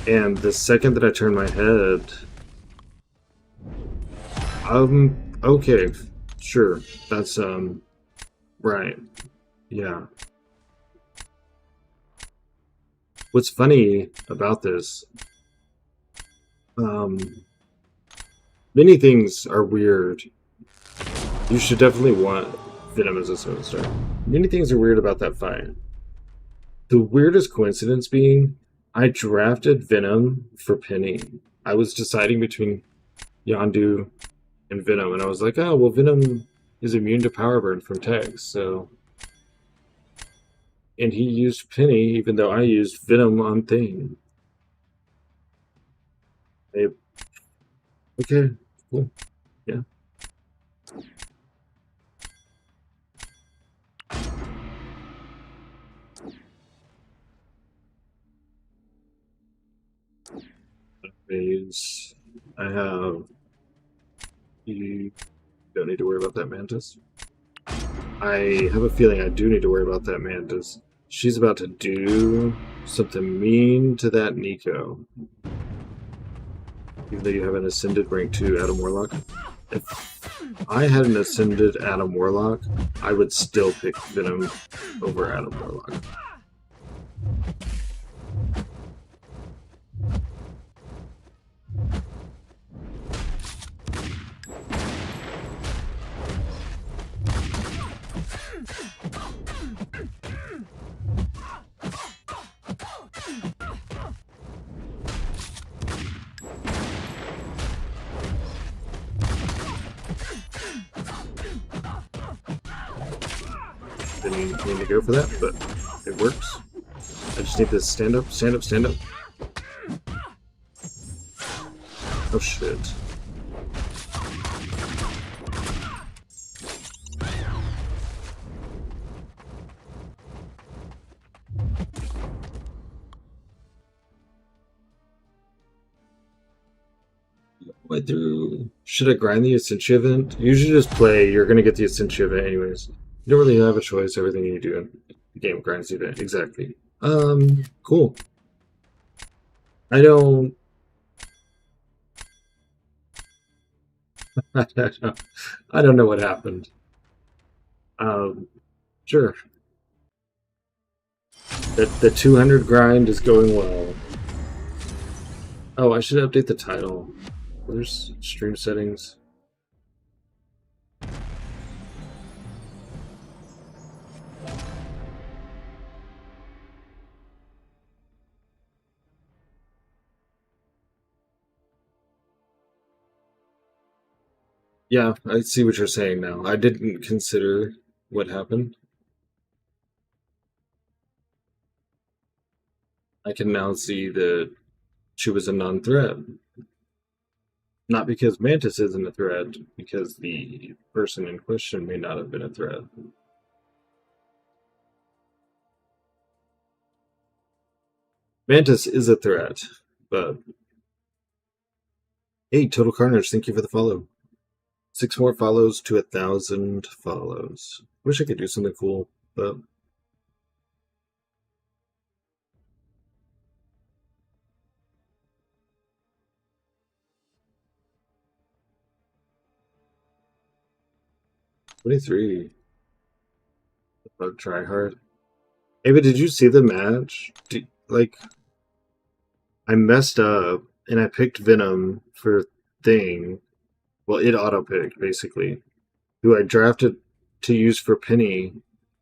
And the second that I turned my head, okay, sure, that's, right, yeah. What's funny about this, many things are weird. You should definitely want Venom as a 7-star. Many things are weird about that fight. The weirdest coincidence being, I drafted Venom for Penny. I was deciding between Yondu and Venom, and I was like, oh, well, Venom is immune to Power Burn from Tex, so... And he used Penny, even though I used Venom on Thing. Okay, cool. Yeah. Phase. I have... You don't need to worry about that Mantis. I have a feeling I do need to worry about that Mantis. She's about to do something mean to that Nico. Even though you have an Ascended rank 2 Adam Warlock. If I had an Ascended Adam Warlock, I would still pick Venom over Adam Warlock. Didn't mean to go for that, but it works. I just need to stand up, stand up, stand up. Oh shit. Went through. Should I grind the Ascension event? You should just play. You're gonna get the Ascension event anyways. You don't really have a choice. Everything you do in the game grinds the event. Exactly. Cool. I don't. I don't know what happened. Sure. The 200 grind is going well. Oh, I should update the title. Where's stream settings? Yeah, I see what you're saying now. I didn't consider what happened. I can now see that she was a non-threat. Not because Mantis isn't a threat, because the person in question may not have been a threat. Mantis is a threat, but... Hey, Total Carnage, thank you for the follow. 6 more follows to 1,000 follows. Wish I could do something cool, but... $23. About try hard. Hey, but did you see the match? I messed up and I picked Venom for Thing. Well, it auto-picked, basically. Who I drafted to use for Penny.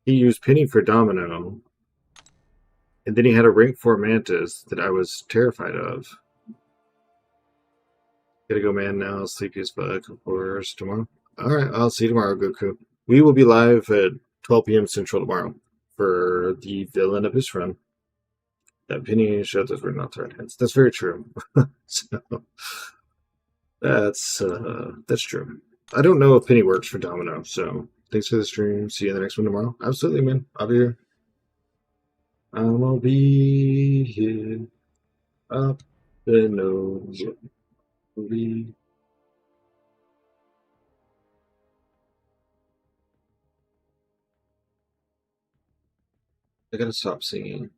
He used Penny for Domino. And then he had a rank 4 Mantis that I was terrified of. Gotta go, man, now. Sleepy as fuck, of course, tomorrow. Alright, I'll see you tomorrow, Goku. We will be live at 12 p.m. Central tomorrow for the Villain of his Friend. That Penny showed those were not the right hands. That's very true. So that's true. I don't know if Penny works for Domino, so thanks for the stream. See you in the next one tomorrow. Absolutely, man. I'll be here. I'll be here. Up the nose. I gotta stop singing.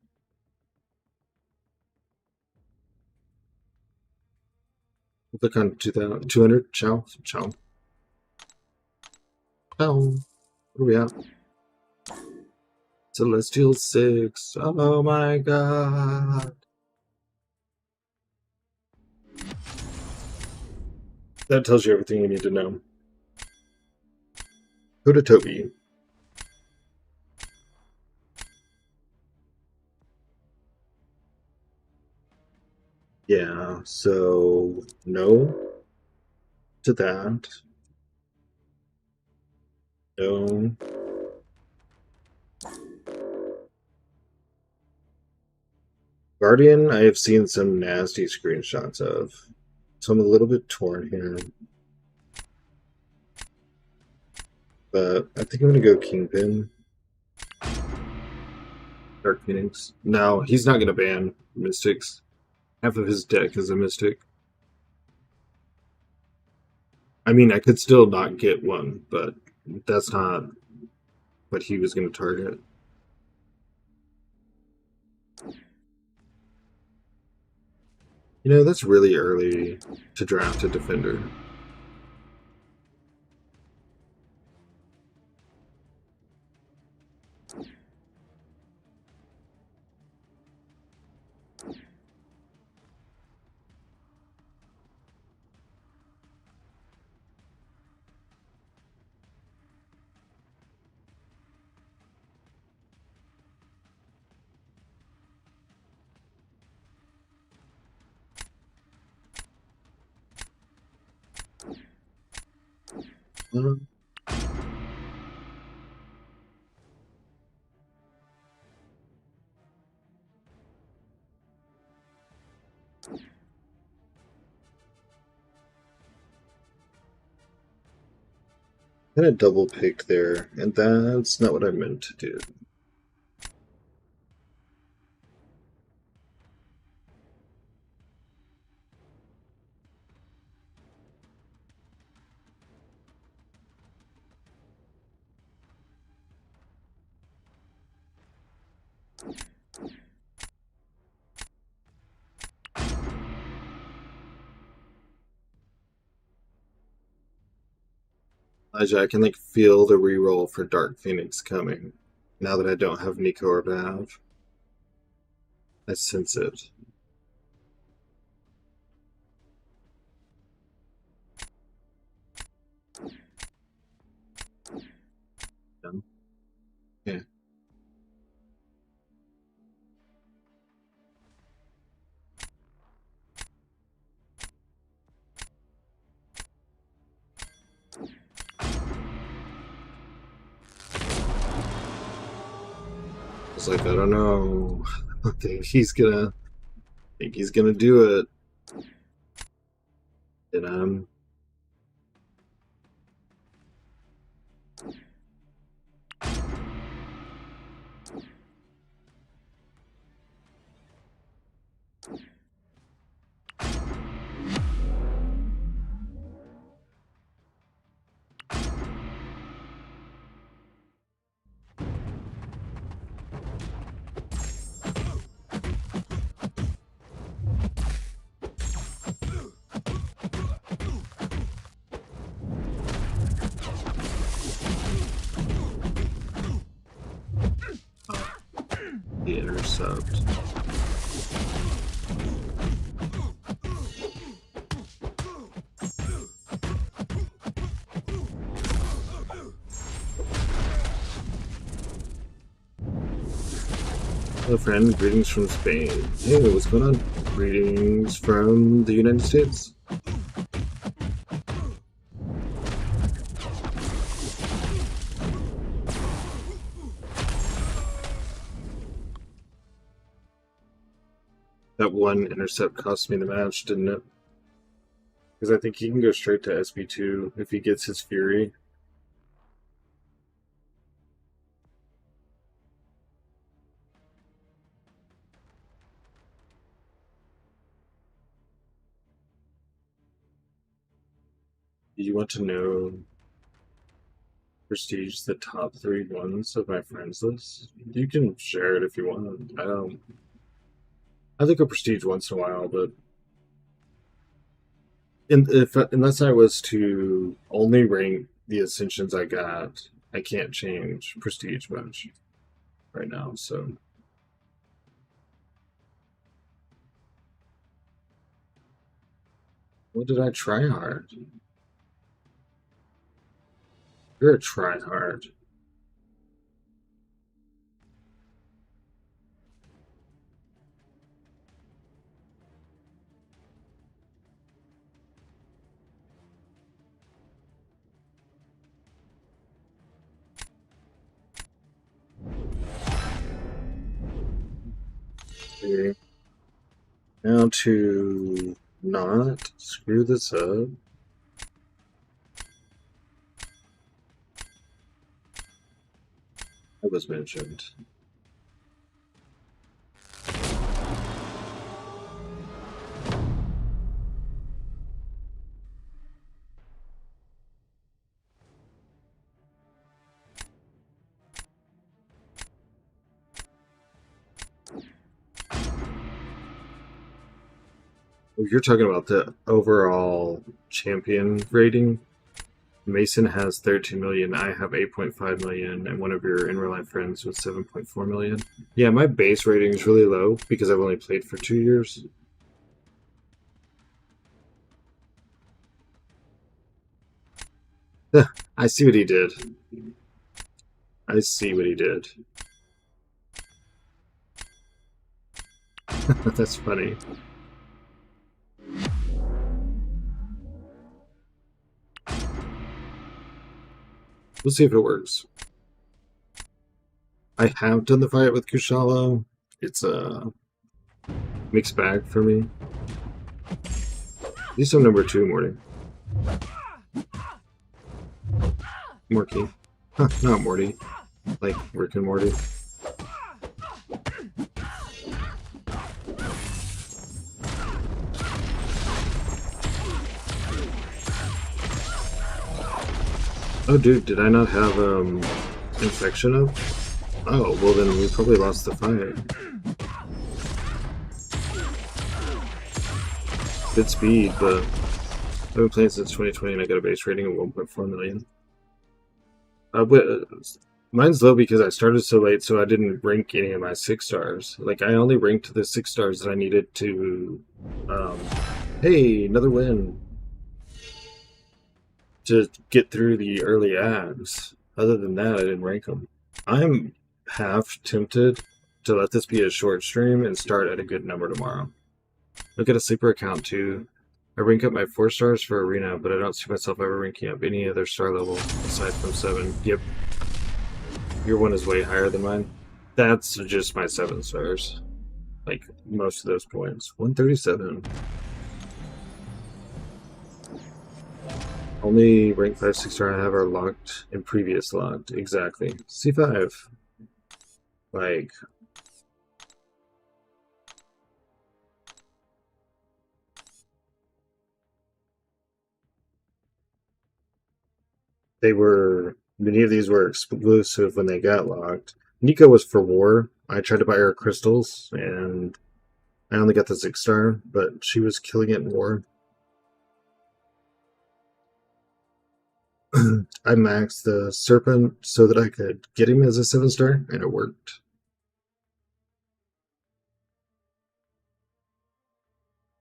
Click on 200. Ciao. Ciao. Ciao. Where are we at? Celestial 6. Oh my god. That tells you everything you need to know. Go to Toby. Yeah, so no to that. No. Guardian, I have seen some nasty screenshots of. So I'm a little bit torn here. But I think I'm going to go Kingpin. Dark Phoenix. No, he's not going to ban Mystics. Half of his deck is a Mystic. I mean, I could still not get one, but that's not what he was going to target. You know, that's really early to draft a Defender. Um, kind of double picked there, and that's not what I meant to do. Elijah, I can like feel the reroll for Dark Phoenix coming. Now that I don't have Nico or Bav. I sense it. Yeah. It's like, I don't know. I think he's gonna do it. And the intercept. Hello friend, greetings from Spain. Hey, what's going on? Greetings from the United States. That one intercept cost me the match, didn't it? Because I think he can go straight to SB2 if he gets his Fury. Do you want to know Prestige the top 3 ones of my friends list? You can share it if you want. I think of Prestige once in a while, but unless I was to only rank the Ascensions I got, I can't change Prestige much right now. So what did I try hard? You're a try hard. Okay. Now to not screw this up. That was mentioned. If you're talking about the overall champion rating, Mason has 13 million, I have 8.5 million, and one of your in real life friends was 7.4 million. Yeah, my base rating is really low because I've only played for 2 years. I see what he did. I see what he did. That's funny. We'll see if it works. I have done the fight with Kushala. It's a mixed bag for me. At least I'm number 2, Morty. Morty. Huh, not Morty. Like Rick and Morty. Oh, dude, did I not have infection up? Oh, well then we probably lost the fight. Good speed, but I've been playing since 2020 and I got a base rating of 1.4 million. Mine's low because I started so late, so I didn't rank any of my 6 stars. Like, I only ranked the 6 stars that I needed to, hey, another win. To get through the early ads. Other than that, I didn't rank them. I'm half tempted to let this be a short stream and start at a good number tomorrow. Look at a sleeper account too. I rank up my 4 stars for Arena, but I don't see myself ever ranking up any other star level aside from 7. Yep. Your one is way higher than mine. That's just my 7 stars. Like, most of those points. 137. Only rank 5, 6 star I have are locked and previous locked. Exactly. C5. Like, many of these were exclusive when they got locked. Nico was for war. I tried to buy her crystals, and I only got the 6 star, but she was killing it in war. I maxed the Serpent so that I could get him as a 7 star, and it worked.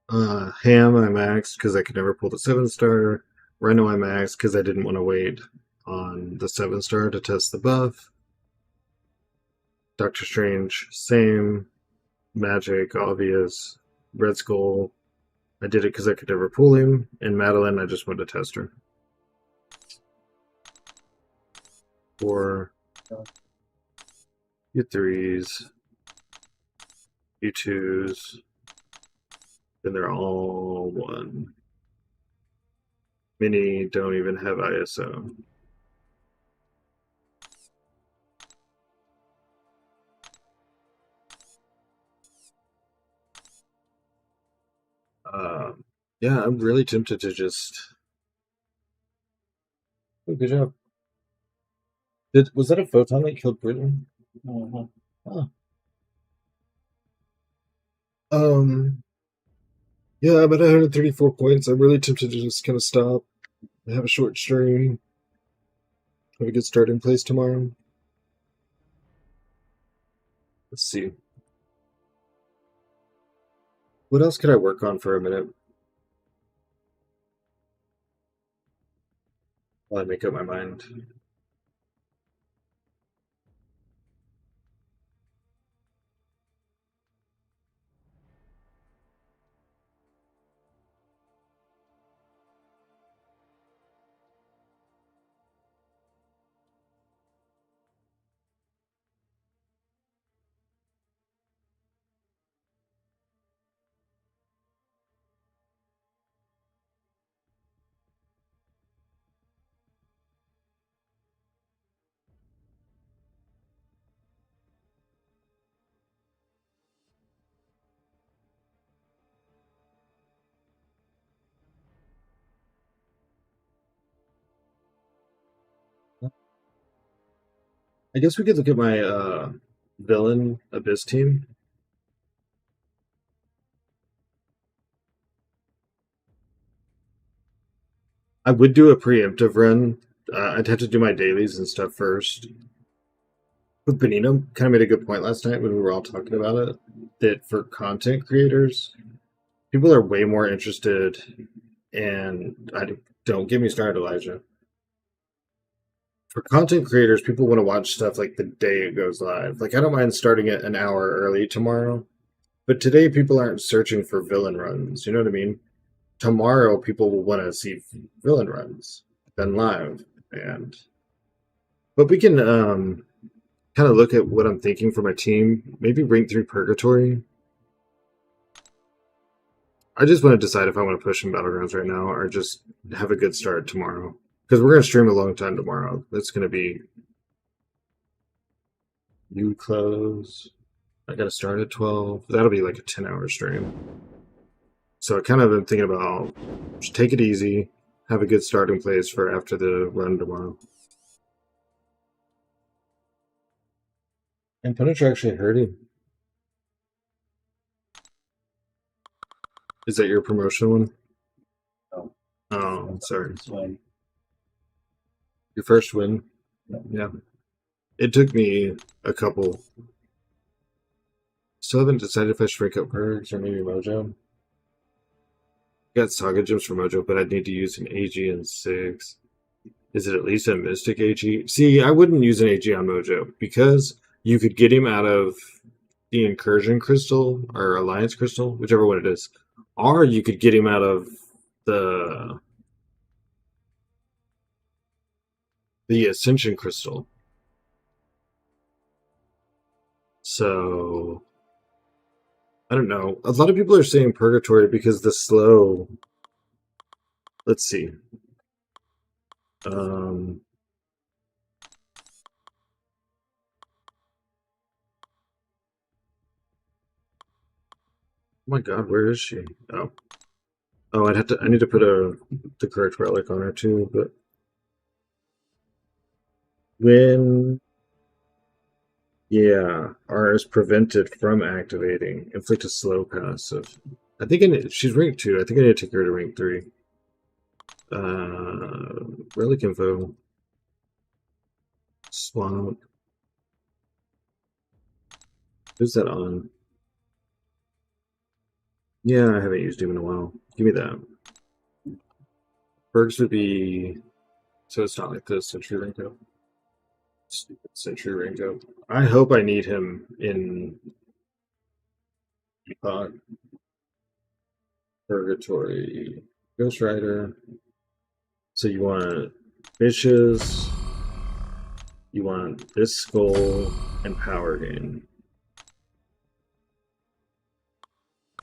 Ham I maxed because I could never pull the 7 star. Rhino I maxed because I didn't want to wait on the 7 star to test the buff. Doctor Strange, same. Magic, obvious. Red Skull, I did it because I could never pull him. And Madeline, I just wanted to test her. 4. You 3s. You 2s. then they're all one. Many don't even have ISO. Yeah, I'm really tempted to just. Oh, good job. Was that a photon that killed Britain? Mhm. Oh. Yeah, I'm at 134 points. I'm really tempted to just kind of stop, have a short stream, have a good starting place tomorrow. Let's see. What else could I work on for a minute while I make up my mind? I guess we could look at my villain abyss team. I would do a preemptive run. I'd have to do my dailies and stuff first. But Benino kind of made a good point last night when we were all talking about it. That for content creators, people are way more interested. And don't get me started, Elijah. For content creators, people want to watch stuff like the day it goes live. Like, I don't mind starting it an hour early tomorrow, but today people aren't searching for villain runs. You know what I mean? Tomorrow people will want to see villain runs then live, but we can kind of look at what I'm thinking for my team. Maybe rank 3 Purgatory. I just want to decide if I want to push in Battlegrounds right now or just have a good start tomorrow. Because we're going to stream a long time tomorrow. That's going to be you close. I got to start at 12. That'll be like a 10-hour stream. So I kind of been thinking about just take it easy, have a good starting place for after the run tomorrow. And Punisher actually hurting. Is that your promotion one? No. Oh, sorry. Win. Your first win? No. Yeah. It took me a couple. Still haven't decided if I should break up Bergs or maybe Mojo. Got Saga Gems for Mojo, but I'd need to use an AG in 6. Is it at least a Mystic AG? See, I wouldn't use an AG on Mojo because you could get him out of the Incursion Crystal or Alliance Crystal, whichever one it is. Or you could get him out of the Ascension Crystal. So I don't know. A lot of people are saying Purgatory because the slow. Let's see. Oh my god, where is she? Oh. Oh, I need to put the correct relic on her too, but yeah, R is prevented from activating. Inflict a slow passive. I think she's rank 2. I think I need to take her to rank 3. Relic info. Swamp. Who's that on? Yeah, I haven't used him in a while. Give me that. Bergs would be... So it's not like the Sentry rank up. Stupid Sentry rank up. I hope I need him in... Epoch. Purgatory. Ghost Rider. So you want Fishes. You want this skull and power gain.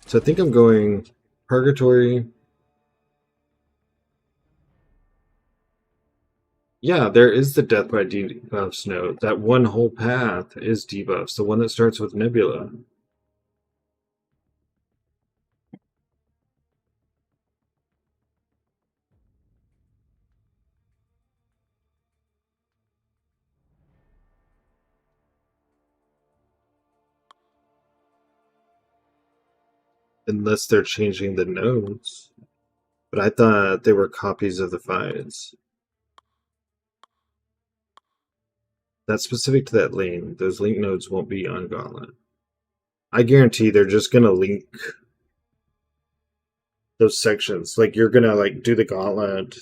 So I think I'm going Purgatory. Yeah, there is the death by debuffs note. That one whole path is debuffs, the one that starts with Nebula. Unless they're changing the nodes. But I thought they were copies of the fights. That's specific to that lane. Those link nodes won't be on Gauntlet. I guarantee they're just gonna link those sections. Like you're gonna like do the Gauntlet,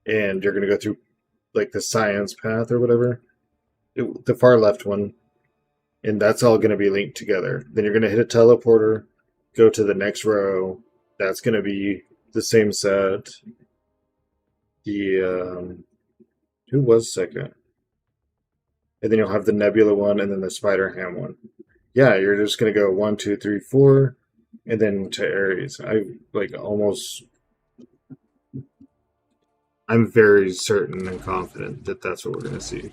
and you're gonna go through like the science path or whatever, the far left one, and that's all gonna be linked together. Then you're gonna hit a teleporter, go to the next row. That's gonna be the same set. The who was second? And then you'll have the Nebula one, and then the Spider Ham one. Yeah, you're just gonna go 1, 2, 3, 4, and then to Ares. I'm very certain and confident that that's what we're gonna see.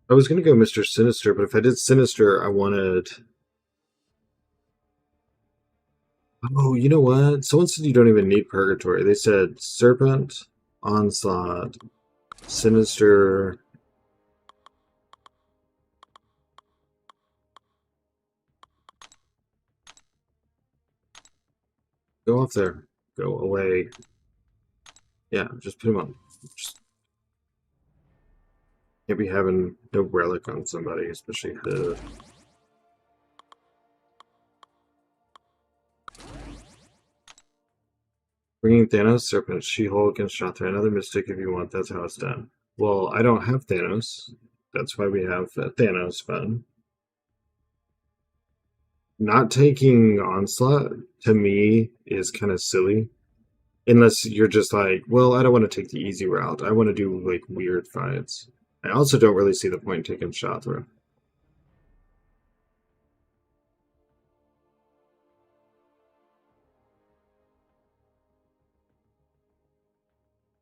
I was gonna go Mr. Sinister, but if I did Sinister, I wanted. Oh, you know what? Someone said you don't even need Purgatory. They said Serpent, Onslaught, Sinister. Go off there. Go away. Yeah, just put him on. Just can't be having no relic on somebody, especially the. Bringing Thanos, Serpent, She-Hulk, and Shathra. Another Mystic if you want. That's how it's done. Well, I don't have Thanos. That's why we have Thanos fun. Not taking Onslaught, to me, is kind of silly. Unless you're just like, well, I don't want to take the easy route. I want to do, like, weird fights. I also don't really see the point taking Shathra.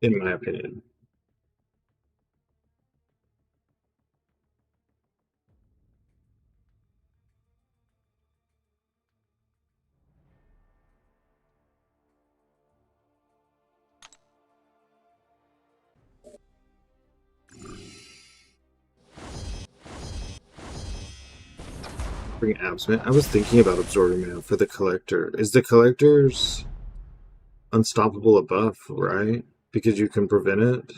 In my opinion. Bring Absment. I was thinking about absorbing mana for the Collector. Is the Collector's unstoppable a buff, right? Because you can prevent it?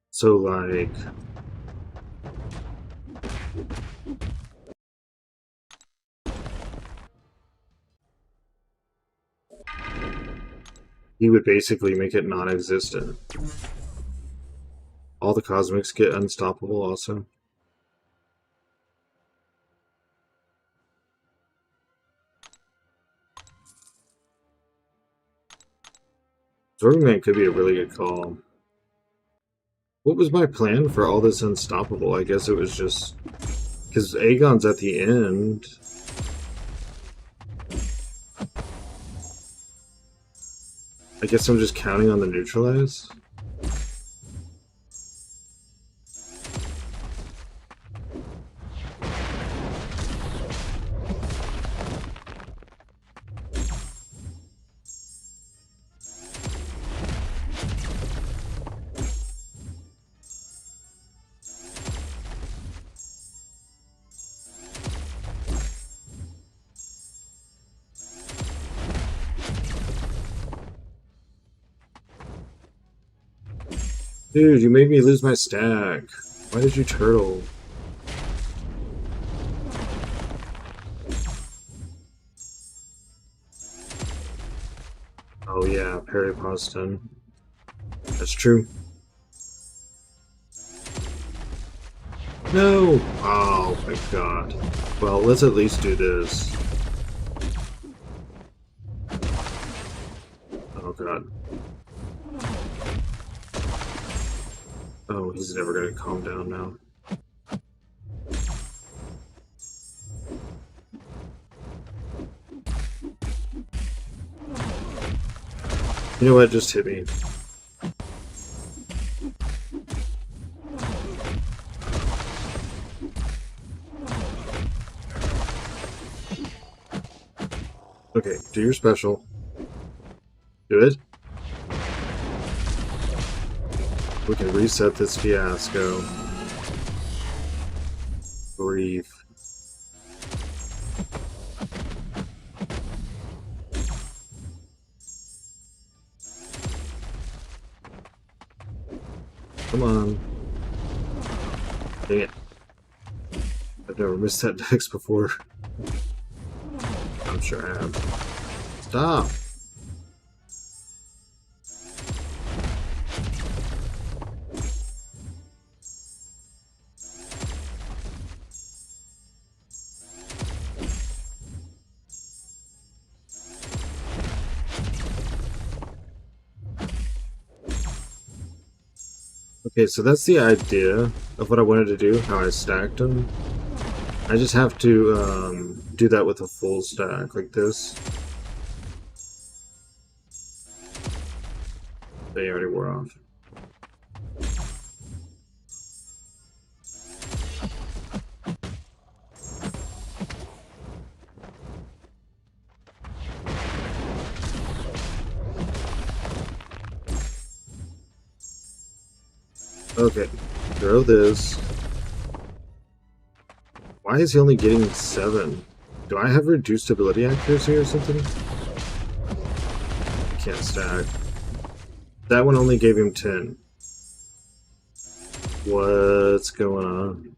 So, like... he would basically make it non-existent. All the Cosmics get unstoppable also. Absorbing Man could be a really good call. What was my plan for all this unstoppable? I guess it was just... because Aegon's at the end. I guess I'm just counting on the neutralize. Dude, you made me lose my stack. Why did you turtle? Oh yeah, parry Poston. That's true. No! Oh my god. Well, let's at least do this. Oh god. Oh, he's never gonna calm down now. You know what? Just hit me. Okay, do your special. Do it. We can reset this fiasco. Breathe. Come on. Dang it. I've never missed that dex before. I'm sure I have. Stop! Okay, so that's the idea of what I wanted to do, how I stacked them. I just have to do that with a full stack, like this. They already wore off. Okay, throw this. Why is he only getting 7? Do I have reduced ability accuracy or something? Can't stack. That one only gave him 10. What's going on?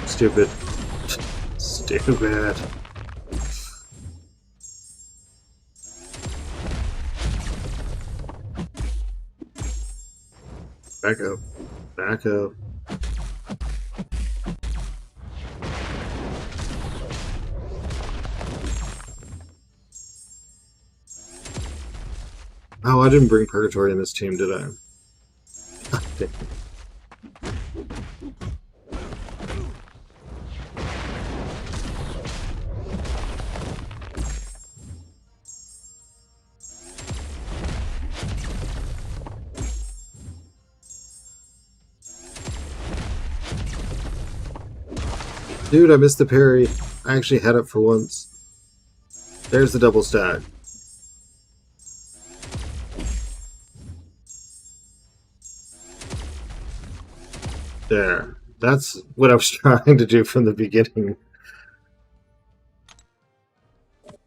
Stupid. Stupid. Back up. Back up. Oh, I didn't bring Purgatory in this team, did I? Dude, I missed the parry. I actually had it for once. There's the double stack. There. That's what I was trying to do from the beginning.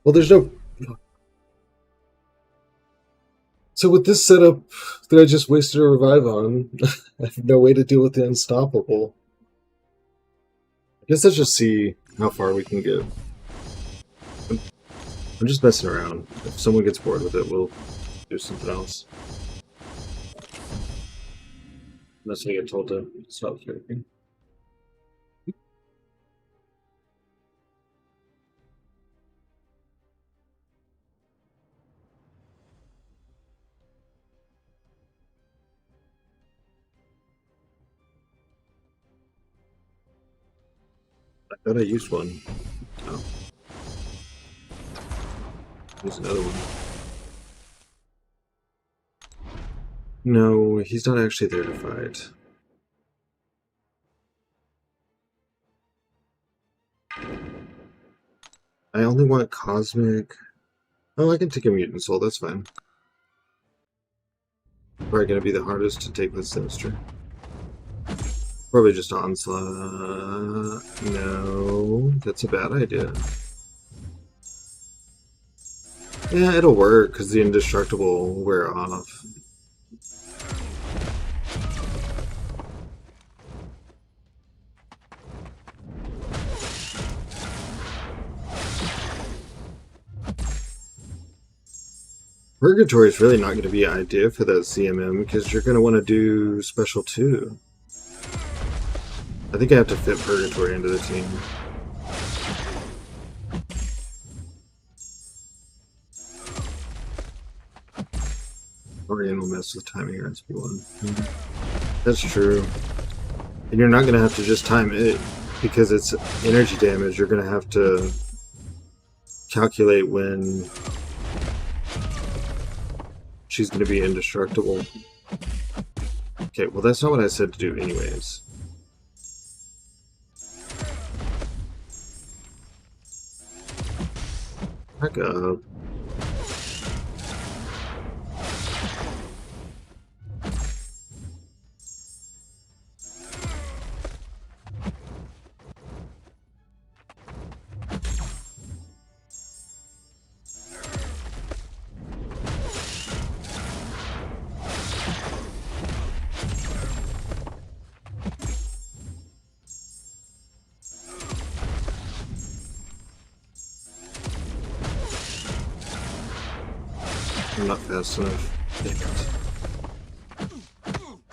Well, there's no... So with this setup that I just wasted a revive on, I have no way to deal with the unstoppable. I guess let's just see how far we can get. I'm just messing around. If someone gets bored with it, we'll do something else. Unless I get told to stop striking. I thought I used one. Oh. Use another one. No, he's not actually there to fight. I only want Cosmic. Oh, I can take a Mutant Soul, that's fine. Probably gonna be the hardest to take with Sinister. Probably just Onslaught. No, that's a bad idea. Yeah, it'll work, because the Indestructible will wear off. Purgatory is really not going to be an idea for that CMM because you're going to want to do special too. I think I have to fit Purgatory into the team. Orion will mess with timing your SP1. That's true. And you're not going to have to just time it because it's energy damage. You're going to have to calculate when she's going to be indestructible. Okay, well that's not what I said to do anyways. Back up. I'm not fast enough. Damn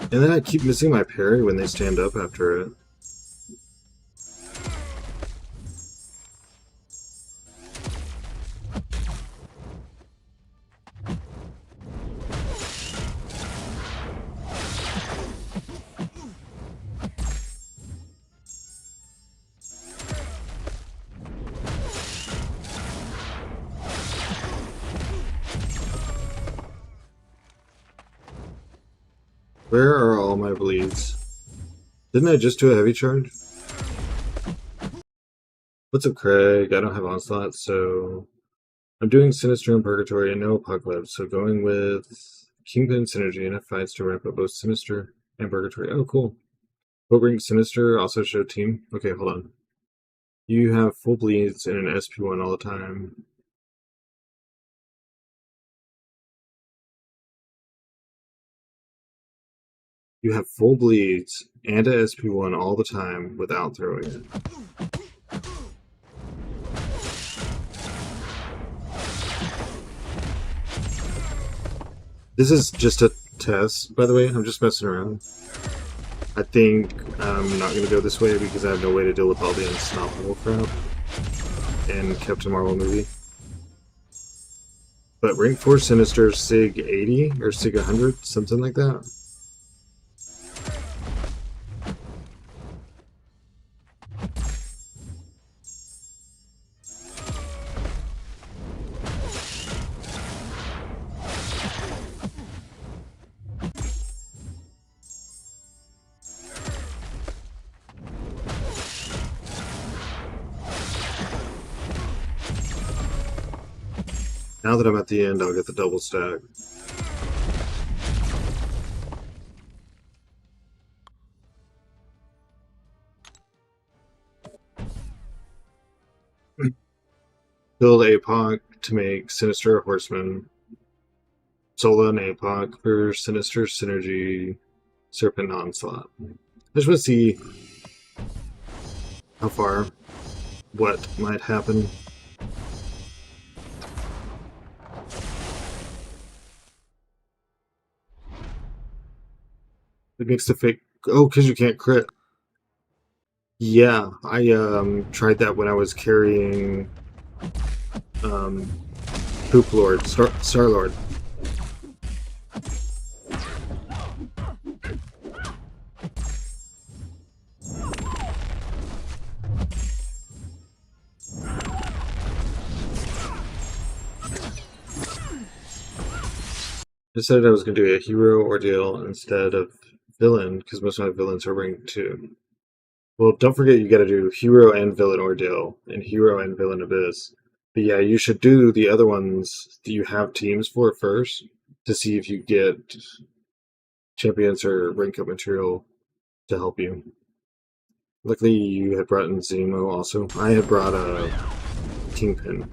it. And then I keep missing my parry when they stand up after it. Where are all my bleeds? Didn't I just do a heavy charge? What's up, Craig? I don't have Onslaught, so I'm doing Sinister and Purgatory and no Apocalypse, so going with Kingpin Synergy and F5s to ramp up both Sinister and Purgatory. Oh, cool. Ring Sinister also show team. Okay, hold on. You have full bleeds and an SP1 all the time. You have full bleeds and a SP1 all the time without throwing it. This is just a test, by the way. I'm just messing around. I think I'm not going to go this way because I have no way to deal with all the unstoppable crap in Captain Marvel movie. But rank 4 Sinister Sig 80 or Sig 100, something like that. Now that I'm at the end, I'll get the double stack. Build APOC to make Sinister a Horseman. Sola and APOC for Sinister Synergy Serpent Onslaught. I just want to see how far, what might happen. It makes the fake. Oh, because you can't crit. Yeah, I tried that when I was carrying Poop Lord, Star Lord. I decided I was going to do a hero ordeal instead of villain, because most of my villains are rank 2. Well, don't forget you gotta do hero and villain ordeal, and hero and villain abyss. But yeah, you should do the other ones that you have teams for first, to see if you get champions or rank up material to help you. Luckily you had brought in Zemo also. I had brought a Kingpin.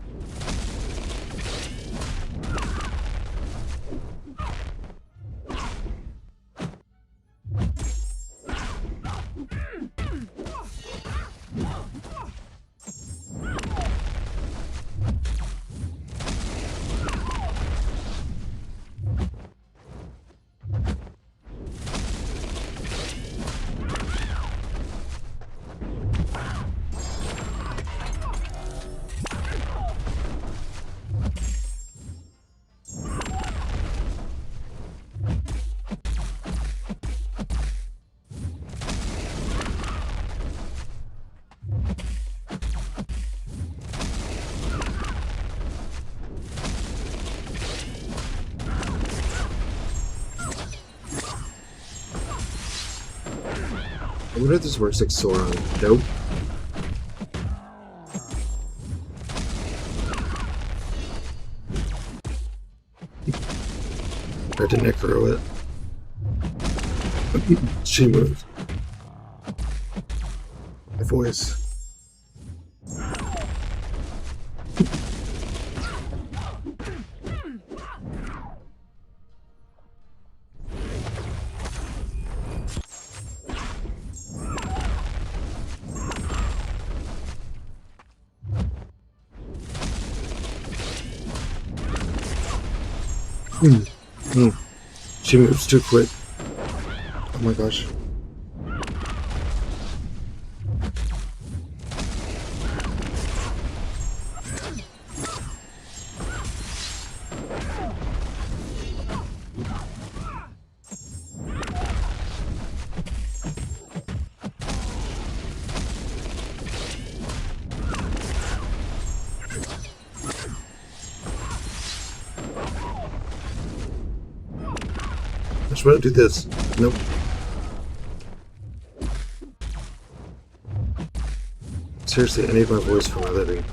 wonder if this works like Sauron. Nope. I had to necro it. She moved. My voice. She moves too quick. Oh my gosh. I just want to do this. Nope. Seriously, I need my voice for my living.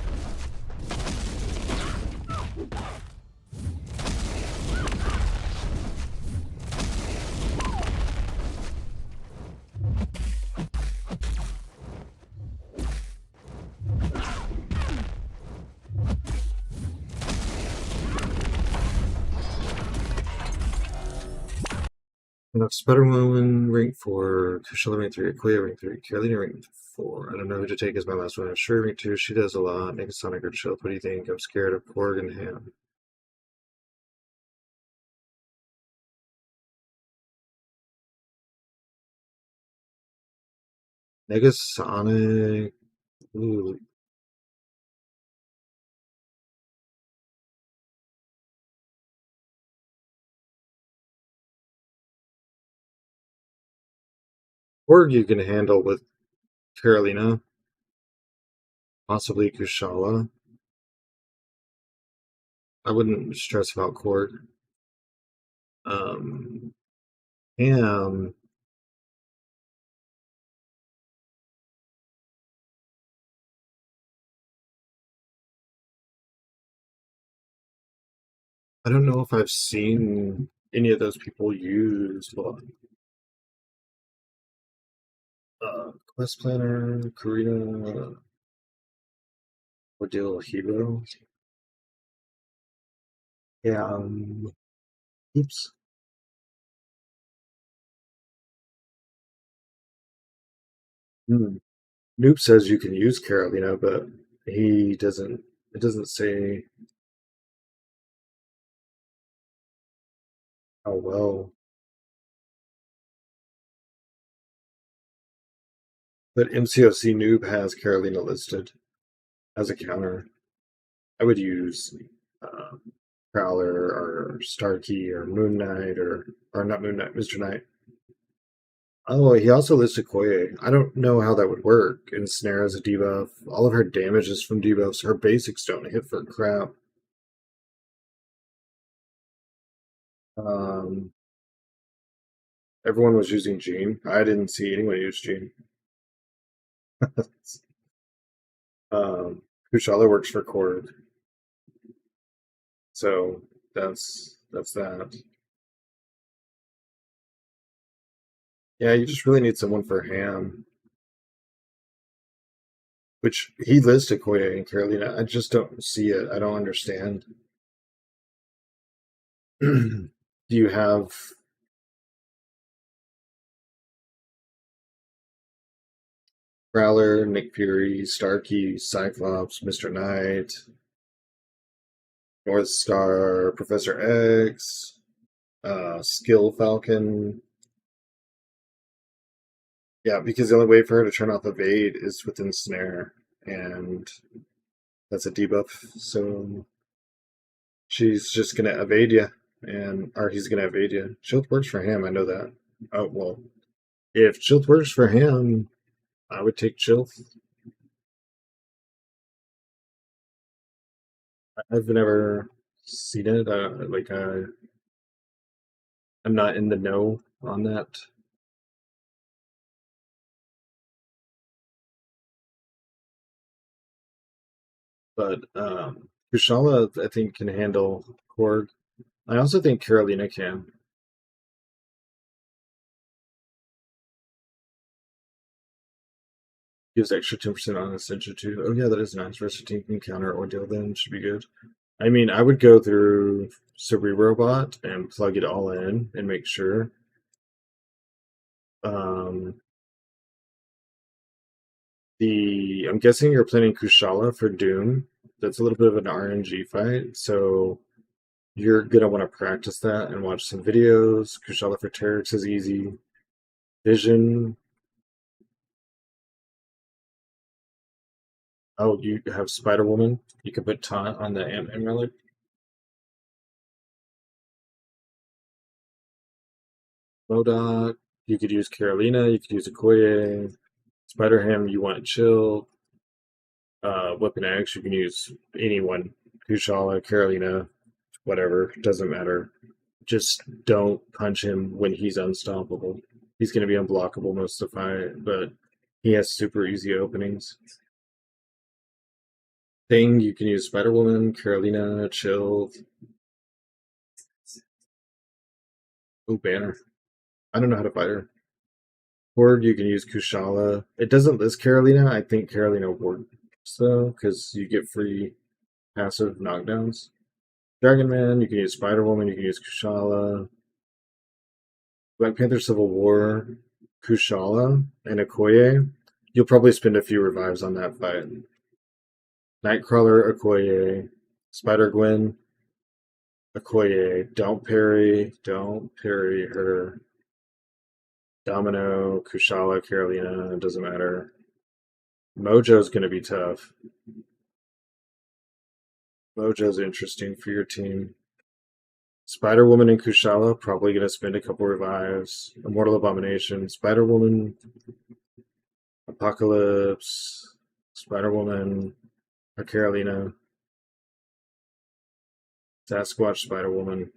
Spider-Woman rank 4, Kushala rank 3, Koya rank 3, Carolina rank 4. I don't know who to take as my last one. Shuri rank 2, she does a lot. Negasonic or Chill. What do you think? I'm scared of Korg and Ham. Negasonic. Ooh. Korg you can handle with Carolina. Possibly Kushala. I wouldn't stress about Korg. Ham. I don't know if I've seen any of those people use. Hold on. Quest Planner, Carina, Ordeal Hero. Yeah, oops. Noob says you can use Carolina, but he doesn't. It doesn't say how well. But MCOC Noob has Carolina listed as a counter. I would use uh, Prowler or Starkey or Moon Knight or not Moon Knight, Mr. Knight. Oh, he also listed Koye. I don't know how that would work. Ensnare as a debuff. All of her damage is from debuffs. Her basics don't hit for crap. Everyone was using Jean. I didn't see anyone use Jean. Kushala works for Cord. So that's that. Yeah, you just really need someone for Ham. Which he listed Koya and Carolina. I just don't see it. I don't understand. Do you have Prowler, Nick Fury, Starkey, Cyclops, Mr. Knight, North Star, Professor X, Skill Falcon? Yeah, because the only way for her to turn off evade is with Ensnare, and that's a debuff. So she's just gonna evade you, or he's gonna evade you. Shield works for him, I know that. Oh well, if Shield works for him, I would take Shield. I've never seen it. I'm not in the know on that. But Kushala, I think, can handle Korg. I also think Carolina can. Gives extra 10% on Ascension too. Oh yeah, that is nice. Rest of team can counter Ordeal then. Should be good. I mean, I would go through Cerebrobot and plug it all in and make sure. Um, I'm guessing you're planning Kushala for Doom. That's a little bit of an RNG fight, so you're gonna want to practice that and watch some videos. Kushala for Teryx is easy. Vision. Oh, you have Spider Woman. You can put Taunt on the Ant-Man relic. Modok. You could use Carolina. You could use Okoye. Spider Ham. You want Chill. Weapon X. You can use anyone. Kushala, Carolina, whatever. Doesn't matter. Just don't punch him when he's unstoppable. He's going to be unblockable most of the fight, but he has super easy openings. Thing, you can use Spider Woman, Carolina, Chill. Ooh, Banner. I don't know how to fight her. Horde, you can use Kushala. It doesn't list Carolina. I think Carolina works though, because you get free passive knockdowns. Dragon Man, you can use Spider Woman, you can use Kushala. Black Panther Civil War, Kushala, and Okoye. You'll probably spend a few revives on that fight. Nightcrawler, Okoye, Spider Gwen, Okoye. Don't parry her. Domino, Kushala, Carolina, it doesn't matter. Mojo's going to be tough. Mojo's interesting for your team. Spider Woman and Kushala probably going to spend a couple revives. Immortal Abomination, Spider Woman, Apocalypse, Spider Woman, or Carolina, Sasquatch, Spider Woman,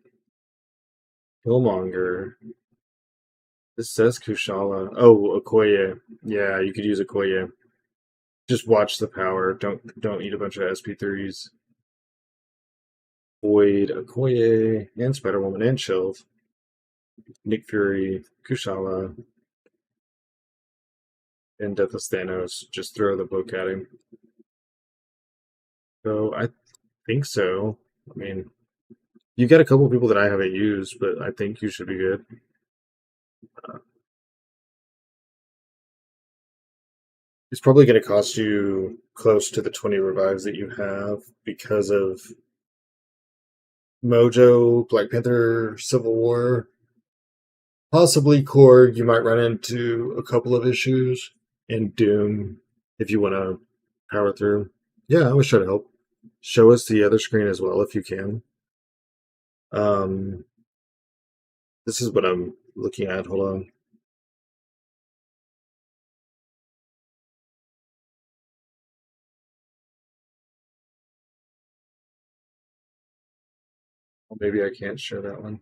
Killmonger. This says Kushala. Oh, Okoye. Yeah, you could use Okoye. Just watch the power. Don't eat a bunch of SP3s. Void, Okoye, and Spider Woman, and Shield. Nick Fury, Kushala, and Deathless Thanos. Just throw the book at him. So I think so. I mean, you got a couple people that I haven't used, but I think you should be good. It's probably going to cost you close to the 20 revives that you have because of Mojo, Black Panther, Civil War, possibly Korg. You might run into a couple of issues, and Doom if you want to power through. Yeah, I always try to help. Show us the other screen as well if you can. This is what I'm looking at. Hold on. Maybe I can't share that one.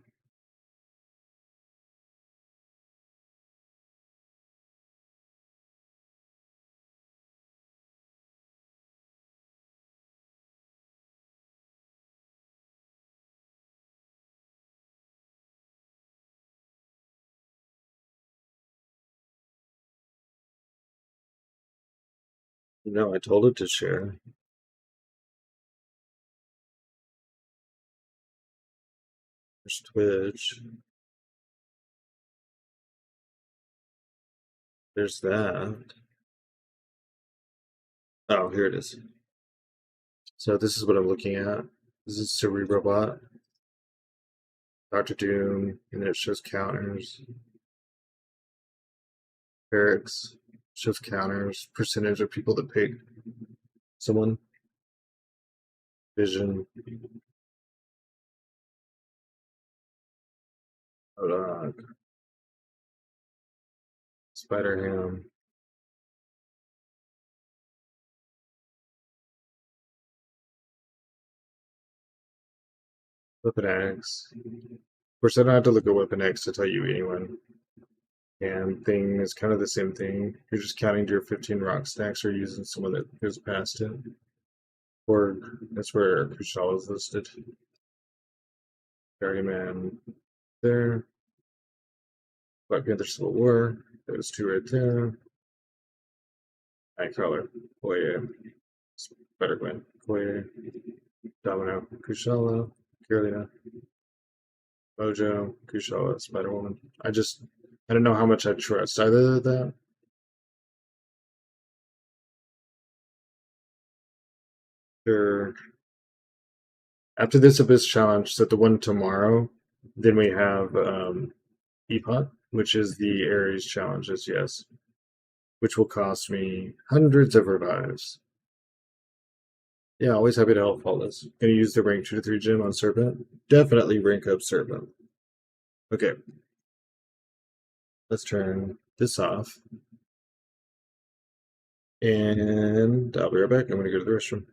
No, I told it to share. There's Twitch. There's that. Oh, here it is. So this is what I'm looking at. This is Cerebrobot, Dr. Doom, and then it shows counters. Barracks shows counters, percentage of people that pick someone. Vision. Spider Ham. Weapon X. Of course, I don't have to look at Weapon X to tell you anyone. And thing is kind of the same thing. You're just counting to your 15 rock stacks or using someone that goes past it. Or that's where Kushal is listed. Ferryman there. Black Panther Civil War. There's two right there. Nightcrawler. Oye. Spider-Man. Oye. Domino. Kushala. Carolina. Mojo. Kushala. Spider-Woman. I don't know how much I trust either of that. Sure. After this Abyss challenge, so the one tomorrow, then we have Epot, which is the Ares challenges, yes. Which will cost me hundreds of revives. Yeah, always happy to help Faultless. Gonna use the rank 2 to 3 gem on Serpent. Definitely rank up Serpent. Okay. Let's turn this off. And I'll be right back. I'm gonna go to the restroom.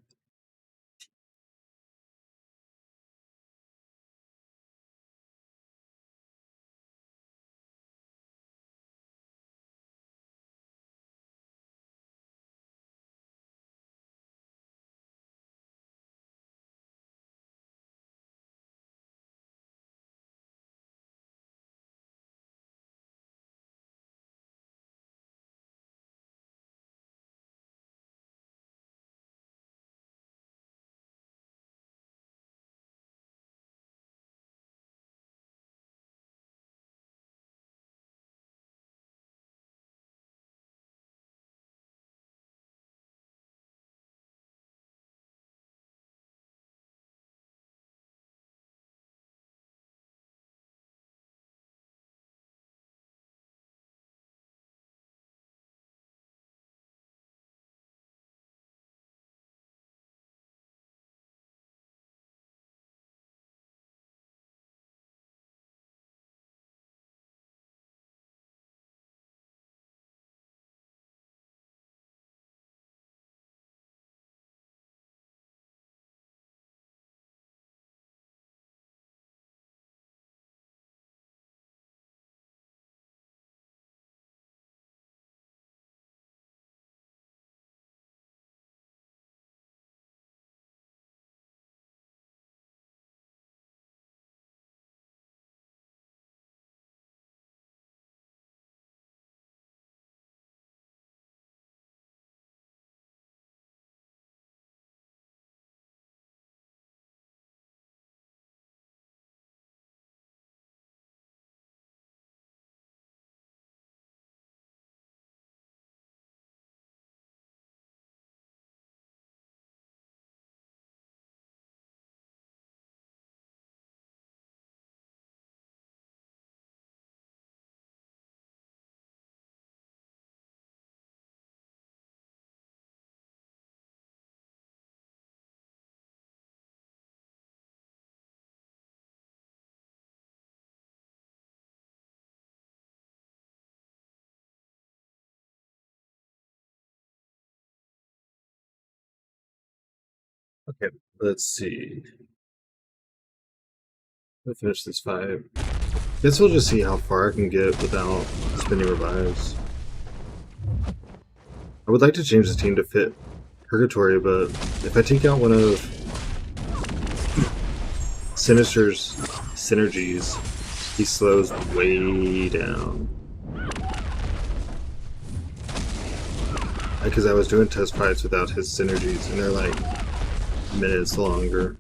Okay, let's see. I'll finish this fight. Guess we'll just see how far I can get without spending revives. I would like to change the team to fit Purgatory, but if I take out one of Sinister's synergies, he slows way down. Because I was doing test fights without his synergies, and they're like minutes longer.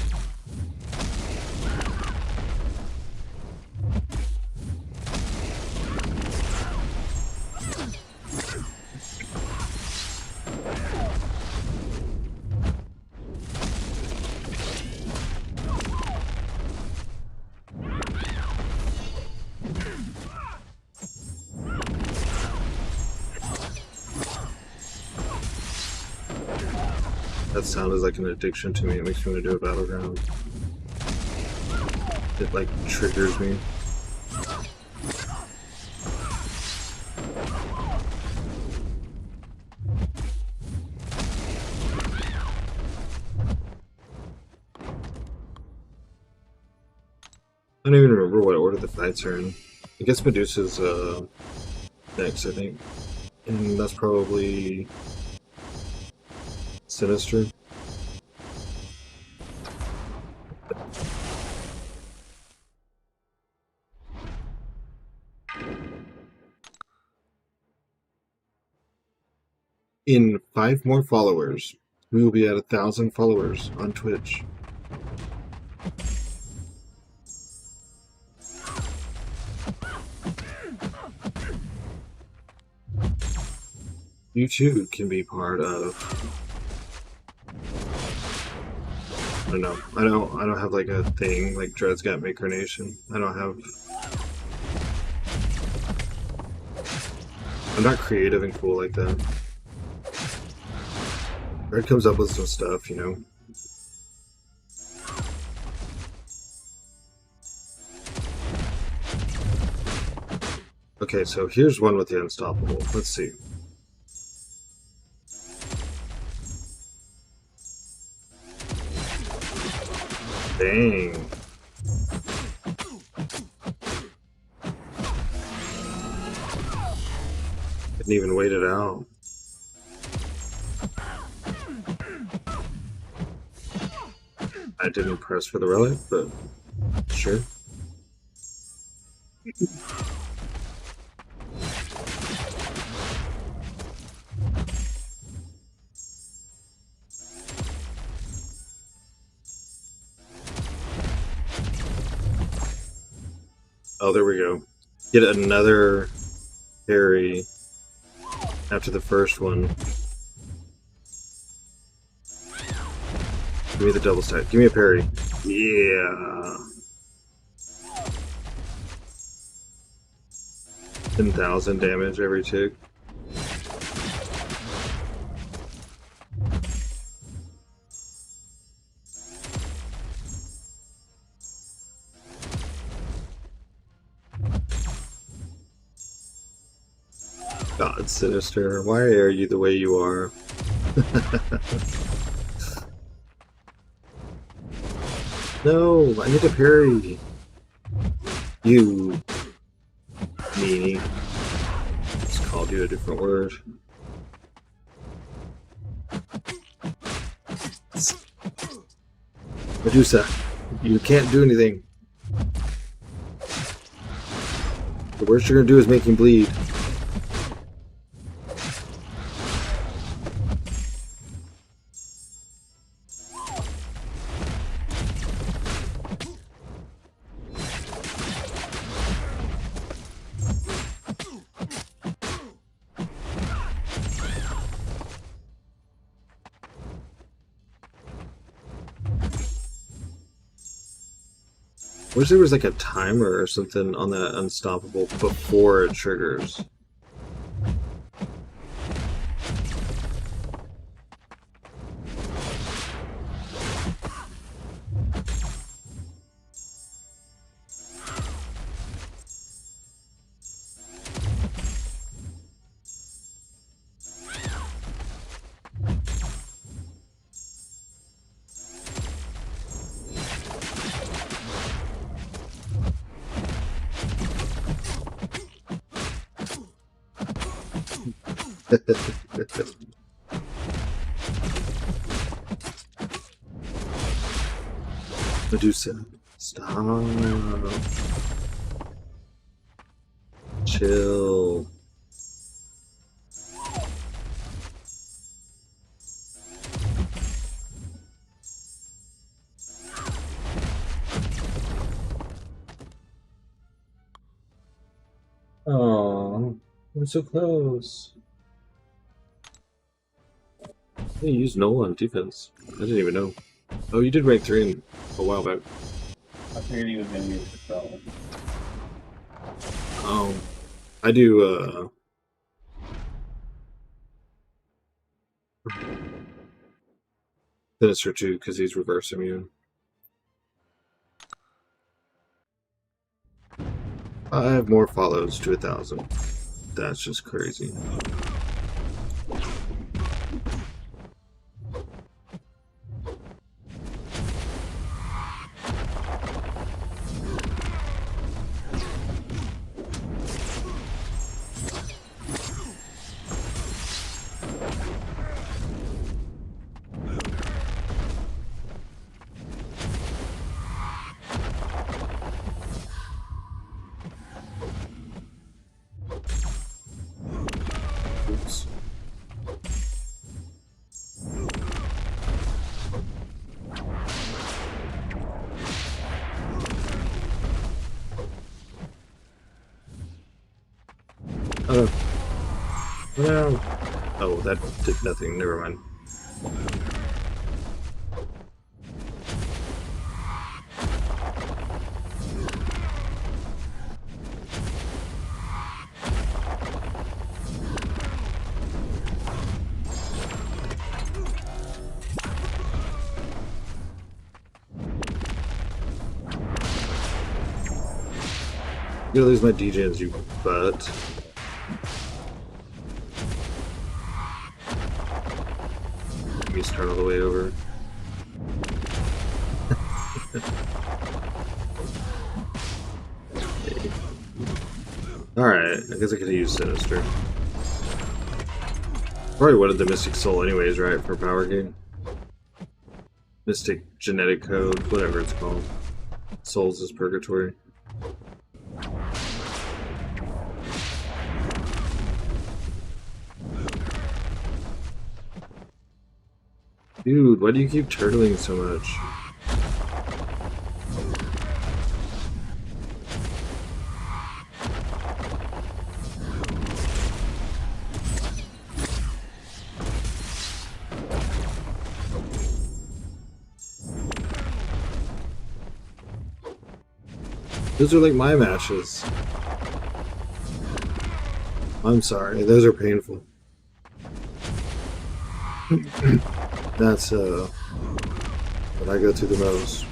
That sound is like an addiction to me. It makes me want to do a Battleground. It like triggers me. I don't even remember what order the fights are in. I guess Medusa's next, I think. And that's probably Sinister. In 5 more followers, we will be at 1,000 followers on Twitch. You too can be part of. I don't know. I don't have like a thing like Dred's got Maker Nation. I don't have. I'm not creative and cool like that. Red comes up with some stuff, you know. Okay, so here's one with the Unstoppable. Let's see. Dang. Didn't even wait it out. I didn't press for the relic, but sure. Oh, there we go. Get another parry after the first one. Give me the double stack. Give me a parry. Yeah. 10,000 damage every tick. God, Sinister, why are you the way you are? No, I need a parry. You meanie. Just called you a different word. Medusa, you can't do anything. The worst you're gonna do is make him bleed. Wish there was like a timer or something on that Unstoppable before it triggers. Medusa, stop. Chill. Oh, we're so close. Hey, you used Nola on defense. I didn't even know. Oh, you did rank 3 in a while back. I figured he was gonna be a problem. Oh, I do, Sinister too, because he's reverse immune. I have more follows to 1,000. That's just crazy. No. Oh, that did nothing. Never mind. I'm gonna lose my DJs, you butt. Let me start all the way over. Alright, I guess I could use Sinister. Probably wanted the Mystic Soul anyways, right, for power gain? Mystic Genetic Code, whatever it's called. Souls is Purgatory. Dude, why do you keep turtling so much? Those are like my matches. I'm sorry, those are painful. That's what I go through the most.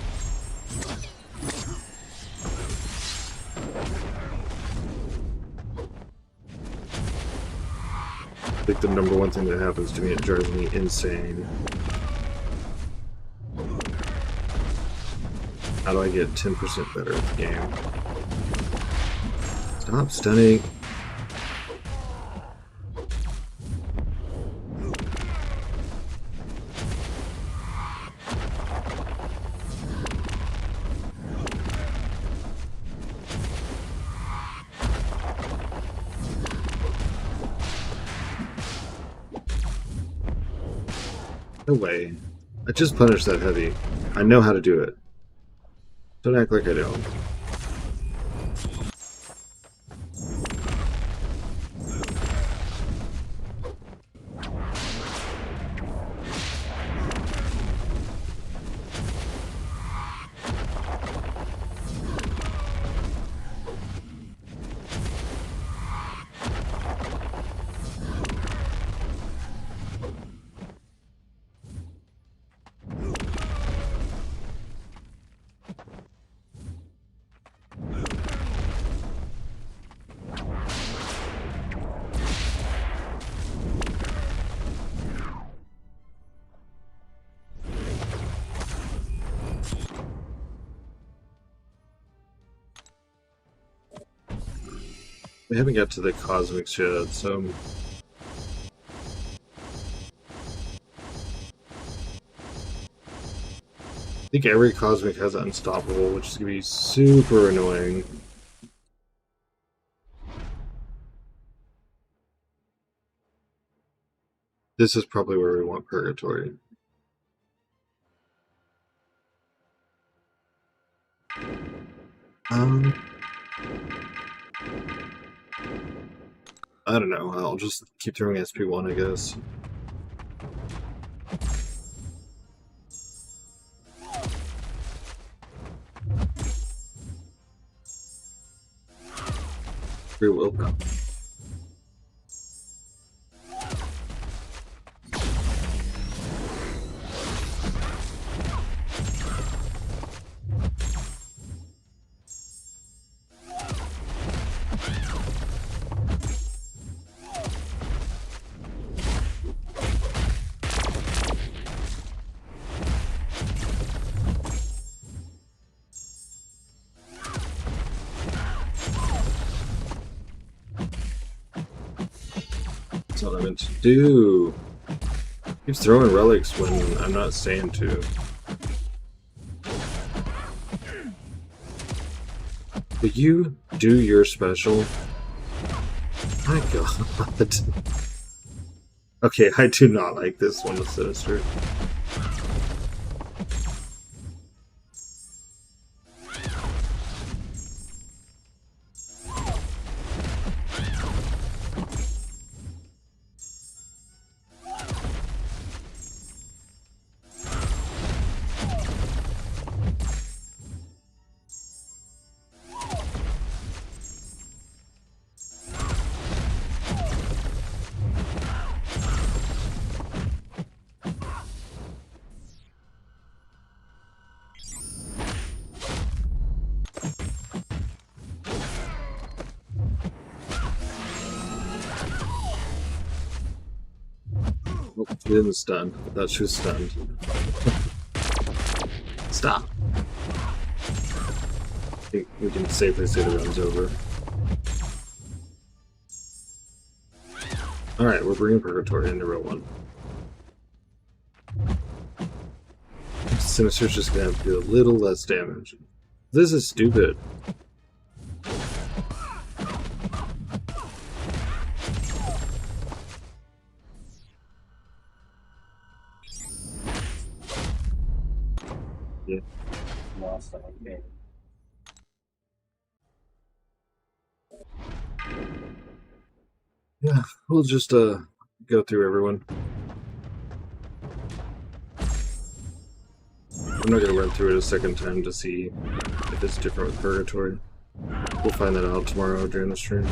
I think the number one thing that happens to me, it drives me insane. How do I get 10% better at the game? Stop stunning. No way. I just punished that heavy. I know how to do it. Don't act like I don't. We haven't got to the cosmics yet, so I think every cosmic has unstoppable, which is gonna be super annoying. This is probably where we want Purgatory. I don't know. I'll just keep throwing SP1, I guess. Free will. That's what I meant to do. Keeps throwing relics when I'm not saying to. Will you do your special? My god. Okay, I do not like this one with Sinister. She didn't stun. I thought she was stunned. Stop. I think we can safely say the round's over. Alright, we're bringing Purgatory into row 1. Sinister's just gonna have to do a little less damage. This is stupid. Yeah. Lost that game. Yeah, we'll just go through everyone. I'm not gonna run through it a second time to see if it's different with Purgatory. We'll find that out tomorrow during the stream.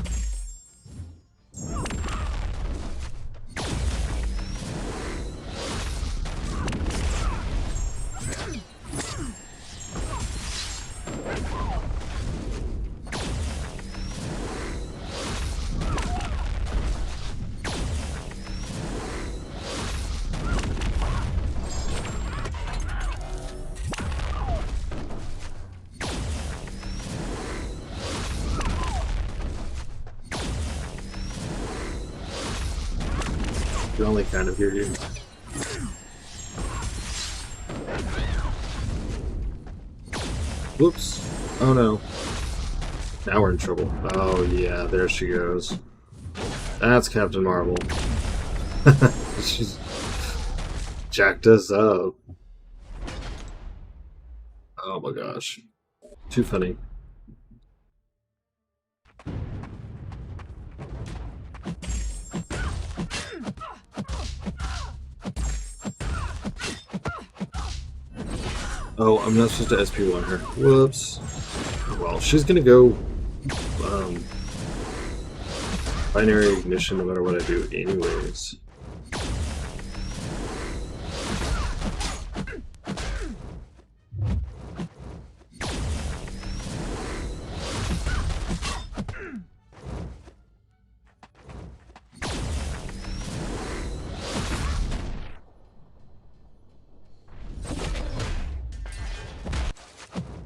We only kind of hear you. Whoops. Oh no. Now we're in trouble. Oh yeah, there she goes. That's Captain Marvel. She's jacked us up. Oh my gosh. Too funny. Oh, I'm not supposed to SP1 her. Whoops. Well, she's gonna go binary ignition no matter what I do anyways.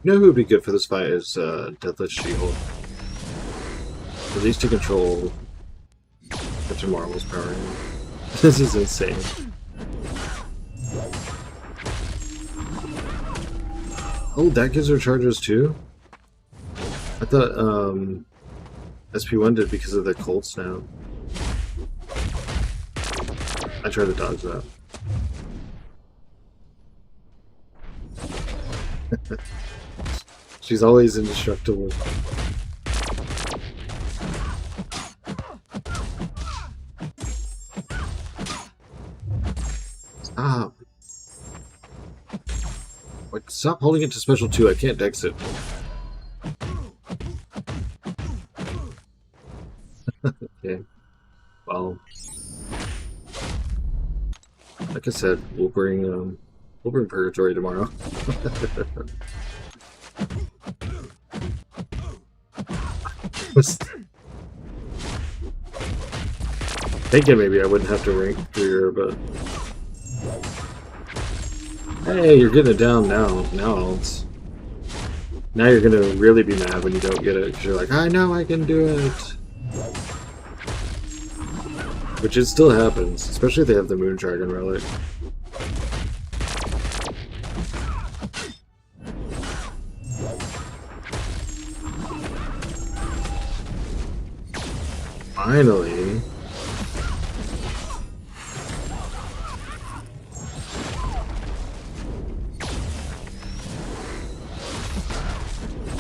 You know who would be good for this fight is Deathless She-Hulk. At least to control Captain Marvel's power. This is insane. Oh, that gives her charges too? I thought SP1 did because of the cold snap. I tried to dodge that. She's always indestructible. Stop. Like, stop holding it to special 2. I can't dex it. Okay. Well, like I said, we'll bring Purgatory tomorrow. Thinking maybe I wouldn't have to rank through her, but hey, you're getting it down now. Now you're gonna really be mad when you don't get it because you're like, I know I can do it, which it still happens, especially if they have the Moon Dragon relic. Finally.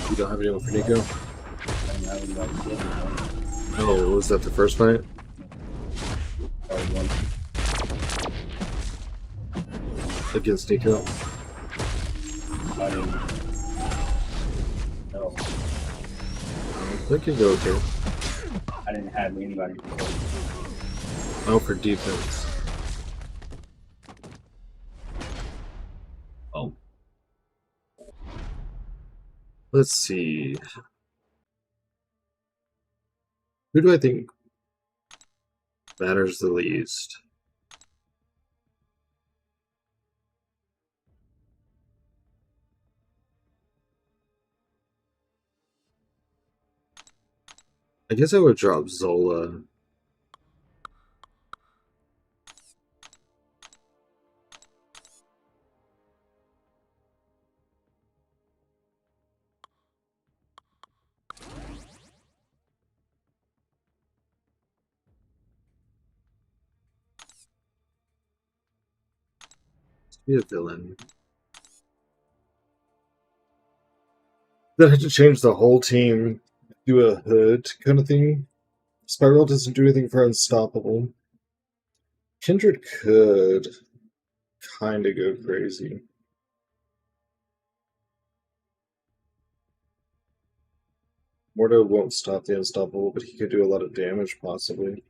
You don't have anyone for Nico? Oh, was that the first fight? Against Nico? I didn't. No, That could go okay. I didn't have anybody. Oh, for defense. Oh. Let's see. Who do I think matters the least? I guess I would drop Zola. Be a villain. Then I had to change the whole team, do a hood kind of thing. Spiral doesn't do anything for Unstoppable. Kindred could kind of go crazy. Mordo won't stop the Unstoppable, but he could do a lot of damage, possibly.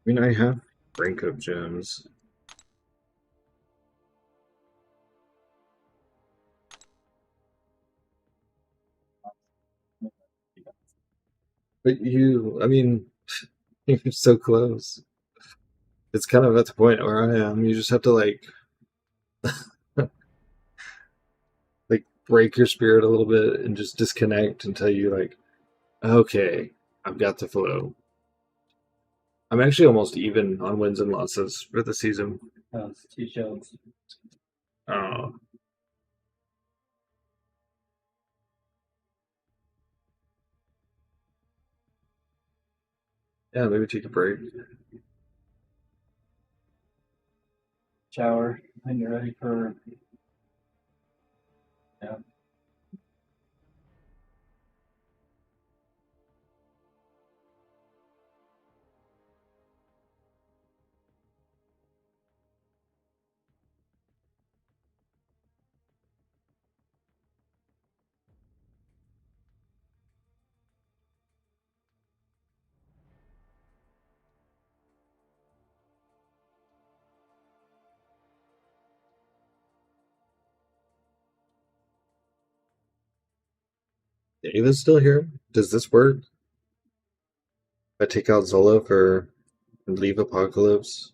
I mean, I have rank up gems. But you, I mean, you're so close. It's kind of at the point where I am. You just have to like break your spirit a little bit and just disconnect until you like, okay, I've got the flow. I'm actually almost even on wins and losses for the season. It's 2 shows. Oh, yeah, maybe take a break. Shower when you're ready for. Yeah. Ava's still here. Does this work? If I take out Zola for and leave Apocalypse.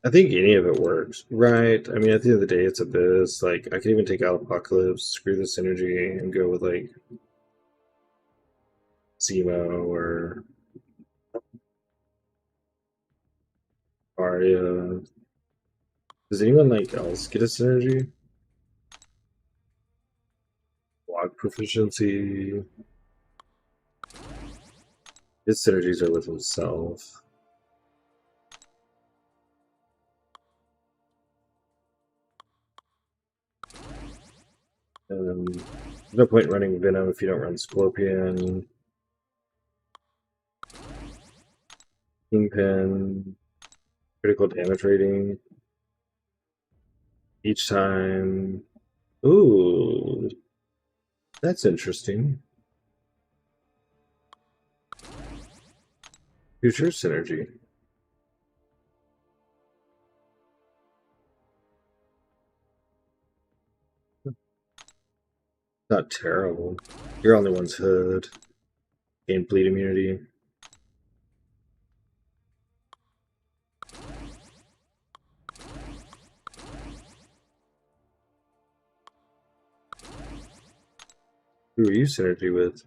I think any of it works, right? I mean, at the end of the day, it's a biz. Like, I could even take out Apocalypse, screw the synergy, and go with like Zemo or Arya. Does anyone like else get a synergy? Block proficiency. His synergies are with himself. There's no point running Venom if you don't run Scorpion. Kingpin. Critical damage rating. Each time. Ooh. That's interesting. Future synergy. Not terrible. You're only one's hood. Gain bleed immunity. Who are you synergy with?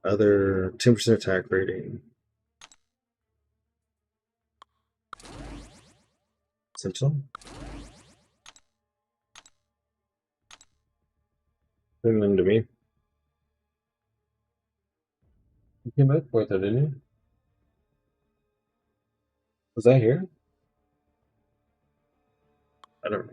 Other 10% attack rating. Sentinel? Send them to me. You came back for it, though, didn't you? Was I here? I don't know.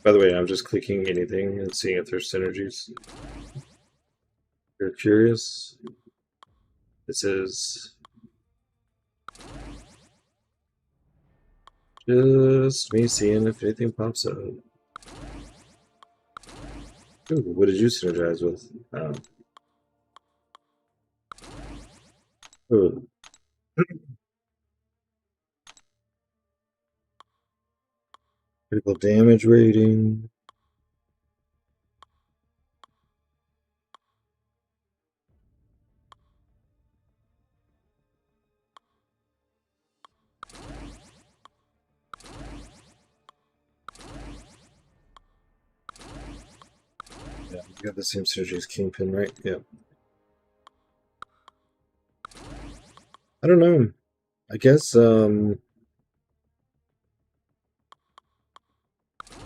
By the way, I'm just clicking anything and seeing if there's synergies. If you're curious, this is just me seeing if anything pops up. Ooh, what did you synergize with? Ooh. Critical damage rating. Yeah, you have the same synergy as Kingpin, right? Yep. I don't know. I guess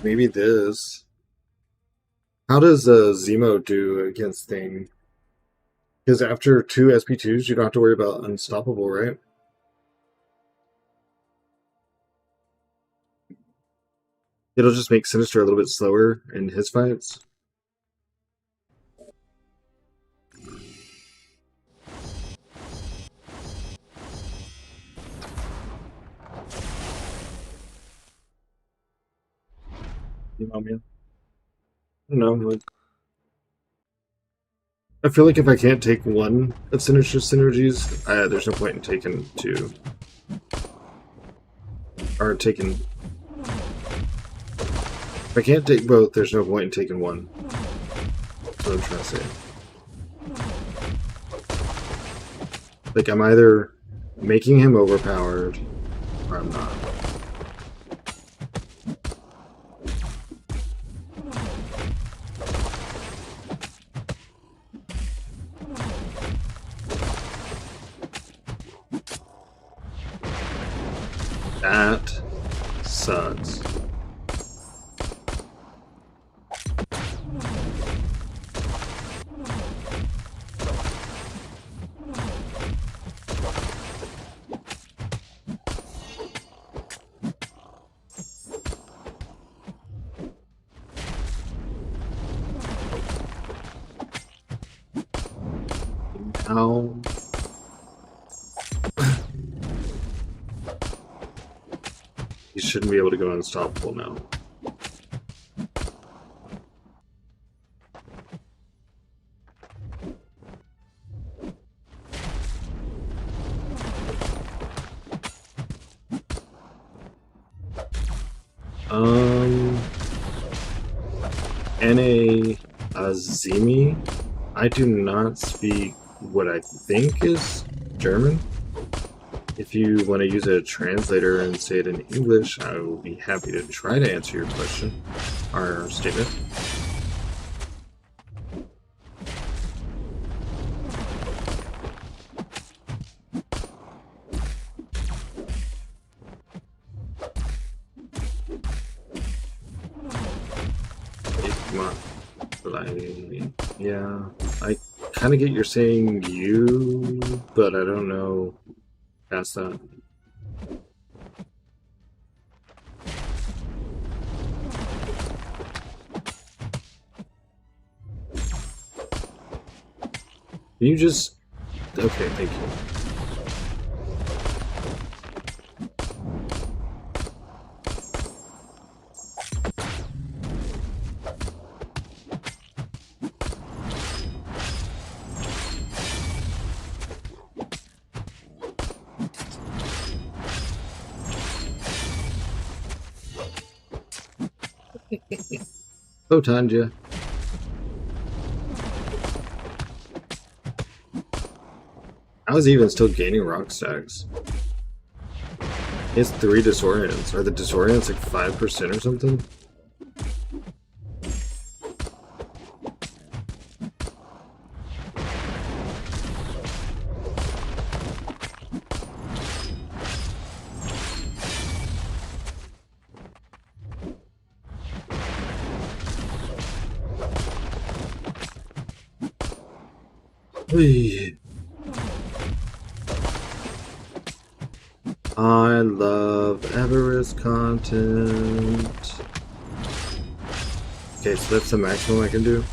maybe this. How does Zemo do against Thing? Because after 2 SP2s, you don't have to worry about Unstoppable, right? It'll just make Sinister a little bit slower in his fights. You know, man. I don't know. Like, I feel like if I can't take one of Sinister's synergies, there's no point in taking 2. Or taking... If I can't take both, there's no point in taking one. That's what I'm trying to say. Like, I'm either making him overpowered, or I'm not. That sucks. Ow. You shouldn't be able to go unstoppable now. N.A. Azimi. I do not speak what I think is German. If you want to use a translator and say it in English, I will be happy to try to answer your question or statement. Yeah, I kind of get you're saying you, but I don't know past that. Can you just... Okay, thank you. Oh, Tanja. I was even still gaining rock stacks. He has 3 disorients. Are the disorients like 5% or something? I love Everest content. Okay, so that's the maximum I can do.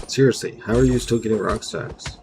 Seriously, how are you still getting rock stacks?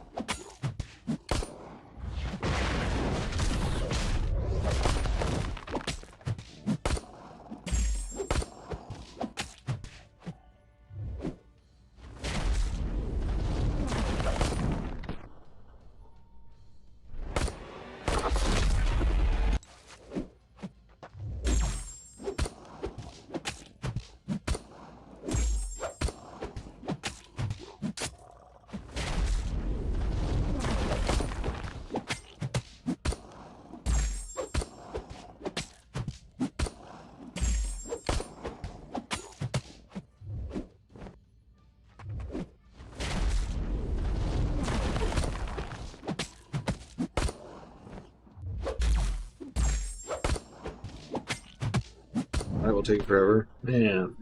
will take forever. Man.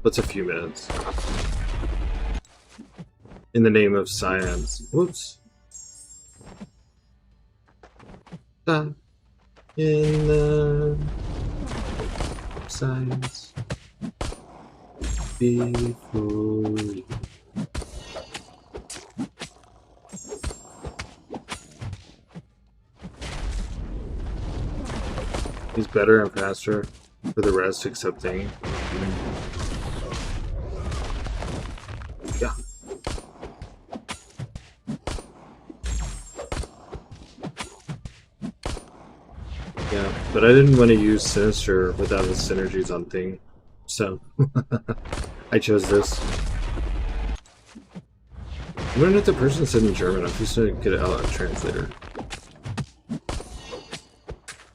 What's a few minutes? In the name of science. Whoops. In the science before you. He's better and faster for the rest except thing. Yeah. Yeah, but I didn't want to use Sinister without his synergies on thing, so I chose this. I wonder if the person said in German. I'm just gonna get it out of a translator.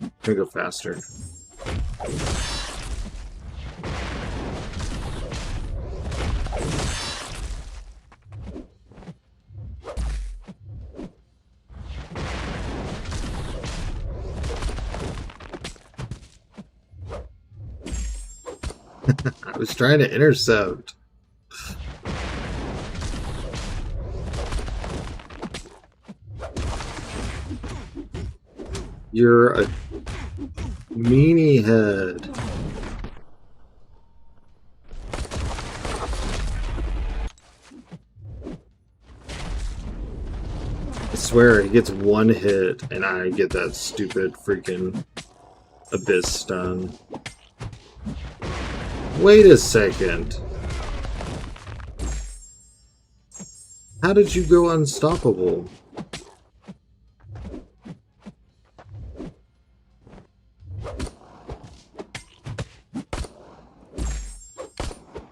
I'm gonna go faster. I was trying to intercept. You're a meanie head. I swear, he gets one hit and I get that stupid freaking abyss stun. Wait a second. How did you go unstoppable?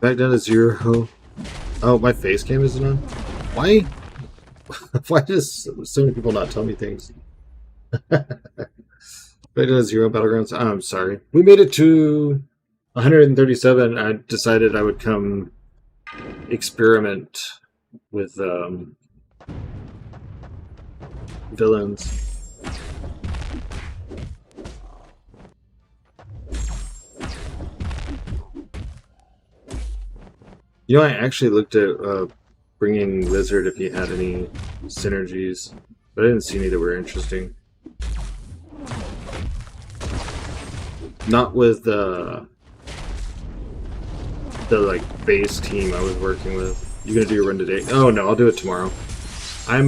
Back down to 0. Oh, my face cam isn't on? Why? Why does so many people not tell me things? Back down to 0 Battlegrounds. I'm sorry. We made it to 137. I decided I would come experiment with villains. You know, I actually looked at bringing Lizard if he had any synergies, but I didn't see any that were interesting. Not with the like base team I was working with. You gonna do your run today? Oh no, I'll do it tomorrow. I'm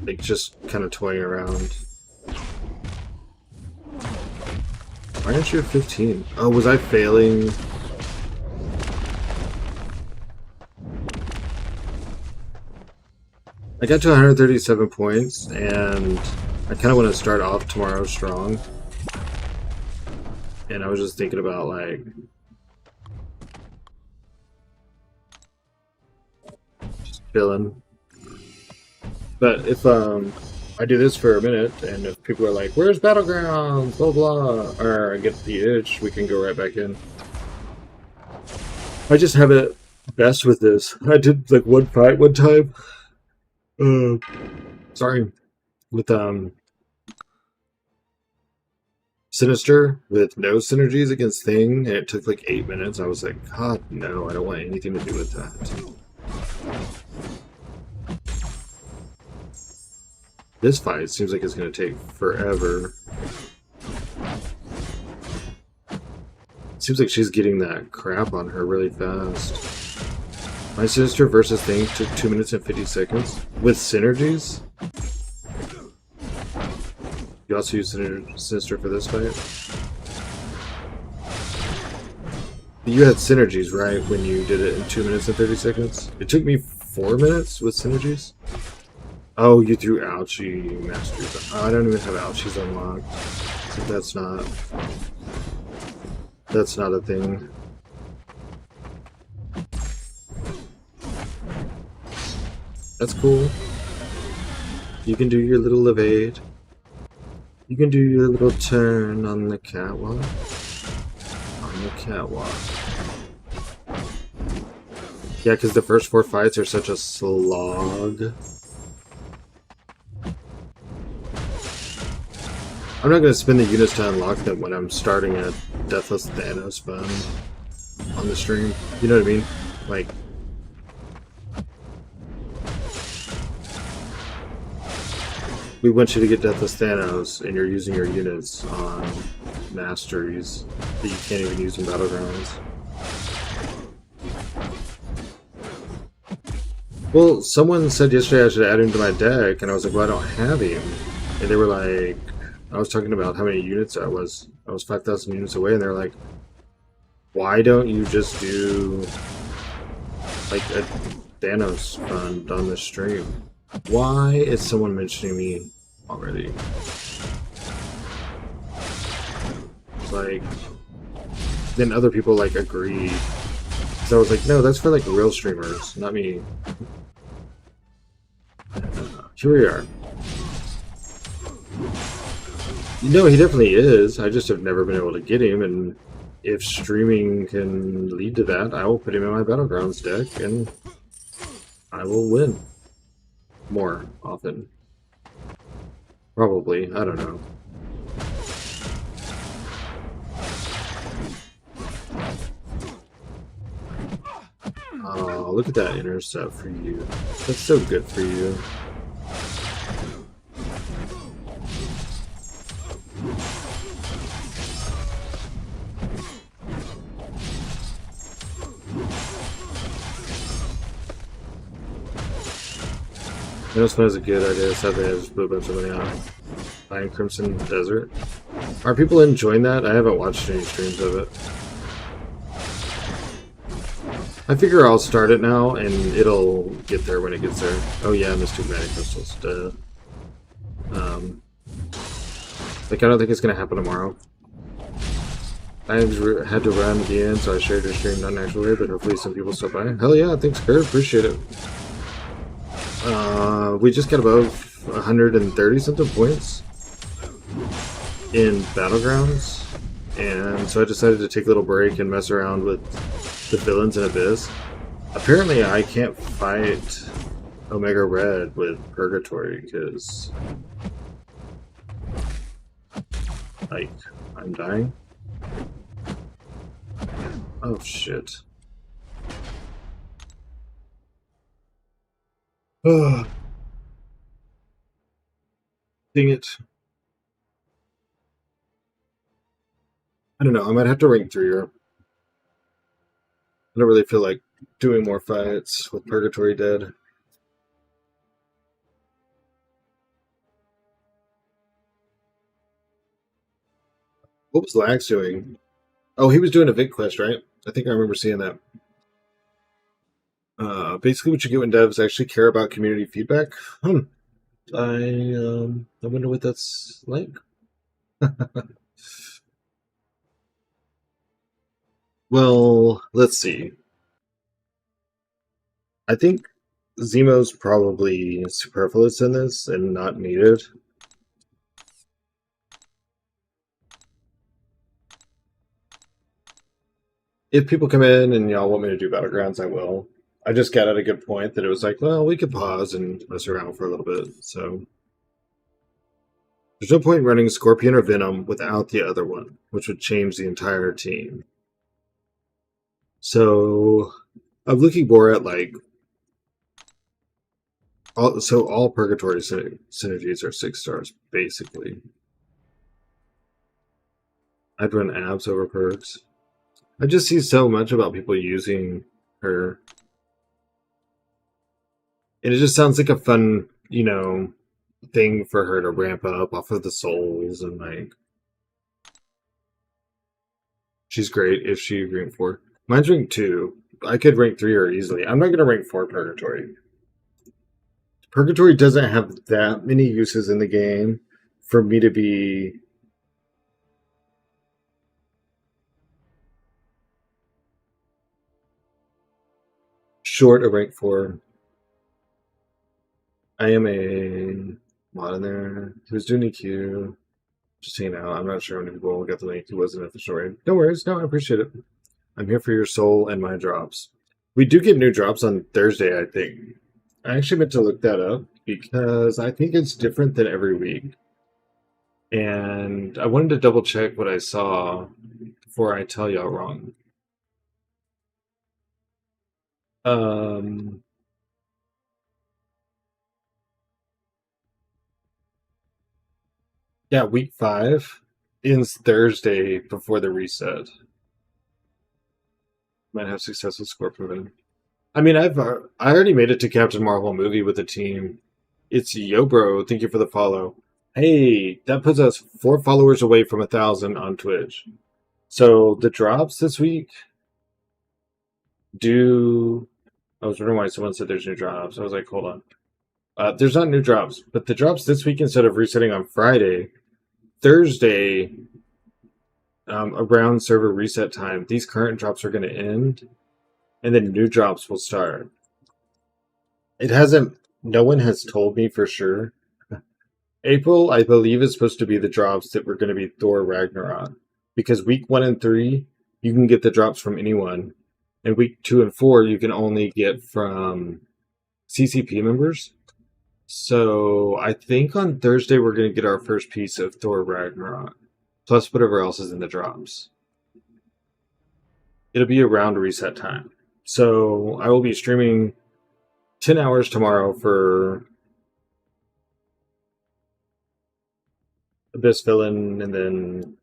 like just kind of toying around. Why aren't you at 15? Oh, was I failing? I got to 137 points, and I kind of want to start off tomorrow strong. And I was just thinking about, like, just chilling. But if I do this for a minute, and if people are like, where's Battlegrounds, blah blah, or I get the itch, we can go right back in. I just have it best with this. I did like one fight one time. Sorry. With Sinister, with no synergies against Thing, and it took like 8 minutes. I was like, God, no, I don't want anything to do with that. This fight seems like it's going to take forever. Seems like she's getting that crap on her really fast. My Sinister versus Thing took 2 minutes and 50 seconds. With synergies? You also use Sinister for this fight? You had synergies, right, when you did it in 2 minutes and 30 seconds? It took me 4 minutes with synergies? Oh, you threw Ouchie Masters. Oh, I don't even have Ouchies unlocked. So that's not a thing. That's cool. You can do your little evade. You can do your little turn on the catwalk. On the catwalk. Yeah, because the first 4 fights are such a slog. I'm not going to spend the units to unlock them when I'm starting a Deathless Thanos fund on the stream. You know what I mean? Like, we want you to get Deathless Thanos, and you're using your units on masteries that you can't even use in Battlegrounds. Well, someone said yesterday I should add him to my deck, and I was like, well, I don't have him. And they were like, I was talking about how many units I was 5,000 units away, and they're like, why don't you just do like a Thanos fund on the stream? Why is someone mentioning me already? Like, then other people like agreed. So I was like, no, that's for like real streamers, not me. Here we are. No, he definitely is. I just have never been able to get him, and if streaming can lead to that, I will put him in my Battlegrounds deck, and I will win more often. Probably. I don't know. Oh, look at that intercept for you. That's so good for you. You know, it's a good idea. Sadly, I just blew a bunch of money out. Buying Crimson Desert. Are people enjoying that? I haven't watched any streams of it. I figure I'll start it now, and it'll get there when it gets there. Oh yeah, I missed 2 Magic Crystals. Duh. Like, I don't think it's gonna happen tomorrow. I had to run at the end, so I shared your stream not in an actual way, but hopefully some people stop by. Hell yeah, thanks, Kurt. Appreciate it. We just got above 130 something points in Battlegrounds, and so I decided to take a little break and mess around with the villains in Abyss. Apparently I can't fight Omega Red with Purgatory because, like, I'm dying. Oh shit. Ugh. Dang it. I don't know, I might have to rank 3 her. I don't really feel like doing more fights with Purgatory dead. What was Lax doing? Oh, he was doing a Vic quest, right? I think I remember seeing that. Basically what you get when devs actually care about community feedback. I wonder what that's like. Well, let's see. I think Zemo's probably superfluous in this and not needed. If people come in and y'all want me to do Battlegrounds, I will. I just got at a good point that it was like, well, we could pause and mess around for a little bit. So there's no point running Scorpion or Venom without the other one, which would change the entire team. So I'm looking more at like all Purgatory synergies are 6 stars, basically. I'd run abs over perks. I just see so much about people using her. And it just sounds like a fun, you know, thing for her to ramp up off of the souls, and like, she's great if she rank 4. Mine's rank 2. I could rank 3 her easily. I'm not going to rank 4 Purgatory. Purgatory doesn't have that many uses in the game for me to be short of rank 4. I am a mod in there. He was doing EQ. Just hanging out. I'm not sure how many people got the link. He wasn't at the story. No worries. No, I appreciate it. I'm here for your soul and my drops. We do get new drops on Thursday, I think. I actually meant to look that up because I think it's different than every week. And I wanted to double check what I saw before I tell y'all wrong. Um, yeah, week 5 ends Thursday before the reset. Might have success with Scorpion. I mean, I already made it to Captain Marvel movie with the team. It's Yo Bro. Thank you for the follow. Hey, that puts us 4 followers away from 1,000 on Twitch. So the drops this week do. I was wondering why someone said there's new drops. I was like, hold on. There's not new drops, but the drops this week, instead of resetting on Friday, Thursday, around server reset time, these current drops are going to end, and then new drops will start. It hasn't. No one has told me for sure. April, I believe, is supposed to be the drops that were going to be Thor Ragnarok, because week 1 and 3 you can get the drops from anyone, and week 2 and 4 you can only get from CCP members. So I think on Thursday we're going to get our first piece of Thor Ragnarok, plus whatever else is in the drops. It'll be around reset time. So I will be streaming 10 hours tomorrow for Abyss Villain, and then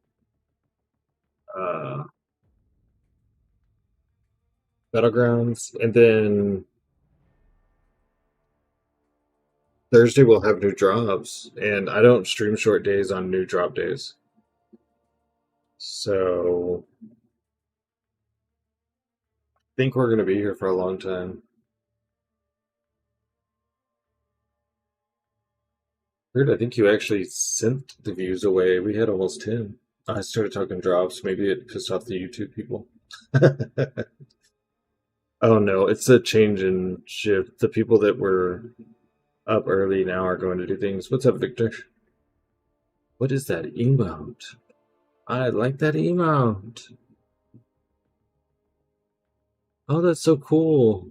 Battlegrounds, and then Thursday we'll have new drops, and I don't stream short days on new drop days. So I think we're going to be here for a long time. Weird, I think you actually sent the views away. We had almost 10. I started talking drops. Maybe it pissed off the YouTube people. Oh no, it's a change in shift. The people that were up early now are going to do things. What's up, Victor? What is that emote? I like that emote. Oh, that's so cool.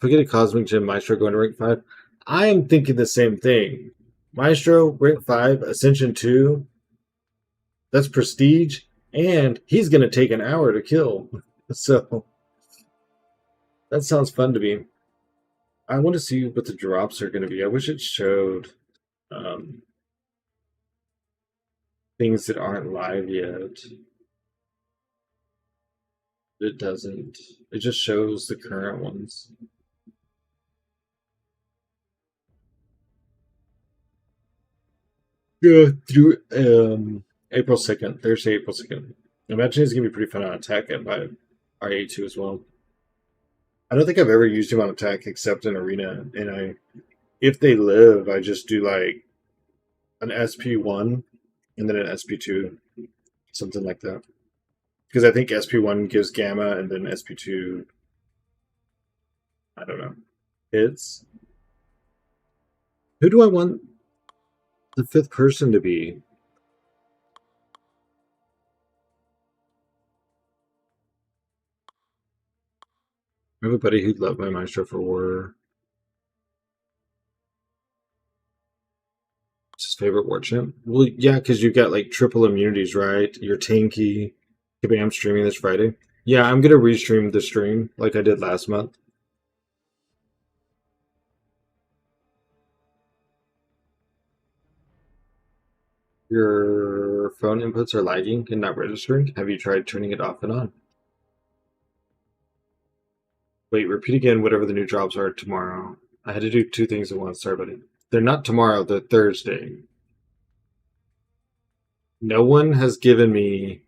Forget a Cosmic Gym Maestro going to rank 5. I am thinking the same thing. Maestro, rank 5, Ascension 2. That's prestige. And he's going to take an hour to kill. So that sounds fun to me. I want to see what the drops are going to be. I wish it showed things that aren't live yet. It doesn't. It just shows the current ones. Yeah, through April 2nd, Thursday, April 2nd. Imagine it's going to be pretty fun on attack at my RA2 as well. I don't think I've ever used him on attack except in arena, and if they live, I just do like an SP1 and then an SP2, something like that. Because I think SP1 gives gamma, and then SP2, I don't know, hits. Who do I want the 5th person to be? I have a buddy who loved my Maestro for War. It's his favorite war champ. Well, yeah, because you got like triple immunities, right? You're tanky. I'm streaming this Friday. Yeah, I'm gonna restream the stream like I did last month. Your phone inputs are lagging and not registering. Have you tried turning it off and on? Wait, repeat again whatever the new drops are tomorrow. I had to do 2 things at once. Sorry, buddy. They're not tomorrow, they're Thursday. No one has given me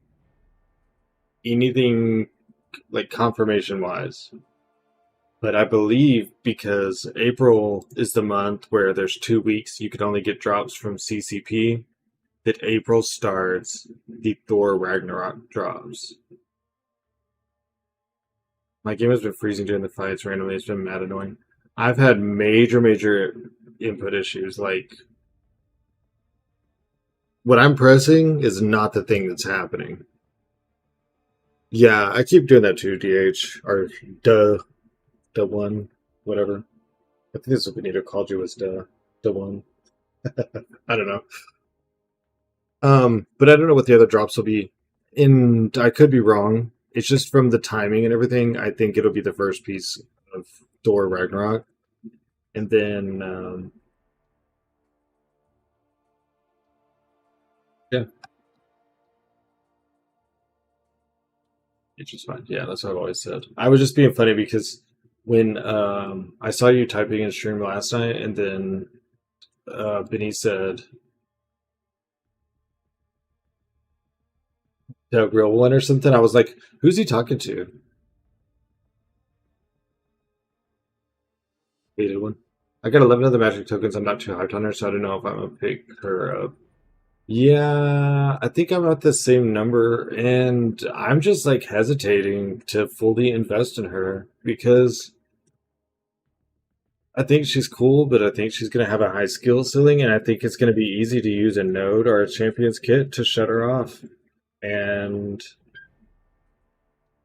anything like confirmation wise. But I believe because April is the month where there's 2 weeks you can only get drops from CCP, that April starts the Thor Ragnarok drops. My game has been freezing during the fights randomly. It's been mad annoying. I've had major input issues. Like, what I'm pressing is not the thing that's happening. Yeah, I keep doing that too, DH. Or the one, whatever. I think this is what we need to call you, is the one. I don't know. But I don't know what the other drops will be. And I could be wrong. It's just from the timing and everything. I think it'll be the first piece of Thor Ragnarok, and then yeah, it's just fine. Yeah, that's what I've always said. I was just being funny because when I saw you typing in stream last night, and then Benny said the real one or something. I was like, who's he talking to? Hated one. I got 11 other magic tokens. I'm not too hyped on her, so I don't know if I'm gonna pick her up. Yeah, I think I'm at the same number, and I'm just like hesitating to fully invest in her because I think she's cool, but I think she's gonna have a high skill ceiling, and I think it's gonna be easy to use a node or a champion's kit to shut her off. And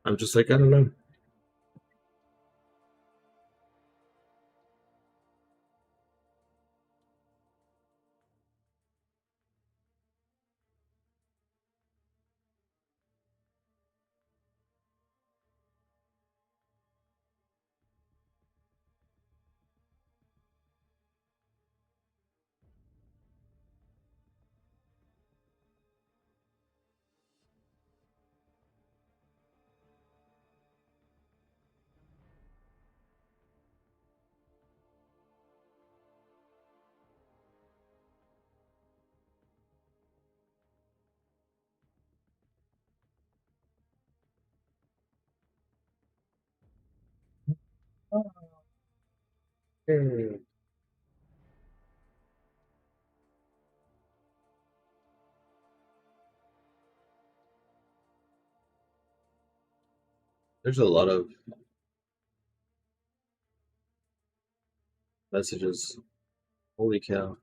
I'm just like, I don't know. Hmm. There's a lot of messages. Holy cow.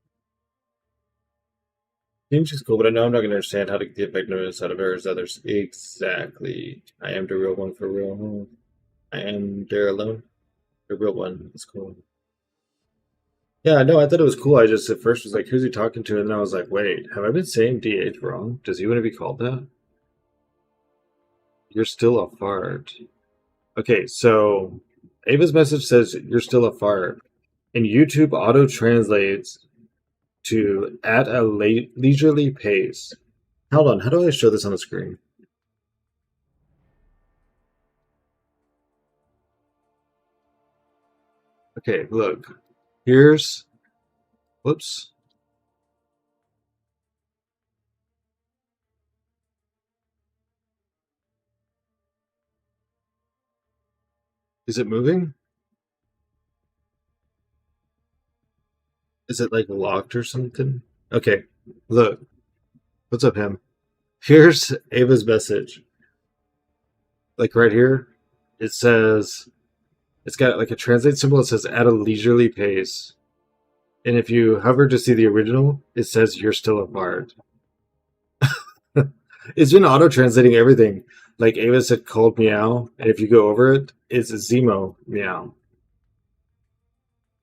Seems she's cool, but I know I'm not gonna understand how to get the effectiveness out of her as others. Exactly. I am the real one for real. I am there alone. The real one. It's cool. Yeah, no, I thought it was cool. I just at first was like, who's he talking to? And then I was like, wait, have I been saying DH wrong? Does he want to be called that? You're still a fart. Okay, so Ava's message says you're still a fart. And YouTube auto translates to at a leisurely pace. Hold on, how do I show this on the screen? Okay, look. Here's whoops. Is it moving? Is it like locked or something? Okay, look. What's up, him? Here's Ava's message. Like right here, it says it's got like a translate symbol. It says at a leisurely pace. And if you hover to see the original, it says you're still a bard. It's been auto translating everything. Like Ava said, called meow, and if you go over it, it's Zemo meow.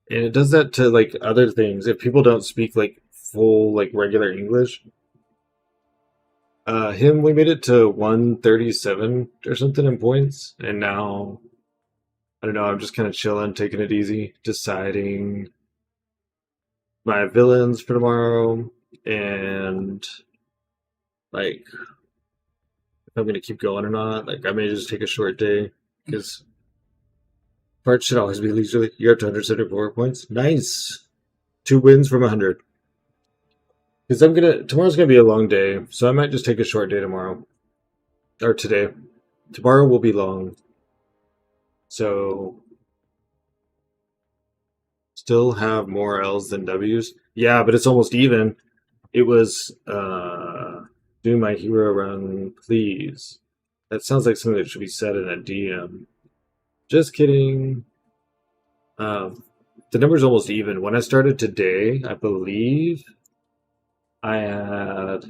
And it does that to like other things. If people don't speak like full like regular English, him we made it to 137 or something in points, and now I don't know. I'm just kind of chilling, taking it easy, deciding my villains for tomorrow, and like if I'm gonna keep going or not. Like I may just take a short day because parts should always be leisurely. You're up to 174 points. Nice. 2 wins from 100. Because tomorrow's gonna be a long day, so I might just take a short day tomorrow or today. Tomorrow will be long, so still have more L's than W's. Yeah, but it's almost even. It was do my hero run, please. That sounds like something that should be said in a DM. Just kidding. The number's almost even. When I started today, I believe I had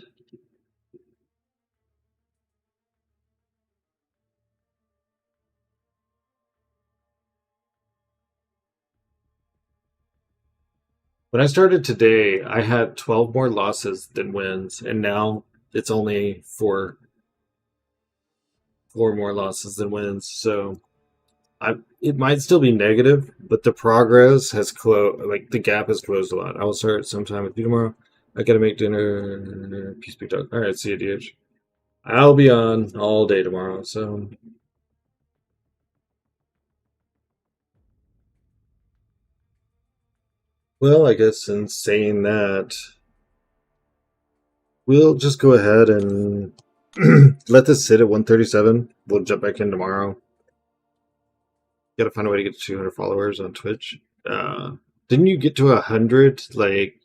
When I started today, I had 12 more losses than wins, and now it's only four more losses than wins. So it might still be negative, but the progress has closed. Like the gap has closed a lot. I will start sometime with you tomorrow. I gotta make dinner. Peace, big dog. All right, see you, DH. I'll be on all day tomorrow. So well, I guess in saying that, we'll just go ahead and let this sit at 137. We'll jump back in tomorrow. Gotta find a way to get to 200 followers on Twitch. Didn't you get to 100 like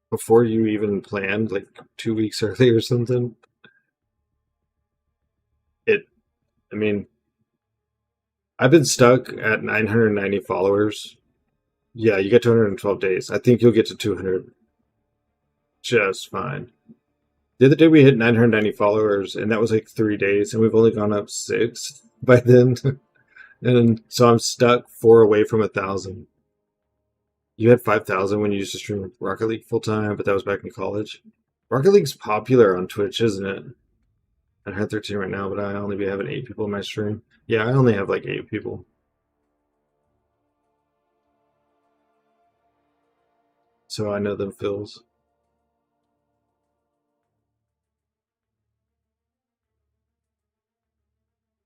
before you even planned, like 2 weeks early or something? I mean, I've been stuck at 990 followers. Yeah, you get 212 days. I think you'll get to 200 just fine. The other day we hit 990 followers, and that was like 3 days, and we've only gone up 6 by then. And so I'm stuck 4 away from 1,000. You had 5,000 when you used to stream Rocket League full time, but that was back in college. Rocket League's popular on Twitch, isn't it? I have 13 right now, but I only be having 8 people in my stream. Yeah, I only have like 8 people. So I know them feels.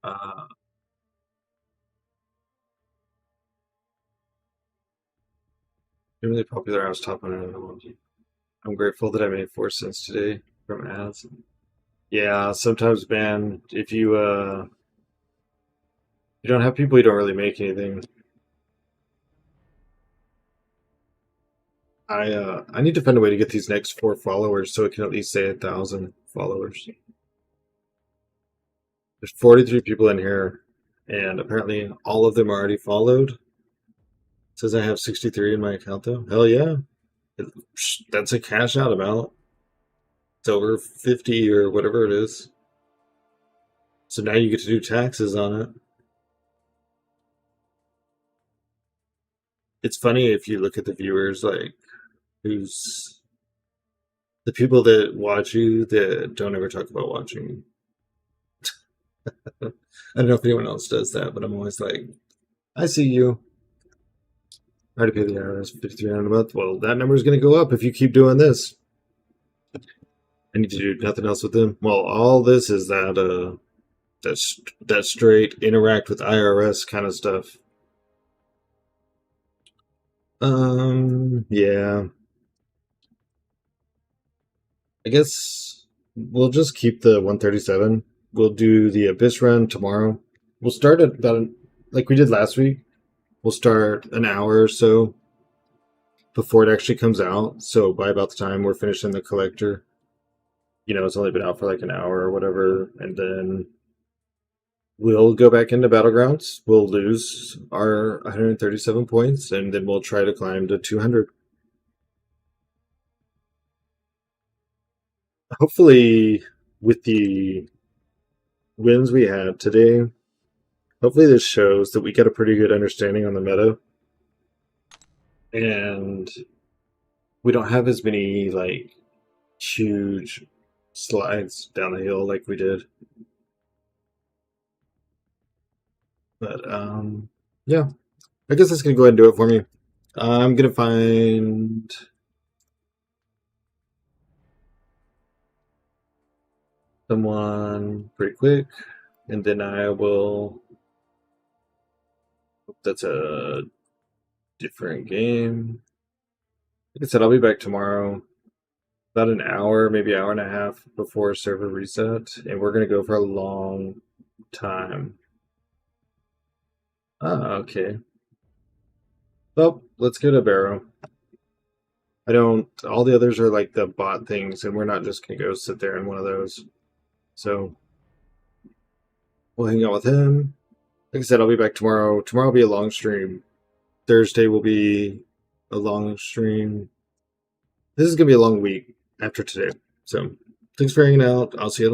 They're really popular. I was top 100. I'm grateful that I made 4 cents today from ads. Yeah, sometimes, man, if you don't have people, you don't really make anything. I need to find a way to get these next 4 followers so it can at least say 1,000 followers. There's 43 people in here, and apparently all of them are already followed. It says I have 63 in my account though. Hell yeah. That's a cash out amount. It's over 50 or whatever it is. So now you get to do taxes on it. It's funny if you look at the viewers, like who's the people that watch you that don't ever talk about watching. I don't know if anyone else does that, but I'm always like, I see you. I had to pay the IRS $5,300 a month. Well, that number is going to go up if you keep doing this. I need to do nothing else with them. Well, all this is that straight interact with IRS kind of stuff. Yeah. I guess we'll just keep the 137. We'll do the Abyss run tomorrow. We'll start at about like we did last week. We'll start an hour or so before it actually comes out. So by about the time we're finishing the collector, it's only been out for like an hour or whatever, and then we'll go back into Battlegrounds. We'll lose our 137 points, and then we'll try to climb to 200. Hopefully, with the wins we had today, hopefully this shows that we get a pretty good understanding on the meta. And we don't have as many, like, huge slides down the hill like we did. But, yeah. I guess that's going to go ahead and do it for me. I'm going to find someone pretty quick, and then I will. That's a different game. Like I said, I'll be back tomorrow, about an hour, maybe hour and a half before server reset, and we're gonna go for a long time. Okay. Well, let's go to Barrow. All the others are like the bot things, and we're not just gonna go sit there in one of those. So we'll hang out with him. Like I said, I'll be back tomorrow. Tomorrow will be a long stream. Thursday will be a long stream. This is going to be a long week after today. So thanks for hanging out. I'll see you